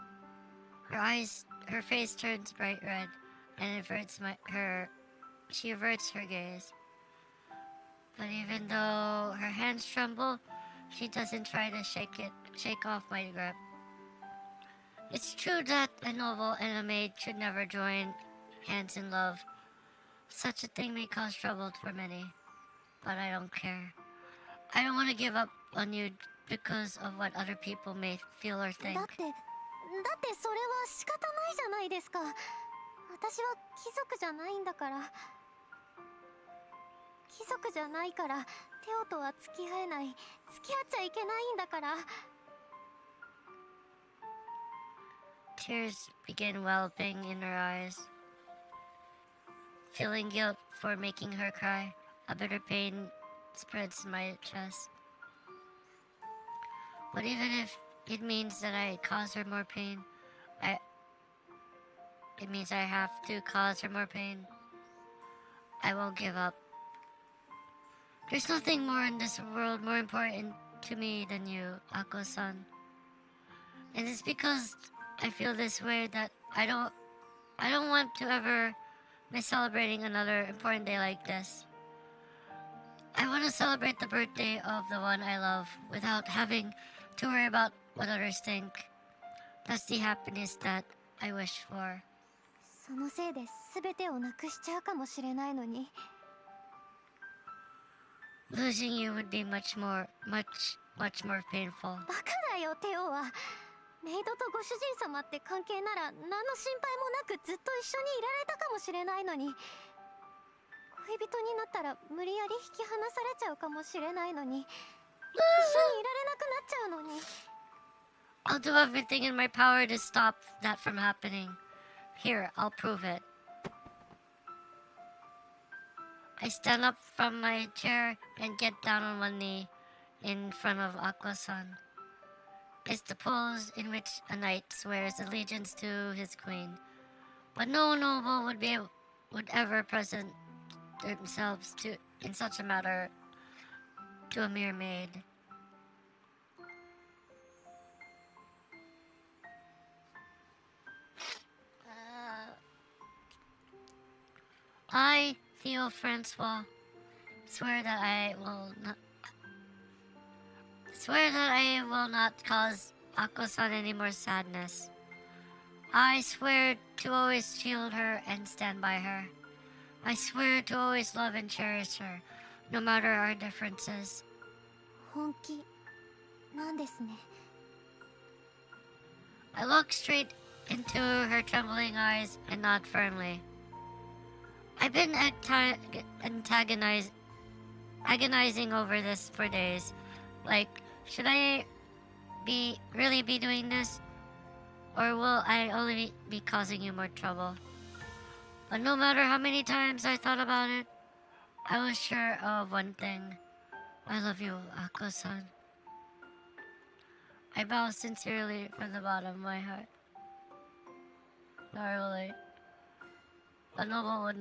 Her face turns bright red and she averts her gaze. But even though her hands tremble, she doesn't try to shake off my grip. It's true that a noble and a maid should never join hands in love. Such a thing may cause trouble for many, but I don't care. I don't want to give up on you because of what other people may feel or think. だってそれは仕方ないじゃないですか。私は貴族じゃないんだから。貴族じゃないからテオとは付き合えない、付き合っちゃいけないんだから。Tears begin welling in her eyes. Feeling guilt for making her cry, a bitter pain spreads in my chest. But even if it means that I cause her more pain, it means I have to cause her more pain, I won't give up. There's nothing more in this world more important to me than you, Akko-san. And it's because I feel this way that I don't want to ever miss celebrating another important day like this. I want to celebrate the birthday of the one I love without having to worry about what others think. That's the happiness that I wish for. そのせいで全てをなくしちゃうかもしれないのに。Losing you would be much more painful. バカだよテオは。メイドとご主人様って関係なら何の心配もなくずっと一緒にいられたかもしれないのに、恋人になったら無理やり引き離されちゃうかもしれないのに、一緒にいられなくなっちゃうのに。I'll do everything in my power to stop that from happening. Here, I'll prove it. I stand up from my chair and get down on one knee in front of Aqua-san. It's the pose in which a knight swears allegiance to his queen. But no noble would ever present themselves in such a matter to a mere maid. I, Theo Francois, swear that I will not cause Akko-san any more sadness. I swear to always shield her and stand by her. I swear to always love and cherish her, no matter our differences. 本気なんですね。I look straight into her trembling eyes and nod firmly. I've been agonizing over this for days. Like, should I really be doing this? Or will I only be causing you more trouble? But no matter how many times I thought about it, I was sure of one thing. I love you, Akko-san. I bow sincerely from the bottom of my heart. Normally, a noble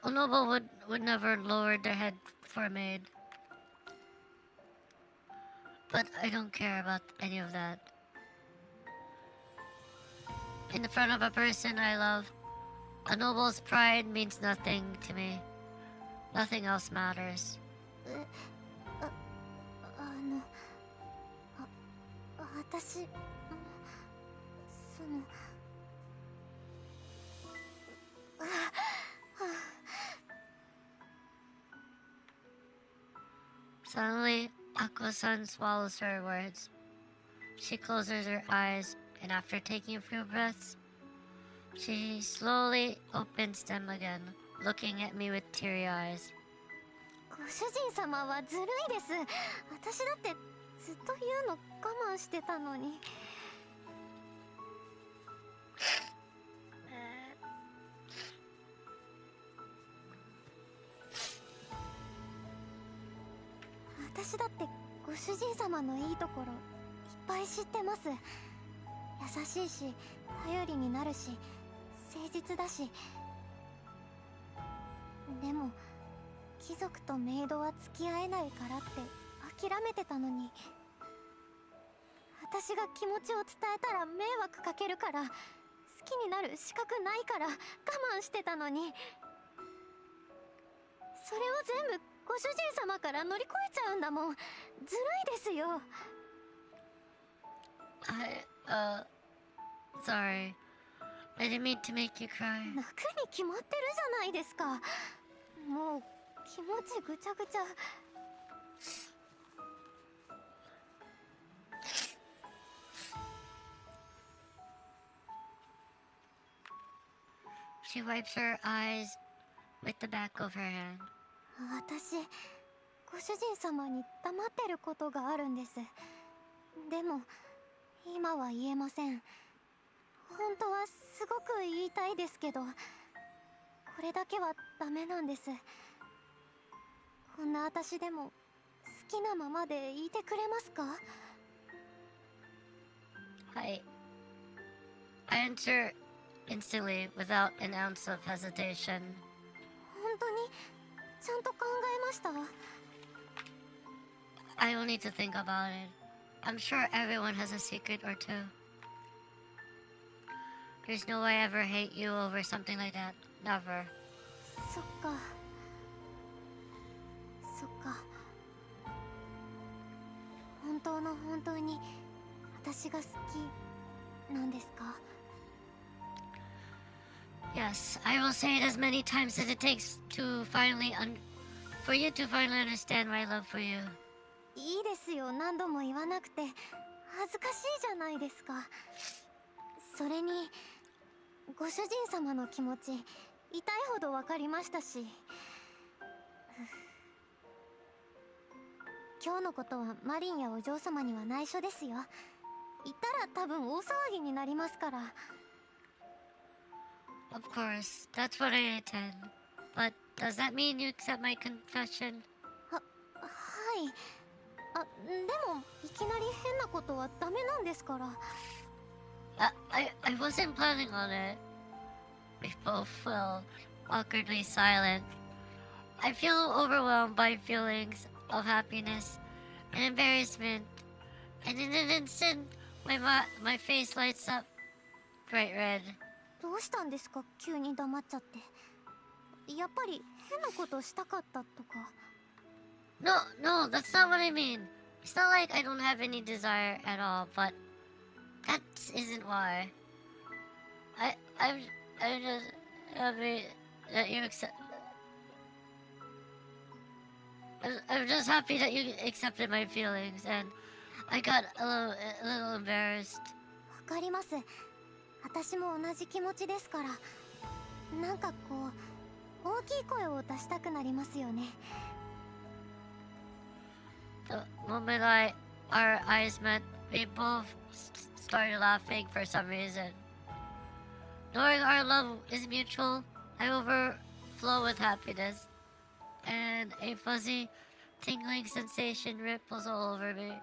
a noble would never lower their head for a maid. But I don't care about any of that. In the front of a person I love, a noble's pride means nothing to me. Nothing else matters. あ私そのSuddenly, Ako-san swallows her words. She closes her eyes, and after taking a few breaths, she slowly opens them again, looking at me with teary eyes. ご主人様はずるいです。私だってずっと言うの我慢してたのに。私だってご主人様のいいところいっぱい知ってます。優しいし頼りになるし誠実だし。でも貴族とメイドは付き合えないからって諦めてたのに、私が気持ちを伝えたら迷惑かけるから好きになる資格ないから我慢してたのに、それを全部ご主人様から乗り越えちゃうんだもん。ずるいですよ。Sorry. I didn't mean to make you cry. 泣くに決まってるじゃないですか。もう気持ちぐちゃぐちゃ。She wipes her eyes with the back of her hand. 私、ご主人様に黙ってることがあるんです。でも、今は言えません。本当はすごく言いたいですけど、これだけはダメなんです。こんな私でも好きなままでいてくれますか？I answer instantly without an ounce of hesitation. 本当にちゃんと考えました。 I will need to think about it. I'm sure everyone has a secret or two. There's no way I ever hate you over something like that. Never. そっか。そっか。本当の本当に私が好きなんですか？ Yes, I will say it as many times as it takes to for you to finally understand my love for you. いいですよ、何度も言わなくて恥ずかしいじゃないですか。それにご主人様の気持ち痛いほど分かりましたし、今日のことはマリンやお嬢様には内緒ですよ。言ったら多分大騒ぎになりますから。Of course, that's what I intend. But does that mean you accept my confession? はい。でもいきなり変なことはダメなんですから。I wasn't planning on it. We both fell awkwardly silent. I feel overwhelmed by feelings of happiness and embarrassment, and in an instant, my face lights up bright red. どうしたんですか、急に黙っちゃって。やっぱり変なことしたかったとか。No, that's not what I mean. It's not like I don't have any desire at all, but that isn't why. I'm just happy that you accept. I'm just happy that you accepted my feelings, and I got a little embarrassed. わかります。私も同じ気持ちですから。なんかこう大きい声を出したくなりますよね。The moment our eyes met, we both started laughing for some reason. Knowing our love is mutual, I overflow with happiness, and a fuzzy, tingling sensation ripples all over me.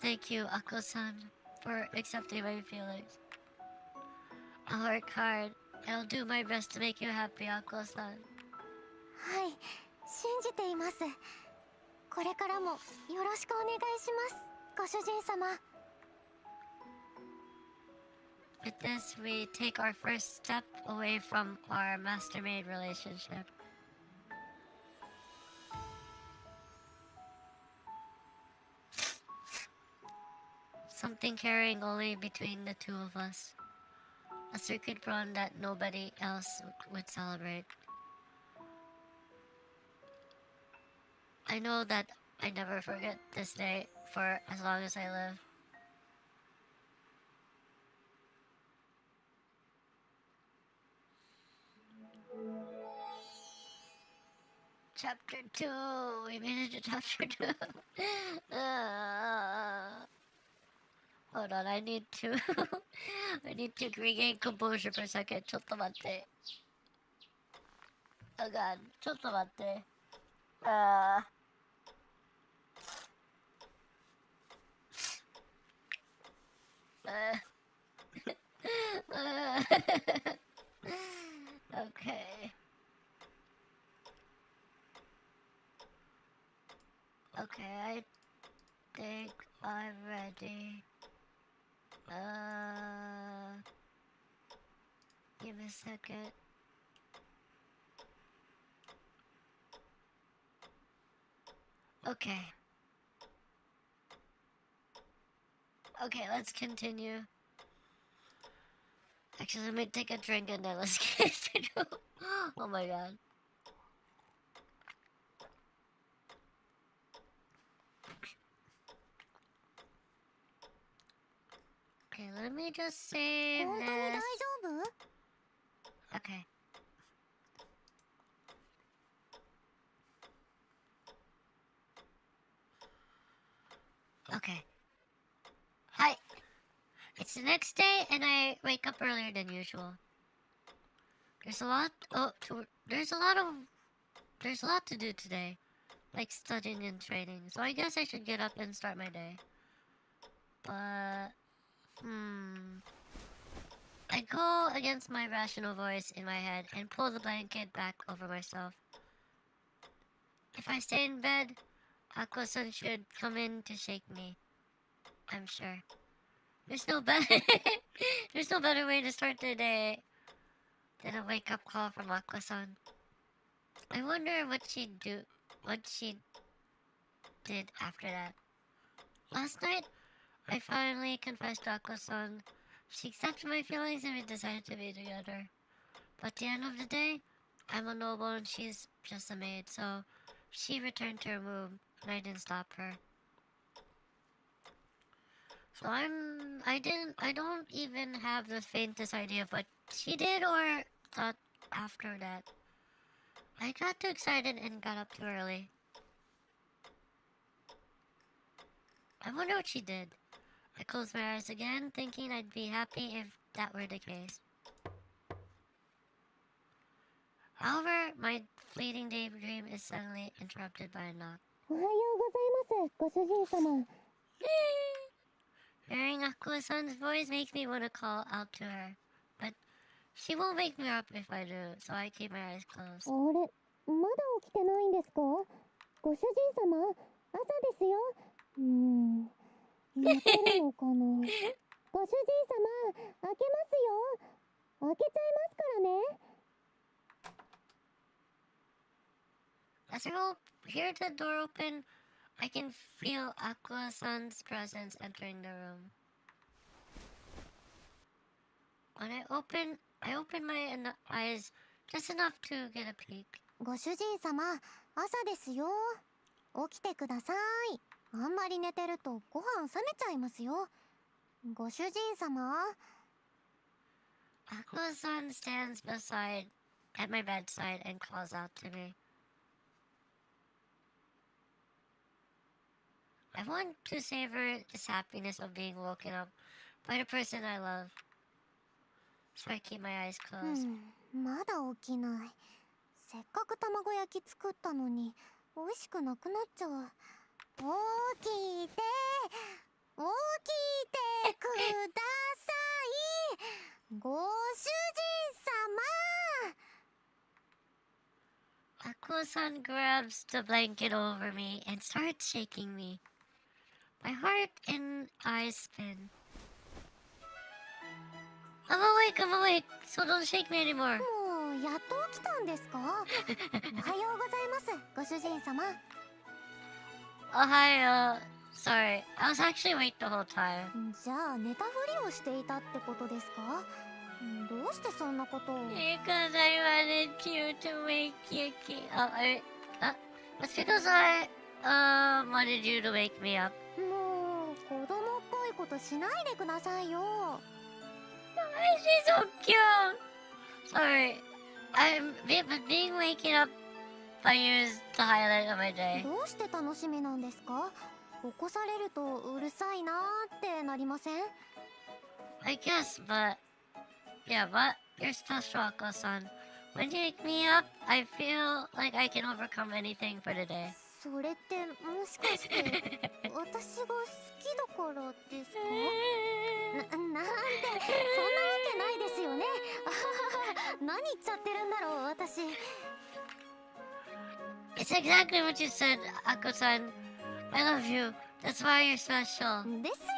Thank you, Ako-san, for accepting my feelings. I'll work hard. I'll do my best to make you happy, Ako-san. はい、信じています。これからもよろしくお願いします、ご主人様。With this, we take our first step away from our master-maid relationship. something carrying only between the two of us. A circuit run that nobody else would celebrate. I know that I never forget this day for as long as I live. Chapter 2. We made it to chapter 2. Hold on, I need to I need to regain composure for a second. ちょっと待って。Oh god, ちょっと待って。Okay. Okay, I think I'm ready. Give me a second. Okay. Okay, let's continue. Actually, let me take a drink and then let's continue. Oh my god. Okay, let me just save 本当に大 this. 丈夫？ Okay. Okay. Hi. It's the next day and I wake up earlier than usual. There's a lot to do today. Like studying and training. So I guess I should get up and start my day. But I go against my rational voice in my head and pull the blanket back over myself. If I stay in bed, Aqua-san should come in to shake me. I'm sure. There's no better way to start the day than a wake-up call from Aqua-san. I wonder what she did after that. Last night, I finally confessed to Aqua-san. She accepted my feelings and we decided to be together. But at the end of the day, I'm a noble and she's just a maid, so she returned to her room and I didn't stop her. So I don't even have the faintest idea of what she did or thought after that. I got too excited and got up too early. I wonder what she did. I closed my eyes again, thinking I'd be happy if that were the case. However, my fleeting daydream is suddenly interrupted by a knock. おはようございます、ご主人様。 Hearing Aqua-san's voice makes me want to call out to her, but she won't wake me up if I do, so I keep my eyes closed. あれ、まだ起きてないんですか？ご主人様、朝ですよ。寝てるのかな。ご主人様、開けますよ。開けちゃいますからね。 As I hear the door open, I can feel Aqua-san's presence entering the room. When I open my eyes just enough to get a peek. ご主人様、朝ですよ。起きてください。あんまり寝てるとご飯冷めちゃいますよ。ご主人様。 Aqua-san stands at my bedside and calls out to me. I want to savor this happiness of being woken up by the person I love. So I keep my eyes closed. まだ起きない。せっかく卵焼き作ったのに美味しくなくなっちゃう。起きてください。ご主人様。 Aqua-san grabs the blanket over me and starts shaking me. My heart and eyes spin. I'm awake, so don't shake me anymore. もうやっと起きたんですか？おはようございます、ご主人様。 Ohio. Sorry, I was actually awake the whole time. じゃあ寝たふりをしていたってことですか？どうしてそんなことを？ Because I wanted you to wake Yuki up. That's because I wanted you to wake me up. もう子供っぽいことしないでくださいよ。She's so cute. Sorry, but being waking up by you is the highlight of my day. どうして楽しみなんですか？起こされるとうるさいなーってなりません？ I guess, but you're special, Ako-san. When you wake me up, I feel like I can overcome anything for the day. それってもしかして私が好きだからですか？なんてそんなわけないですよね。何言っちゃってるんだろう私。 It's exactly what you said, Ako-san. I love you. That's why you're special. ですよ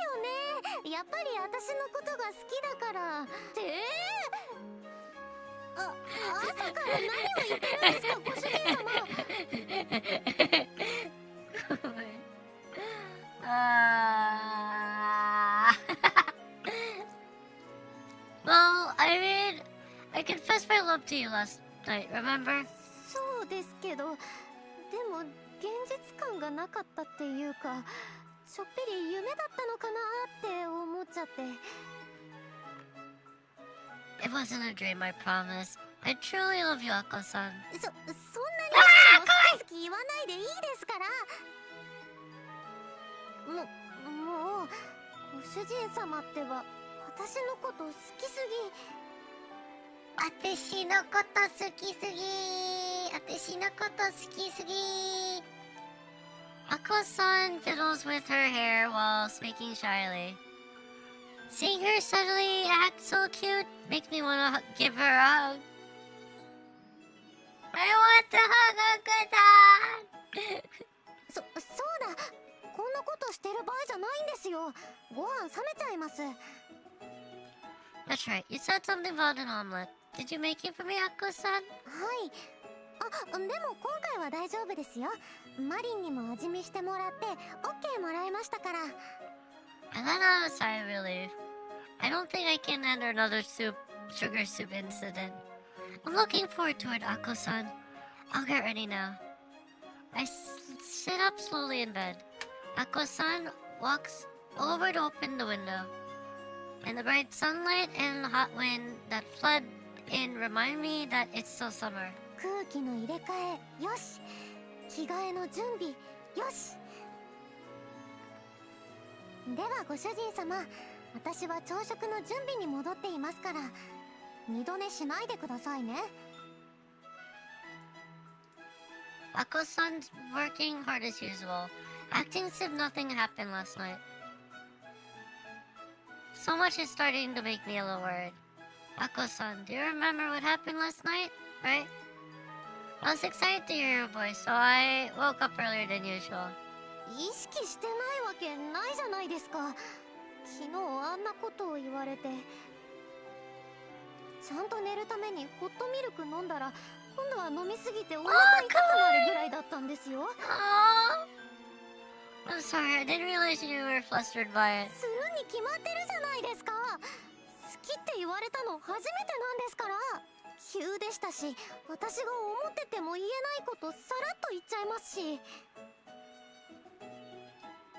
ね。やっぱり私のことが好きだから。朝から何を言ってるんですか、ご主人様。Well, I confessed my love to you last night, remember? そうですけど、でも現実感がなかったっていうか、ちょっぴり夢だったのかなって思っちゃって。It wasn't a dream, I promise. I truly love you, Ako-san. そんなに好き言わないでいいですから。もうご主人様ってば私のこと好きすぎ。私のこと好きすぎ。私のこと好きすぎ。Ako-san fiddles with her hair while speaking shyly. Seeing her suddenly act so cute makes me want to give her a hug. I want to hug Ako-san! そうだ、こんなことしてる場合じゃないんですよ。ご飯冷めちゃいます。That's right, you said something about an omelet. Did you make it for me, Ako-san? はい。でも今回は大丈夫ですよ。マリンにも味見してもらって OK もらいましたから。 I let out a sigh of relief. I don't think I can enter another sugar soup incident. I'm looking forward to it, Ako-san. I'll get ready now. I sit up slowly in bed. Ako-san walks over to open the window. And the bright sunlight and the hot wind that flood in remind me that it's still summer. 空気の入れ替えよし、着替えの準備よし。ではご主人様、私は朝食の準備に戻っていますから、二度寝しないでくださいね。Ako-san's working hard as usual, acting as if nothing happened last night. So much is starting to make me a little worried. Ako-san, do you remember what happened last night, right? I was excited to hear your voice, so I woke up earlier than usual. 意識してないわけないじゃないですか。昨日あんなことを言われて。ちゃんと寝るためにホットミルク飲んだら、今度は飲みすぎてお腹痛くなるぐらいだったんですよ。I'm sorry, I didn't realize you were flustered by it. するに決まってるじゃないですか。好きって言われたの初めてなんですから。急でしたし、私が思ってても言えないことさらっと言っちゃいますし。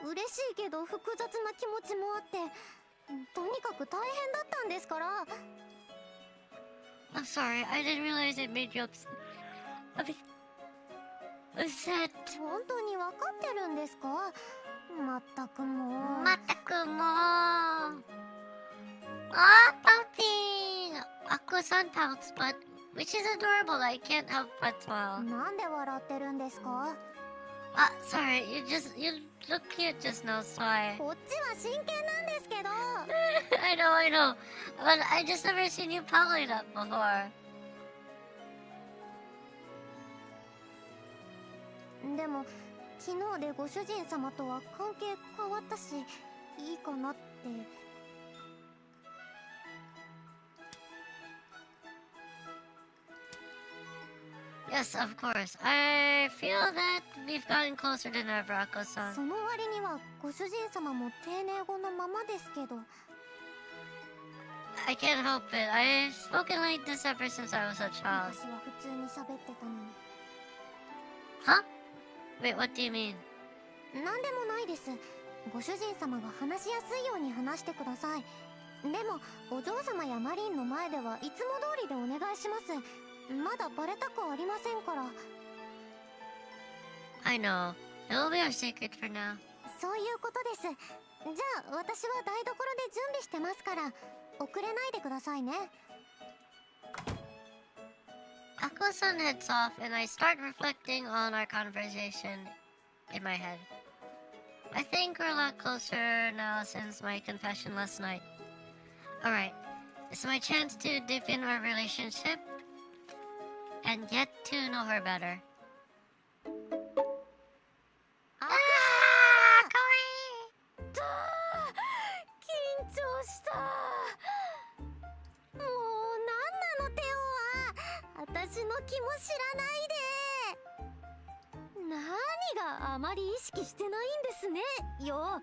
嬉しいけど複雑な気持ちもあって、とにかく大変だったんですから。I'm sorry, I didn't realize it made you upset. Upset. 本当に分かってるんですか？まったくもう。まったくもう。pouting! Ako-san pouts, but which is adorable. I can't help but smile. なんで笑ってるんですか？ Sorry, you look cute just now, so I... こっちは真剣なんですけど。I know. But I just never seen you pout like that before. でも昨日でご主人様とは関係変わったし、いいかなって。Yes, of course. I feel that we've gotten closer than ever, Ako-san. その割にはご主人様も丁寧語のままですけど。 I can't help it. I've spoken like this ever since I was a child. 私は普通に喋ってたのに。 Huh? Wait, what do you mean? なんでもないです。ご主人様が話しやすいように話してください。でもお嬢様やマリンの前ではいつも通りでお願いします。まだバレたくありませんから。 I know. It will be our secret for now. そういうことです。じゃあ私は台所で準備してますから、遅れないでくださいね。 Ako-san heads off, and I start reflecting on our conversation in my head. I think we're a lot closer now since my confession last night. Alright, this is my chance to dip in our relationship and get to know her better. Ah! Kawaii! 緊張した。もう何なのテオは。私の気も知らないで。何があまり意識してないんですねよ。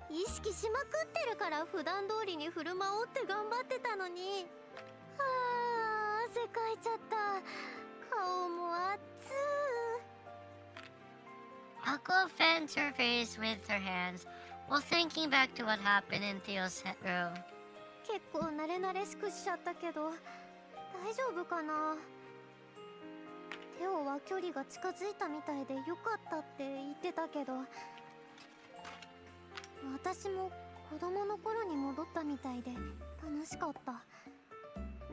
意識しまくってるから普段通りに振る舞おうって頑張ってたのに。汗かいちゃった。顔も熱。 Ako fans her face with her hands while thinking back to what happened in Theo's room. 結構慣れ慣れしくしちゃったけど大丈夫かな。テオは距離が近づいたみたいでよかったって言ってたけど、私も子供の頃に戻ったみたいで楽しかった。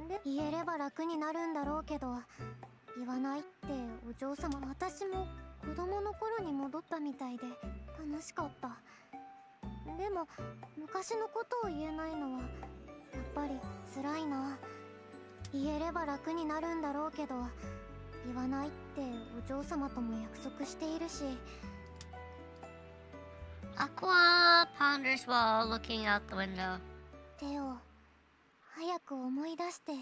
で、言えれば楽になるんだろうけど、言わないってお嬢様。私も子供の頃に戻ったみたいで楽しかった。でも昔のことを言えないのはやっぱり辛いな。言えれば楽になるんだろうけど、言わないってお嬢様とも約束しているし。 Aqua ponders while looking out the window. テオ、早く思い出して。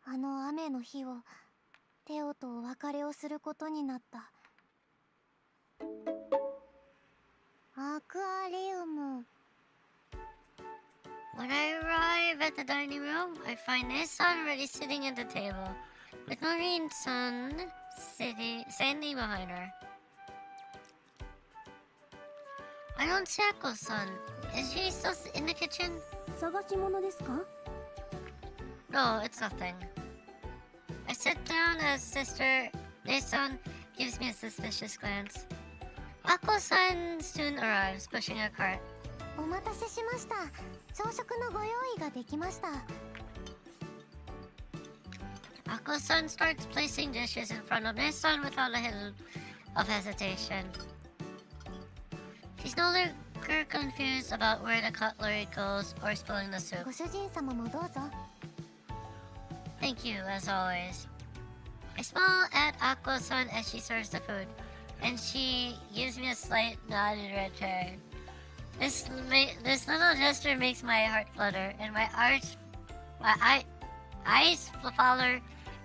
あの雨の日をテオとお別れをすることになった。アクアリウム。 When I arrive at the dining room, I find Nissan already sitting at the table, with Marine-san standing behind her. I don't see Ako-san. Is she still in the kitchen? 探し物ですか？ No, it's nothing. I sit down as Sister Nissan gives me a suspicious glance. Ako-san soon arrives, pushing a cart. お待たせしました。朝食のご用意ができました。 Ako-san starts placing dishes in front of Nissan without a hint of hesitation. She's no longer confused about where the cutlery goes or spilling the soup. ご主人様もどうぞ。 Thank you, as always. I smile at Aqua-san as she serves the food, and she gives me a slight nod in return. This little gesture makes my heart flutter, and my eyes follow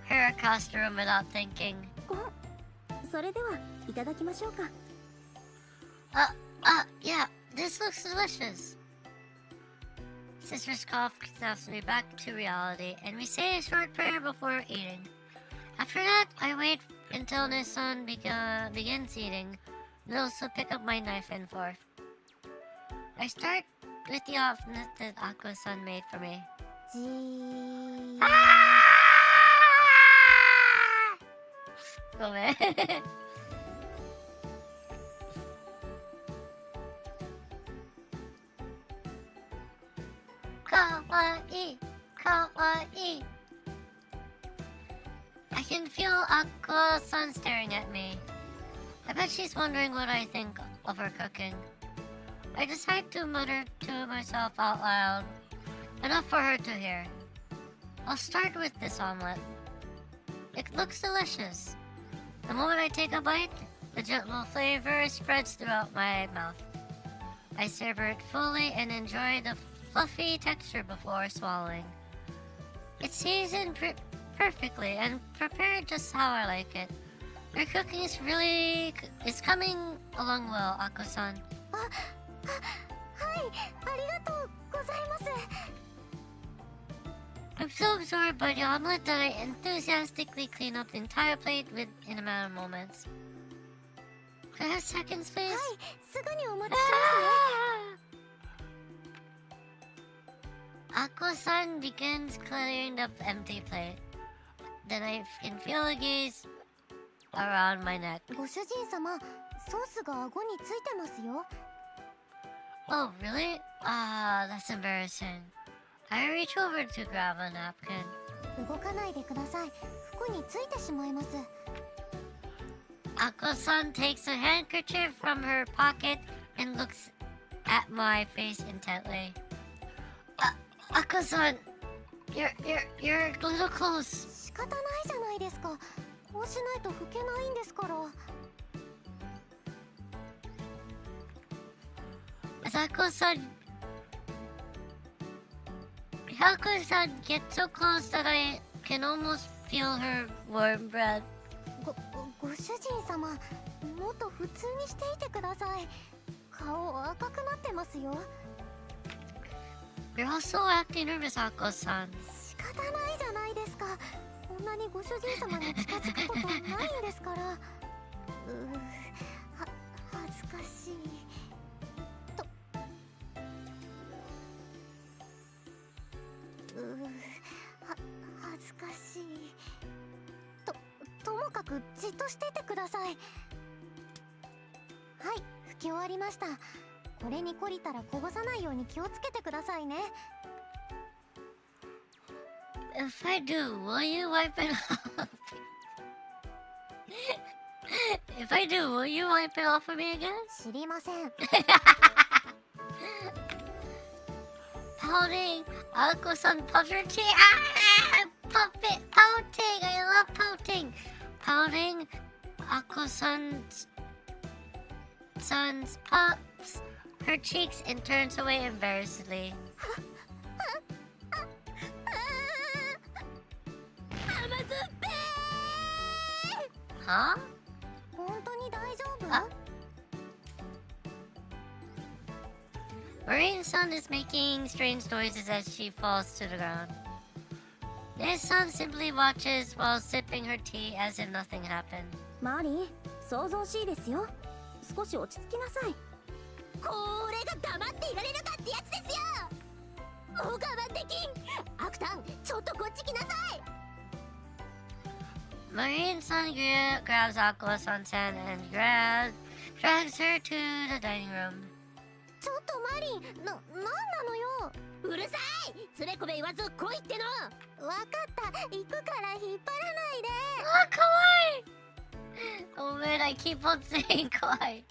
her across the room without thinking. それではいただきましょうか。 Yeah, this looks delicious. Sister's cough snaps me back to reality, and we say a short prayer before eating. After that, I wait until Nissan begins eating, and also pick up my knife and fork. I start with the omelet that Aqua-san made for me. じー。ごめん。かわいい、かわいい。I can feel Aqua-san staring at me. I bet she's wondering what I think of her cooking. I decide to mutter to myself out loud, enough for her to hear. I'll start with this omelet. It looks delicious. The moment I take a bite, the gentle flavor spreads throughout my mouth. I savor it fully and enjoy the fluffy texture before swallowing. It's seasoned perfectly and prepared just how I like it. Your cooking is coming along well, Ako-san. はい、ありがとうございます。 I'm so absorbed by the omelet that I enthusiastically clean up the entire plate in a matter of moments. Can I have seconds, please? はい、すぐにお待ちしますね。 Ako-san begins clearing the empty plate. Then I can feel a gaze around my neck. ご主人様、ソースが顎についてますよ。 Oh, really? That's embarrassing. I reach over to grab a napkin. 動かないでください。服についてしまいます。 Ako-san takes a handkerchief from her pocket and looks at my face intently. Ako-san, you're a little close. 仕方ないじゃないですか。こうしないと拭けないんですから。 As Ako-san gets so close that I can almost feel her warm breath. ご主人様、もっと普通にしていてください。顔赤くなってますよ。 You're also acting nervous, Ako-san. 仕方ないじゃないですか。こんなにご主人様に近づくことないんですから。恥ずかしい。恥ずかしい。ともかくじっとしていてください。はい、拭き終わりました。これに懲りたらこぼさないように気をつけてくださいね。 If I do, will you wipe it off? If I do, will you wipe it off for me again? 知りません。 Pouting, Ako-san puffs her cheek. Pouting, I love pouting. Pouting, Ako-san puffs her cheeks and turns away embarrassedly. 甘酸っぱい。 Huh? 本当に大丈夫？ Marine-san is making strange noises as she falls to the ground. Nez-san simply watches while sipping her tea as if nothing happened. マリー、想像しいですよ。少し落ち着きなさい。これが黙っていられなかったやつですよ。我慢できん。アクタン、ちょっとこっち来なさい。 Marine-san grabs Aqua-san's hand and drags her to the dining room. ちょっとマリン、なんなのよ。うるさい。つれこべ言わず来いっての。わかった、行くから引っ張らないで。 Kawaii! Oh man, I keep on saying kawaii.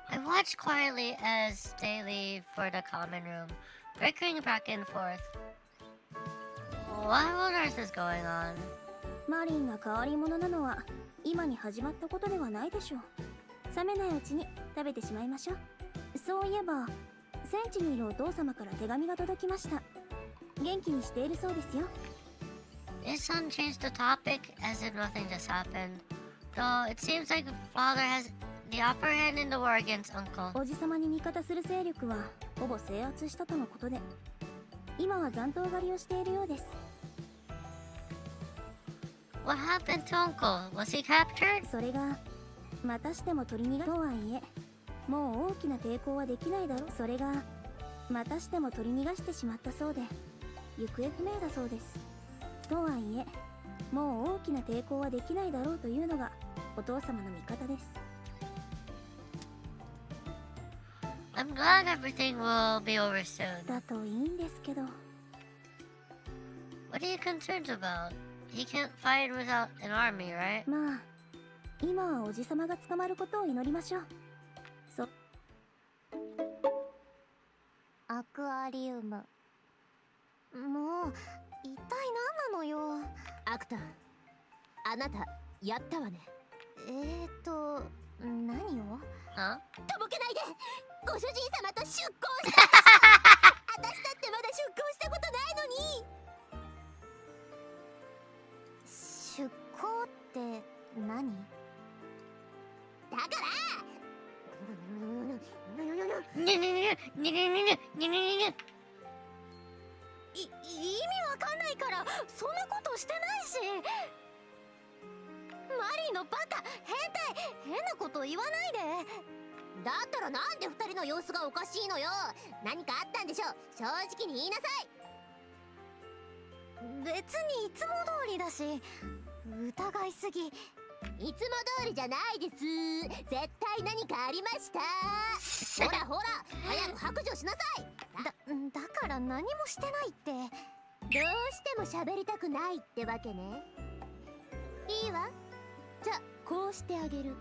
I watch quietly as they leave for the common room, bickering back and forth. What on earth is going on? マリンが変わり者なのは今に始まったことではないでしょう。冷めないうちに食べてしまいましょう。そういえば戦地にいるお父様から手紙が届きました。元気にしているそうですよ。 His son changed the topic as if nothing just happened, though it seems like father has the upper hand in the war against uncle. おじさまに味方する勢力はほぼ制圧したとのことで、今は残党狩りをしているようです。 What happened to uncle? Was he captured? それがまたしても取り逃がとはいえ、もう大きな抵抗はできないだろう。それがまたしても取り逃がしてしまったそうで、行方不明だそうです。とはいえ、もう大きな抵抗はできないだろうというのがお父様の味方です。 I'm glad everything will be over soon. だといいんですけど。 What are you concerned about? He can't fight without an army, right? まあ今はおじさまが捕まることを祈りましょう。アクアリウム。もう一体何なのよ。アクタン、あなたやったわね。何を？ Huh? とぼけないで。ご主人様と出向した私だってまだ出向したことないのに。出向って何？だから意味わかんないからそんなことしてないし。マリーのバカ変態変なこと言わないで。だったらなんで二人の様子がおかしいのよ。何かあったんでしょ。正直に言いなさい。別にいつも通りだし、疑いすぎ。いつも通りじゃないです。絶対何かありました。ほらほら早く白状しなさい。だから何もしてないって。どうしても喋りたくないってわけね。いいわ。じゃあこうしてあげる。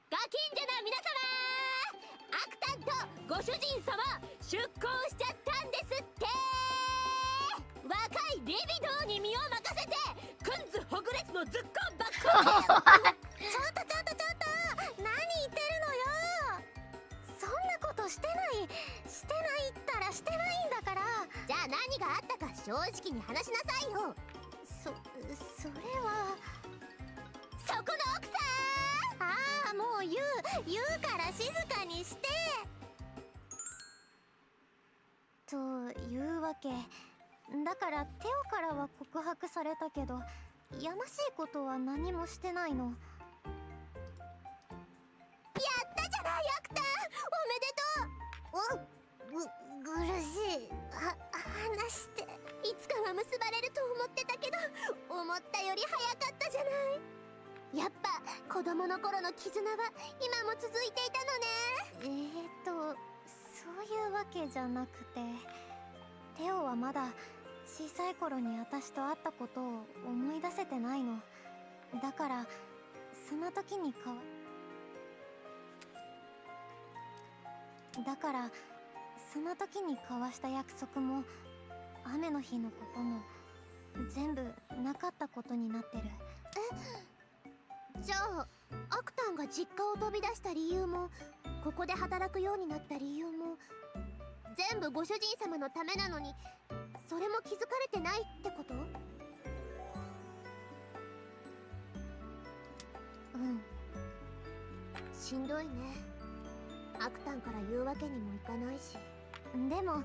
ガキンジャな皆様、アクタンとご主人様出航しちゃったんですって。若いリビドーに身を任せてくんずほぐれつのズッコンバッコン。ちょっと何言ってるのよ。そんなことしてないったらしてないんだから。じゃあ何があったか正直に話しなさいよ。それはそこの奥さん。ああ、もう言うから静かにして。というわけだから、テオからは告白されたけどやましいことは何もしてないの。やったじゃないアクター、おめでとう。苦しい。話して。いつかは結ばれると思ってたけど思ったより早かったじゃない。やっぱ子供の頃の絆は今も続いていたのね。そういうわけじゃなくて、テオはまだ小さい頃に私と会ったことを思い出せてないの。だからその時に交わした約束も雨の日のことも全部なかったことになってる。じゃあアクタンが実家を飛び出した理由もここで働くようになった理由も全部ご主人様のためなのに、それも気づかれてないってこと？しんどいね。アクタンから言うわけにもいかないし。でも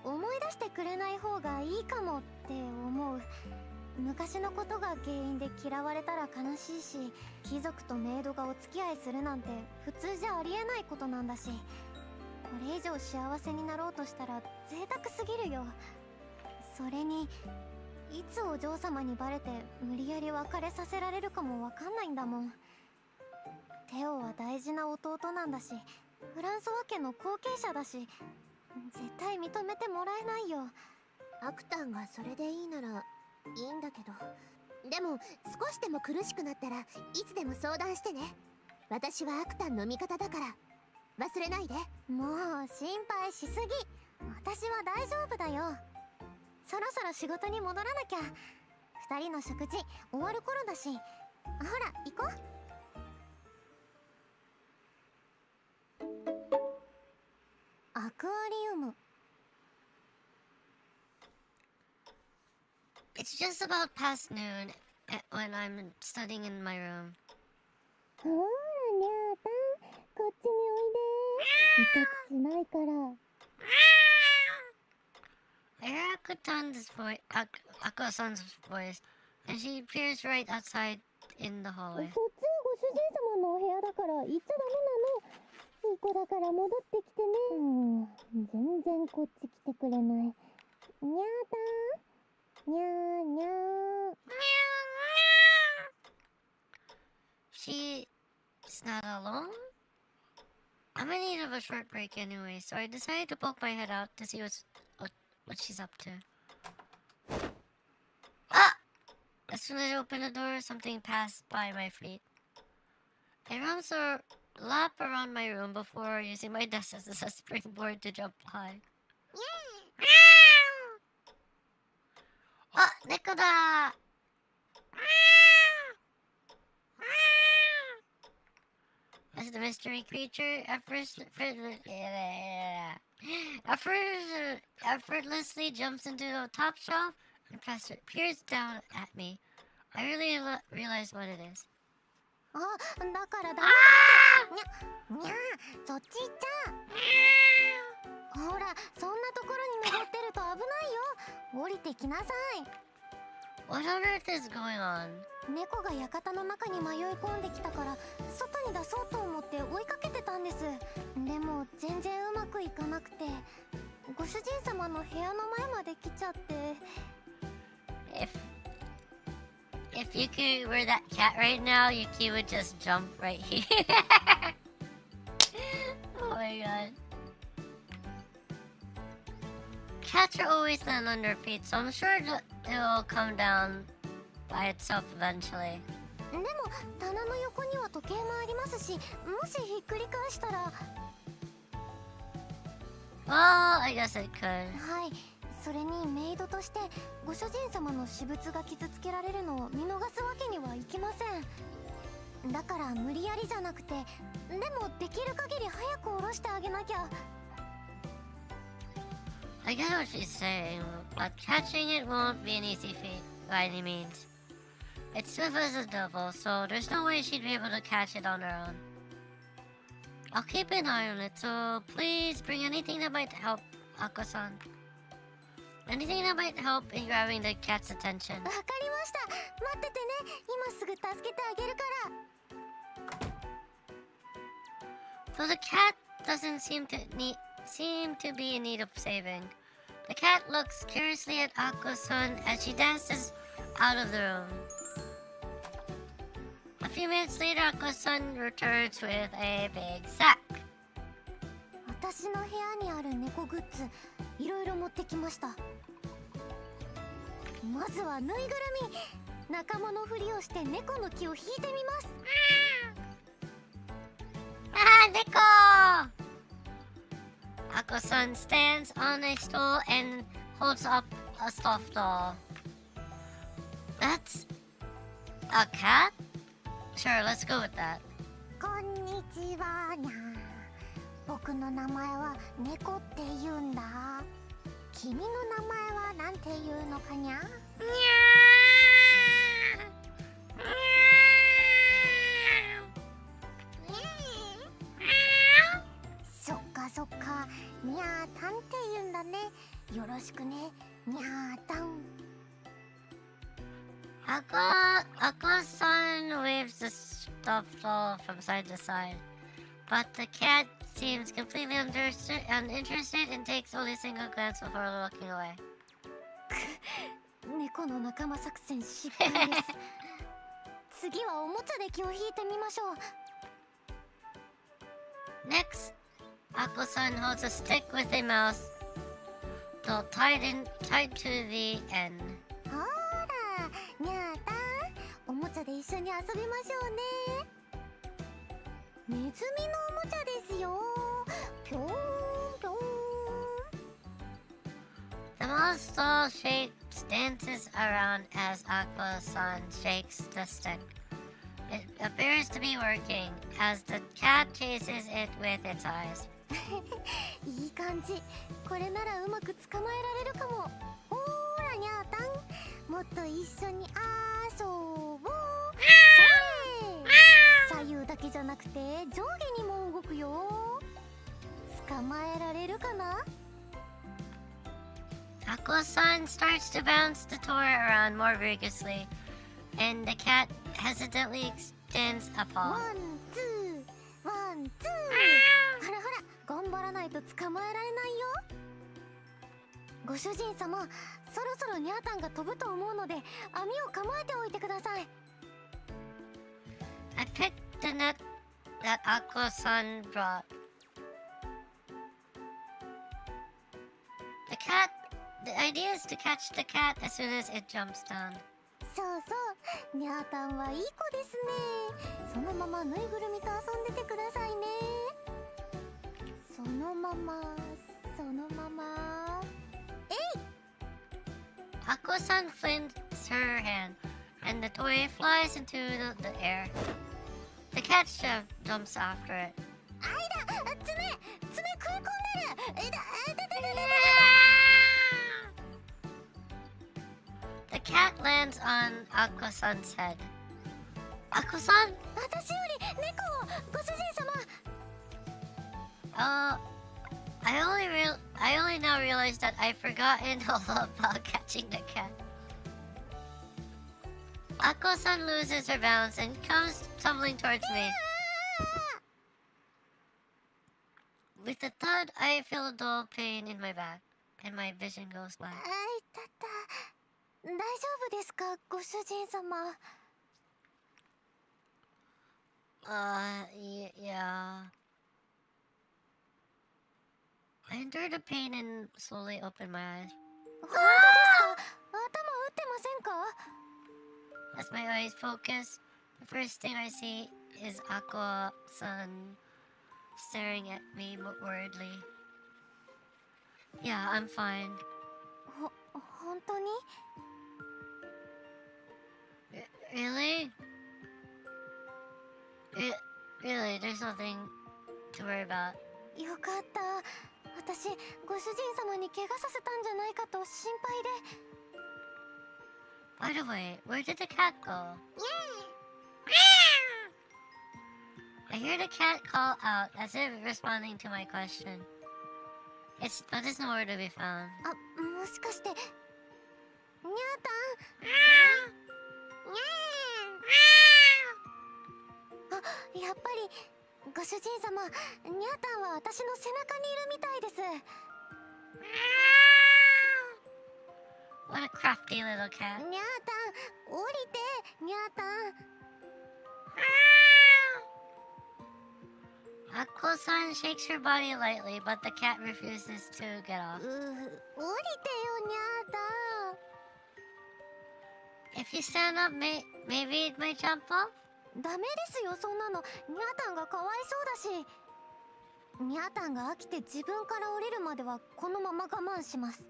思い出してくれない方がいいかもって思う。昔のことが原因で嫌われたら悲しいし、貴族とメイドがお付き合いするなんて普通じゃありえないことなんだし、これ以上幸せになろうとしたら贅沢すぎるよ。それにいつお嬢様にバレて無理やり別れさせられるかもわかんないんだもん。テオは大事な弟なんだし、フランソワ家の後継者だし、絶対認めてもらえないよ。アクタンがそれでいいならいいんだけど、でも少しでも苦しくなったらいつでも相談してね。私はアクタンの味方だから忘れないで。もう心配しすぎ。私は大丈夫だよ。そろそろ仕事に戻らなきゃ。2人の食事終わる頃だし。ほら行こう。アクアリウム。 It's just about past noon when I'm studying in my room. ほらにゃーたん、こっちにおいで。威嚇しないから。I hear Akutan's voice, Akuasan's voice, and she appears right outside in the そ hallway. っちはご主人様のお部屋だから行っちゃダメなの。いい子だから戻ってきてね。全然こっち来てくれない。にゃーたん、にゃーにゃー。She's not alone? I'm in need of a short break anyway, so I decided to poke my head out to see what she's up to. Ah! As soon as I opened the door, something passed by my feet. I round a lap around my room before using my desk as a springboard to jump high. Ah! Neko da! as the mystery creature effortlessly jumps into the top shelf and peers down at me. I really realize what it is. あ、だからだ。にゃ、そっち行っちゃほら、そんなところに登ってると危ないよ。降りてきなさい。What on earth is going on? 猫が館の中に迷い込んできたから外に出そうと思って追いかけてたんです。でも全然うまくいかなくて、ご主人様の部屋の前まで来ちゃって。If Yuki were that cat right now, Yuki would just jump right here. Oh my god. Cats are always land on their feet, so I'm sure it'll come down by itself eventually. でも棚の横には時計もありますし、もしひっくり返したら。Well, I guess it could. はい。それにメイドとしてご主人様の私物が傷つけられるのを見逃すわけにはいきません。だから無理やりじゃなくて、でもできる限り早く下ろしてあげなきゃ。I get what she's saying, but catching it won't be an easy feat by any means. It's swift as a devil, so there's no way she'd be able to catch it on her own. I'll keep an eye on it, so please bring anything that might help, Aqua-san. Anything that might help in grabbing the cat's attention. わかりました。待っててね。今すぐ助けてあげるから。Though the cat doesn't seem to be in need of saving, the cat looks curiously at Aqua-san as she dances out of the room. A few minutes later, Aqua-san returns with a big sack. 私の部屋にある猫グッズ、いろいろ持ってきました。まずはぬいぐるみ。仲間のふりをして猫の気を引いてみます。猫! Aqua-san stands on a stool and holds up a stuffed doll. That's a cat? Sure, let's go with that. こんにちはにゃ。僕の名前は猫って言うんだ。君の名前はなんて言うのかにゃ？そっかそっか、にゃーたんって言うんだね。よろしくね、にゃーたん。Aqua-san waves the stuffed doll from side to side, but the cat seems completely uninterested and takes only a single glance before looking away. 猫の仲間作戦失敗です。次はおもちゃで気を引いてみましょう。Next, Aqua-san holds a stick with a mouse, though tied to the end. ほら、にゃーたん、おもちゃで一緒に遊びましょうね。ネズミのおもちゃですよ。ぴょーんぴょーん。The mouse doll dances around as Aqua-san shakes the stick. It appears to be working as the cat chases it with its eyes. いい感じ。これならうまく捕まえられるかも。ほーらにゃーたん、もっと一緒に遊ぼう。それ、左右だけじゃなくて上下にも動くよ。捕まえられるかな？ Aqua-san starts to bounce the toy around more vigorously, and the cat hesitantly extends a ワ paw. ンツーワンツー。ほらほら、頑張らないと捕まえられないよ。ご主人様、そろそろニャータンが飛ぶと思うので網を構えておいてください。 I picked the net that Aqua-san brought. The idea is to catch the cat as soon as it jumps down. そうそう、ニャータンはいい子ですね。そのままぬいぐるみと遊んでてくださいね。そのまま、そのまま。えい！ Aqua-san flings her hand, and the toy flies into the air. The cat jumps after it. あいだ、爪食い込んでる。The cat lands on Aqua-san's head. Aqua-san? 私より猫をご主人様。I only now realized that I've forgotten all about catching the cat. Aqua-san loses her balance and comes tumbling towards me. With a thud, I feel a dull pain in my back, and my vision goes black. あいたた。大丈夫ですか、ご主人様。Yeah. I endured the pain and slowly opened my eyes. 本当ですか？頭打ってませんか？ As my eyes focus, the first thing I see is Aqua-san staring at me worriedly. Yeah, I'm fine. 本当に？ Really? Really, there's nothing to worry about. よかった。私、ご主人様に怪我させたんじゃないかと心配で。 By the way, where did the cat go? I hear the cat call out as if responding to my question. But it's nowhere to be found. あ、もしかして。にゃーたん。あ、やっぱりご主人様、にゃーたんは私の背中にいるみたいです。 What a crafty little cat. にゃーたん、降りて、にゃーたん。Aqua-san shakes her body lightly, but the cat refuses to get off. 降りてよ、にゃーたん。 If you stand up, maybe it might jump off? ダメですよ、そんなの。にゃーたんがかわいそうだし。にゃーたんが飽きて自分から降りるまではこのまま我慢します。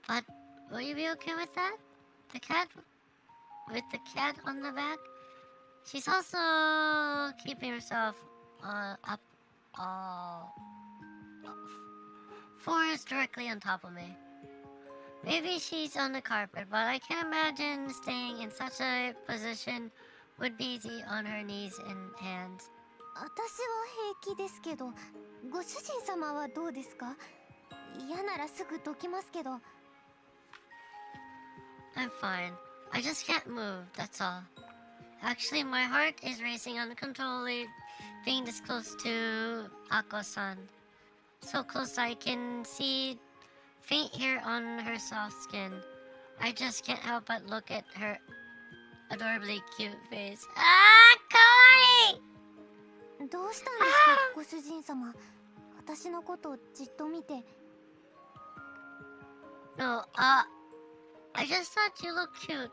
But will you be okay with that? With the cat on the back? She's also keeping herself up, forced directly on top of me. Maybe she's on the carpet, but I can't imagine staying in such a position would be easy on her knees and hands. 私は平気ですけど、ご主人様はどうですか？嫌ならすぐどきますけど。 I'm fine. I just can't move, that's all. Actually, my heart is racing uncontrollably being this close to Aqua-san. So close I can see faint hair on her soft skin. I just can't help but look at her adorably cute face. Ah, kawaii! どうしたんですか、ご主人様。私のことをじっと見て。 No, I just thought you looked cute. 何言っ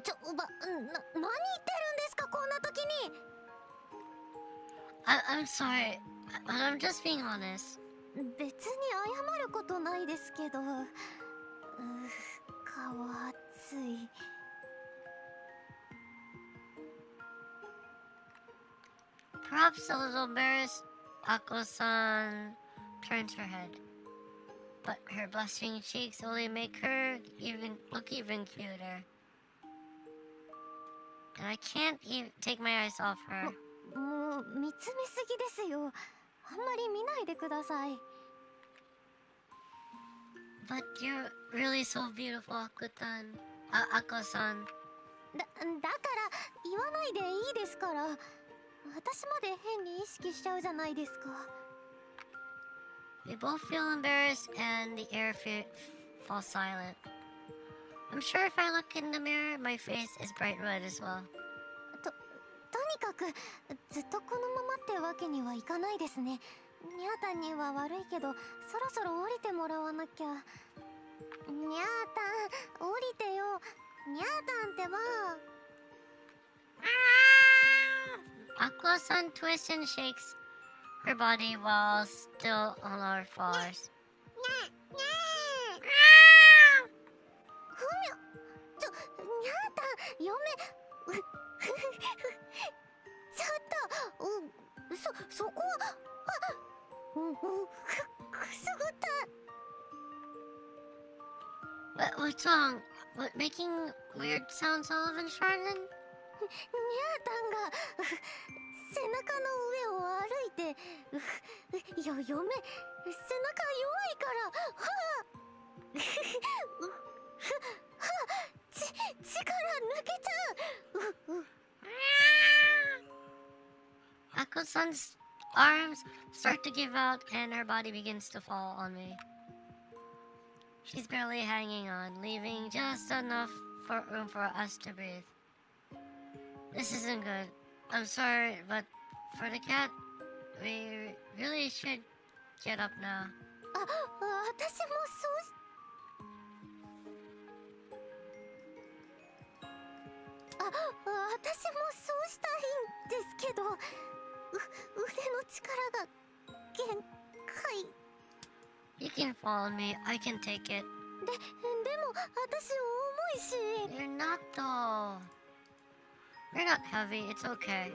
てるんですか、こんな時に。 I'm sorry, but I'm just being honest. 別に謝ることないですけど。かわつい。 Perhaps a little embarrassed, Aqua-san turns her head. But her blushing cheeks only make her look even cuter. And I can't even take my eyes off her. もう見つめすぎですよ。あんまり見ないでください。 But you're really so beautiful, Aqua-san. Aqua-san. だから言わないでいいですから。私まで変に意識しちゃうじゃないですか。 We both feel embarrassed and the air falls silent. I'm sure if I look in the mirror, my face is bright red as well. とにかくずっとこのままってわけにはいかないですね。にゃーたんには悪いけど、そろそろ降りてもらわなきゃ。にゃーたん、降りてよ。にゃーたんってば。 Aqua-san twists and shakes her body while still on our fours. にゃーたん、嫁。そこはくすぐった。 What's wrong? What, making weird sounds all of a sudden? ニャータンが背中の上を歩いて、嫁、背中弱いから、力抜けちゃう。Ako-san's arms start to give out and her body begins to fall on me. She's barely hanging on, leaving just enough room for us to breathe. This isn't good. I'm sorry, but for the cat, we really should get up now. 私もそうしたいんですけど、腕の力が限界。 You can fall on me. I can take it. でも私重いし。 You're not though. You're not heavy. It's okay.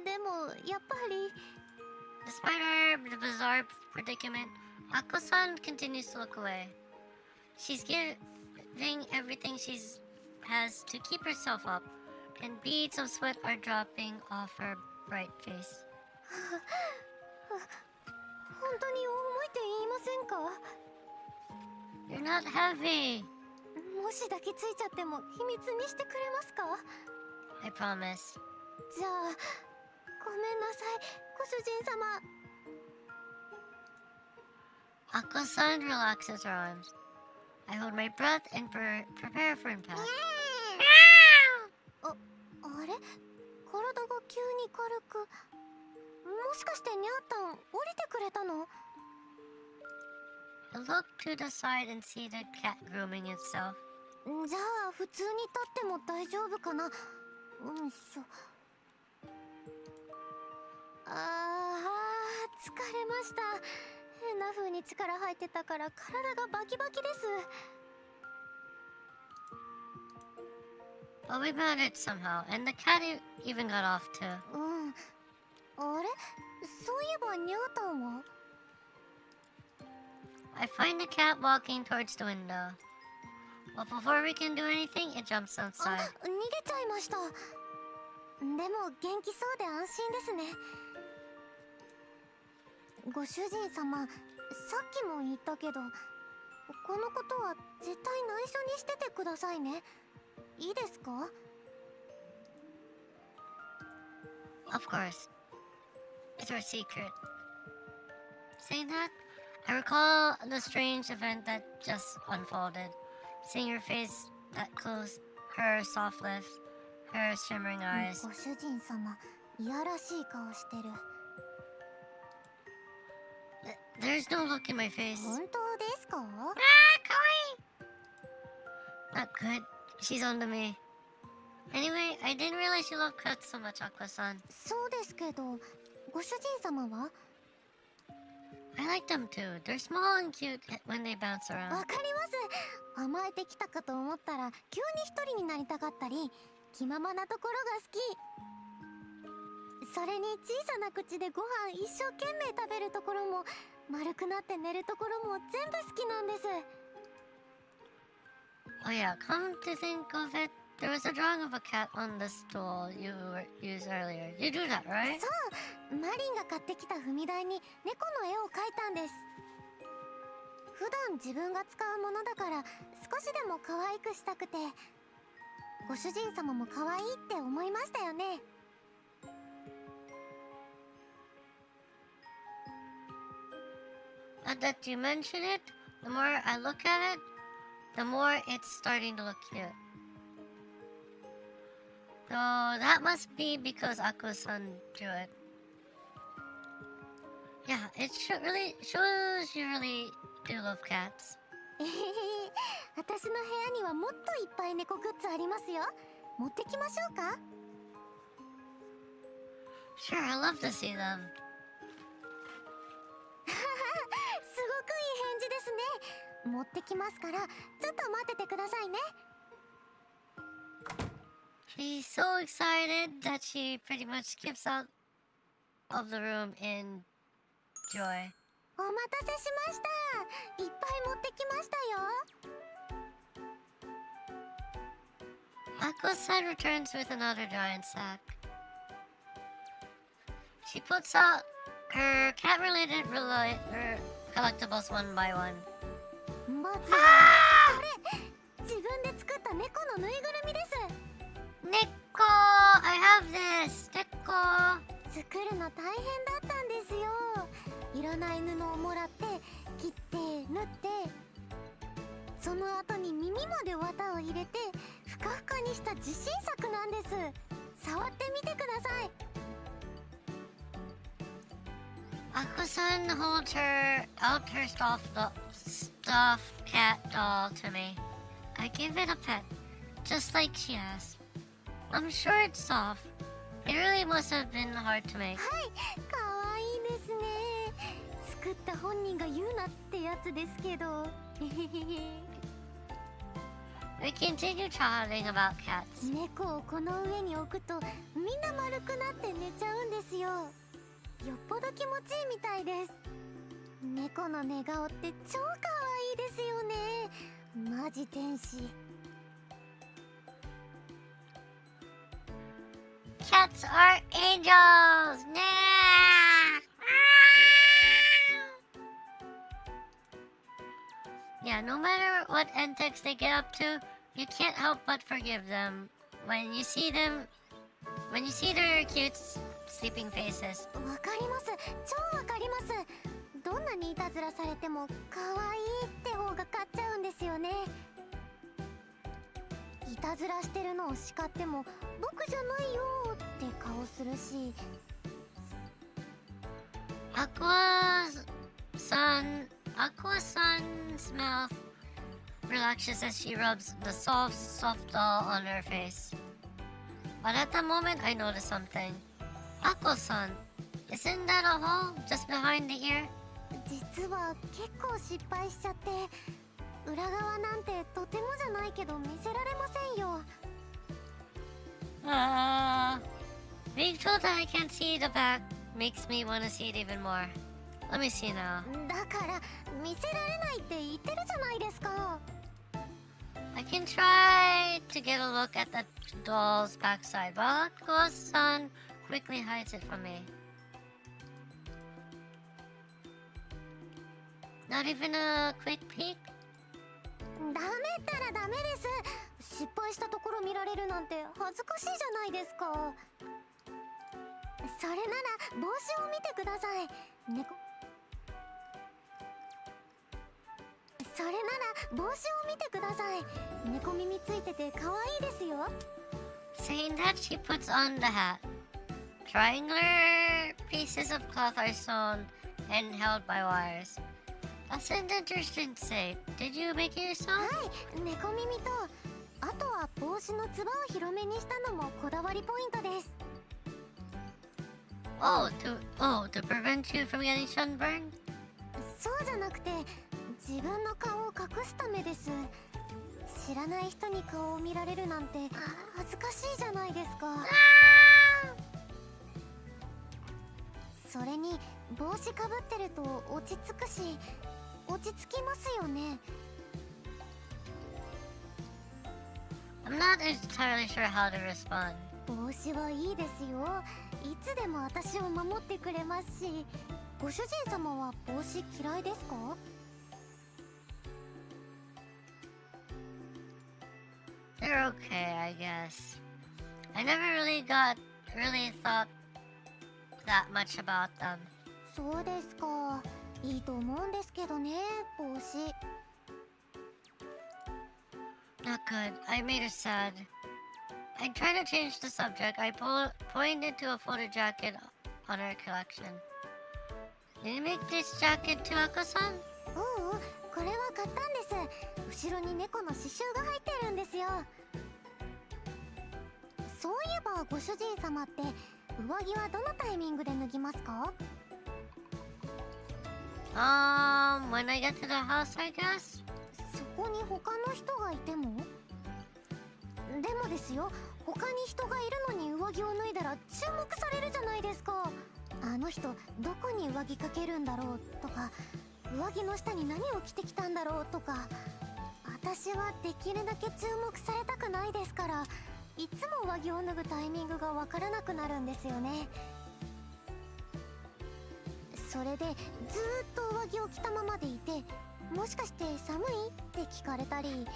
でもやっぱり。 Despite the bizarre predicament, Ako-san continues to look away. She's giving everything she has to keep herself up, and beads of sweat are dropping off her bright face. 本当に重いって言いませんか？ You're not heavy. もし抱きついちゃっても秘密にしてくれますか？ I promise. じゃあ、ごめんなさい、ご主人様。 Ako-san relaxes her arms. I hold my breath and prepare for impact. あれ？体が急に軽く。もしかしてニャータン降りてくれたの？ I look to the side and see the cat grooming itself. じゃあ普通に立っても大丈夫かな。疲れました。変な風に力入ってたから体がバキバキです。 But we managed somehow, and the cat even got off too. あれ？そういえばニャータンは？ I find the cat walking towards the window. But before we can do anything, it jumps outside. 逃げちゃいました。でも元気そうで安心ですね。ご主人様、さっきも言ったけど、このことは絶対内緒にしててくださいね。いいですか？ Of course. It's our secret. Saying that, I recall the strange event that just unfolded. Seeing her face that close, her soft lips, her shimmering eyes. ご主人様、いやらしい顔してる。There's no look in my face. 本当ですか？ Not good. She's onto me. Anyway, I didn't realize you love cats so much, Aqua-san. そうですけど、ご主人様は？ I like them too. They're small and cute when they bounce わ around. かります。甘えてきたかと思ったら急に一人になりたかったり、気ままなところが好き。それに小さな口でご飯一生懸命食べるところも、丸くなって寝るところも全部好きなんです。 Oh yeah, come to think of it, there was a drawing of a cat on the stool you used earlier. You do that, right? そう、マリンが買ってきた踏み台に猫の絵を描いたんです。普段自分が使うものだから少しでも可愛くしたくて、ご主人様も可愛いって思いましたよね。 Now that you mention it, the more I look at it, the more it's starting to look cute. So that must be because Ako-san drew it. Yeah, it shows you really do love cats. 私の部屋にはもっといっぱい猫グッズありますよ。持ってきましょうか？ Sure, I love to see them. すごくいい返事ですね。持ってきますから、ちょっと待っててくださいね。 She's so excited that she pretty much skips out of the room in joy. お待たせしました。いっぱい持ってきましたよ。 Aqua-san returns with another giant sack. She puts out her cat-related collectibles one by one. まずはこれ、自分で作った猫のぬいぐるみです。 Neko! I have this! Neko! 作るの大変だったんですよ。いらない布をもらって切って縫って、その後に耳まで綿を入れてふかふかにした自信作なんです。触ってみてください。 Aqua-san holds out her stuffed cat doll to me. I give it a pet, just like she asked. I'm sure it's soft. It really must have been hard to make. はい、かわいいですね。作った本人が言うなってやつですけど。 We continue chatting about cats. 猫をこの上に置くとみんな丸くなって寝ちゃうんですよ。よっぽど気持ちいいみたいです。猫の寝顔って超かわいいですよね。マジ天使。 Cats are angels! Nah! Yeah, no matter what antics they get up to, you can't help but forgive them when you see their cute sleeping faces. わかります。超わかります。どんなにいたずらされてもかわいいって方が勝っちゃうんですよね。いたずらしてるのを叱っても僕じゃないよって顔するし。 Aqua's mouth relaxes as she rubs the soft doll on her face. But at the moment, I notice something. Aqua-san, isn't that a hole just behind the ear? 実は結構失敗しちゃって、裏側なんてとてもじゃないけど見せられませんよ。 Being told that I can't see the back makes me want to see it even more. Let me see now. だから見せられないって言ってるじゃないですか。 I can try to get a look at the doll's backside, but Aqua-san quickly hides it from me. Not even a quick peek? ダメったらダメです。失敗したところ見られるなんて恥ずかしいじゃないですか。それなら帽子を見てください。それなら帽子を見てください。猫耳ついてて可愛いですよ。 Saying that, she puts on the hat. Triangular pieces of cloth are sewn and held by wires. That's an interesting shape. Did you make it yourself? はい、猫耳と、あとは帽子のつばを広めにしたのもこだわりポイントです。 To prevent you from getting sunburned? そうじゃなくて、自分の顔を隠すためです。知らない人に顔を見られるなんて恥ずかしいじゃないですか。それに帽子かぶってると落ち着くし、落ち着きますよね。 I'm not entirely sure how to respond. 帽子はいいですよ。いつでも私を守ってくれますし。ご主人様は帽子嫌いですか？ They're okay, I guess. I never really thought that much about them. そうですか。いいと思うんですけどね、帽子。 Not good. I made her sad. I tried to change the subject. I pointed to a photo jacket on her collection. Did you make this jacket to Aqua-san? ううん、これは買ったんです。後ろに猫の刺繍が入ってるんですよ。そういえばご主人様って上着はどのタイミングで脱ぎますか？ When I get to the house, I guess. そこに他の人がいても？でもですよ、他に人がいるのに上着を脱いだら注目されるじゃないですか。あの人どこに上着かけるんだろうとか、上着の下に何を着てきたんだろうとか、私はできるだけ注目されたくないですから、いつも上着を脱ぐタイミングがわからなくなるんですよね。それでずーっと上着を着たままでいて、もしかして寒いって聞かれたり、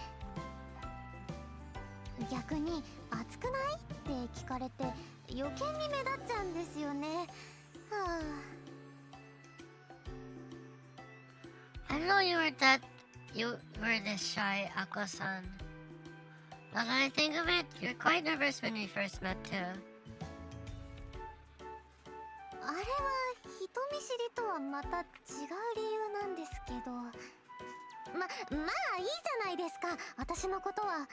逆に暑くないって聞かれて余計に目立っちゃうんですよね。はあ。 I didn't know you were this shy, Aqua-san. Now that I think of it, you were quite nervous when we first met too. あれは人見知りとはまた違う理由なんですけど、まあいいじゃないですか、私のことは。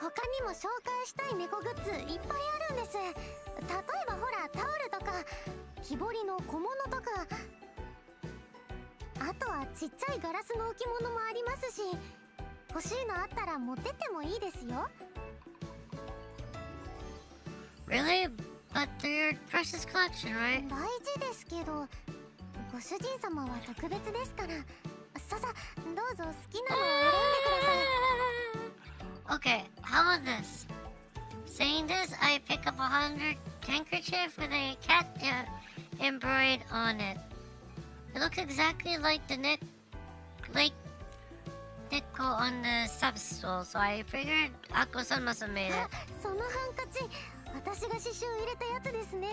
他にも紹介したい猫グッズいっぱいあるんです。例えばほら、タオルとか木彫りの小物とか、あとはちっちゃいガラスの置物もありますし、欲しいのあったら持ってってもいいですよ。 Really? But they're your precious collection, right? 大事ですけど、ご主人様は特別ですから。さどうぞ好きなのを選んでください。 Okay, how about this? Saying this, I pick up a handkerchief with a cat embroidered on it. It looks exactly like the Nico on the substool, so I figured Akko-san must have made it. そのハンカチ、私が刺繍入れたやつですね。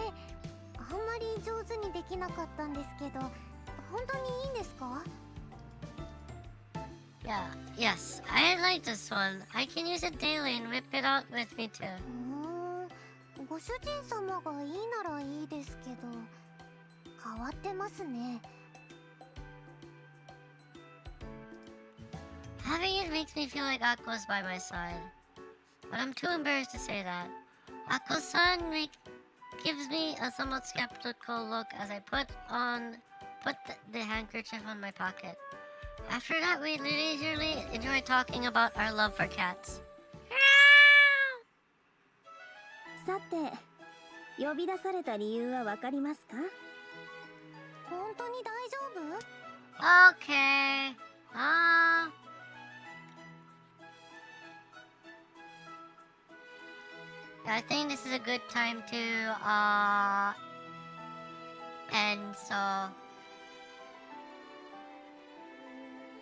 あんまり上手にできなかったんですけど、本当にいいんですか？ Yes, I like this one. I can use it daily and whip it out with me too. ご主人様がいいならいいですけど、変わってますね。 Having it makes me feel like Akko's by my side. But I'm too embarrassed to say that. Akko-san gives me a somewhat skeptical look as I put the handkerchief on my pocket. After that, we leisurely enjoy talking about our love for cats. さて、呼び出された理由はわかりますか？本当に大丈夫？ Okay. I think this is a good time to end, so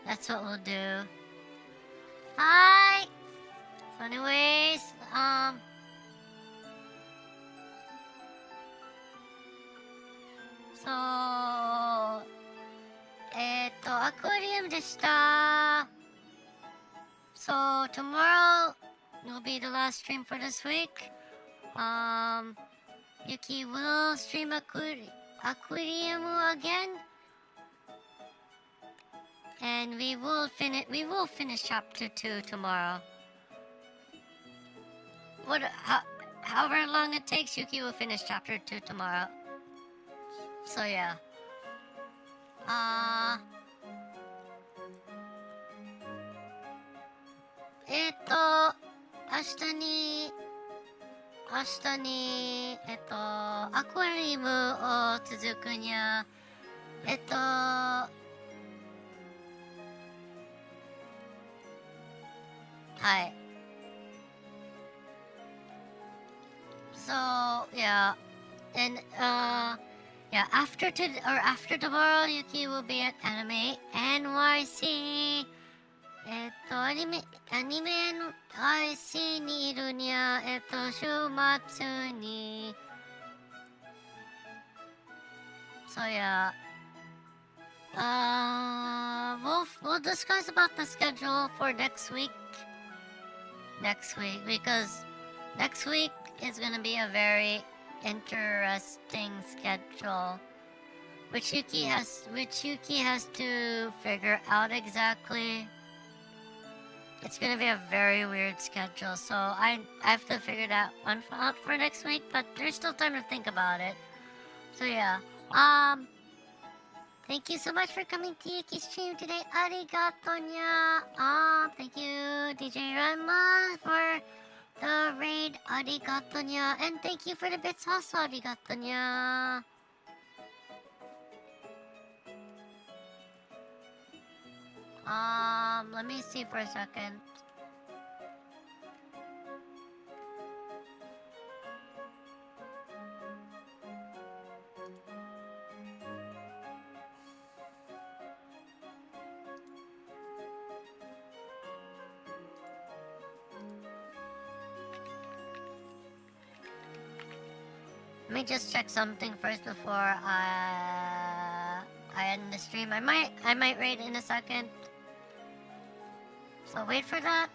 that's what we'll do. Hi. So anyways, AQUARIUM でした。So tomorrow will be the last stream for this week. Yuuki will stream AQUARIUM again, and we will finish chapter 2 tomorrow. However long it takes, Yuuki will finish chapter 2 tomorrow. So yeah. 明日にアクアリウムを続くにゃはい。So yeah, and after tomorrow, Yuuki will be at Anime NYC. アニメ NYC にいるにゃ週末に。So yeah, we'll discuss about the schedule for next week because next week is gonna be a very interesting schedule, which Yuuki has to figure out exactly. It's gonna be a very weird schedule, so I have to figure that one out for next week, but there's still time to think about it. So yeah, thank you so much for coming to Yuuki's stream today. Arigato nya. Thank you, DJ Ranma, for the raid, arigato nya. And thank you for the bits also, arigato nya. Let me see for a second. Let me just check something first before I end the stream. I might raid in a second. So wait for that.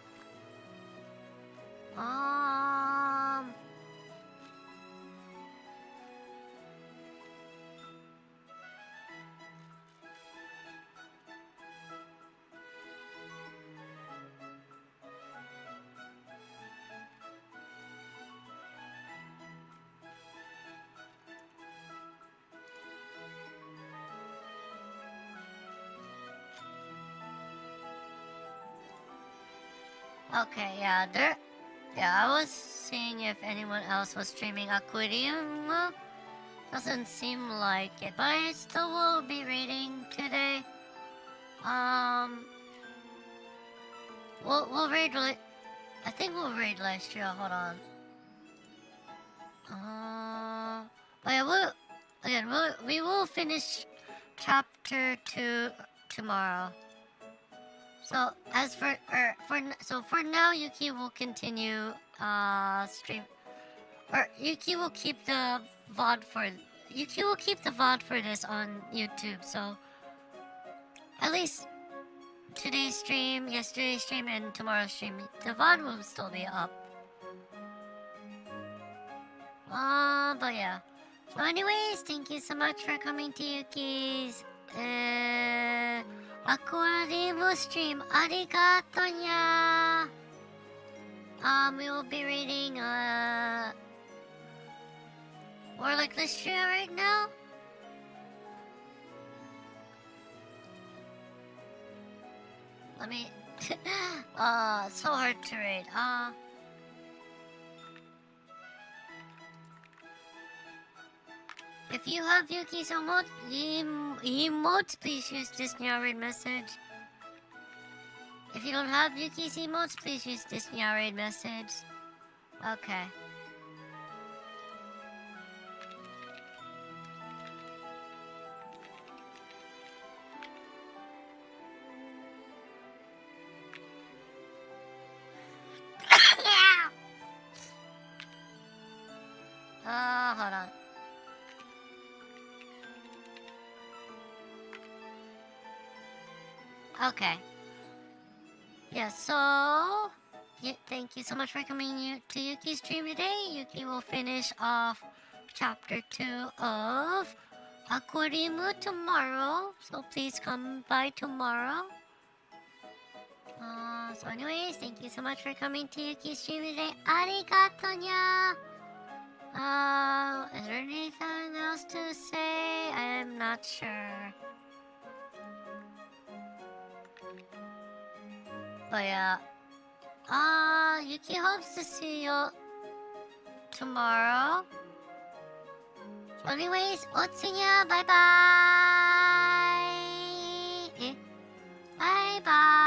Okay, yeah, I was seeing if anyone else was streaming AQUARIUM. Doesn't seem like it, but I still will be raiding today. We'll raid. I think we'll raid last year. Hold on. But yeah, we will finish chapter 2 tomorrow. So as for now, Yuuki will continue stream, or Yuuki will keep the VOD for this on YouTube. So at least today's stream, yesterday's stream, and tomorrow's stream, the VOD will still be up. But yeah. So anyways, thank you so much for coming to Yuuki's AQUARIUM stream. Arigato nya. We will be reading more like this year right now. Let me so hard to read. If you have Yuuki's emotes, please use this now read message. If you don't have Yuuki's emotes, please use this now read message. Okay. Hold on. Okay. Yeah, so thank you so much for coming to Yuuki's stream today. Yuuki will finish off chapter 2 of AQUARIUM tomorrow. So please come by tomorrow. So anyways, thank you so much for coming to Yuuki's stream today. Arigato nya. Is there anything else to say? I am not sure. But yeah, Yuuki hopes to see you tomorrow. So anyways, otsunya, bye bye. Bye bye.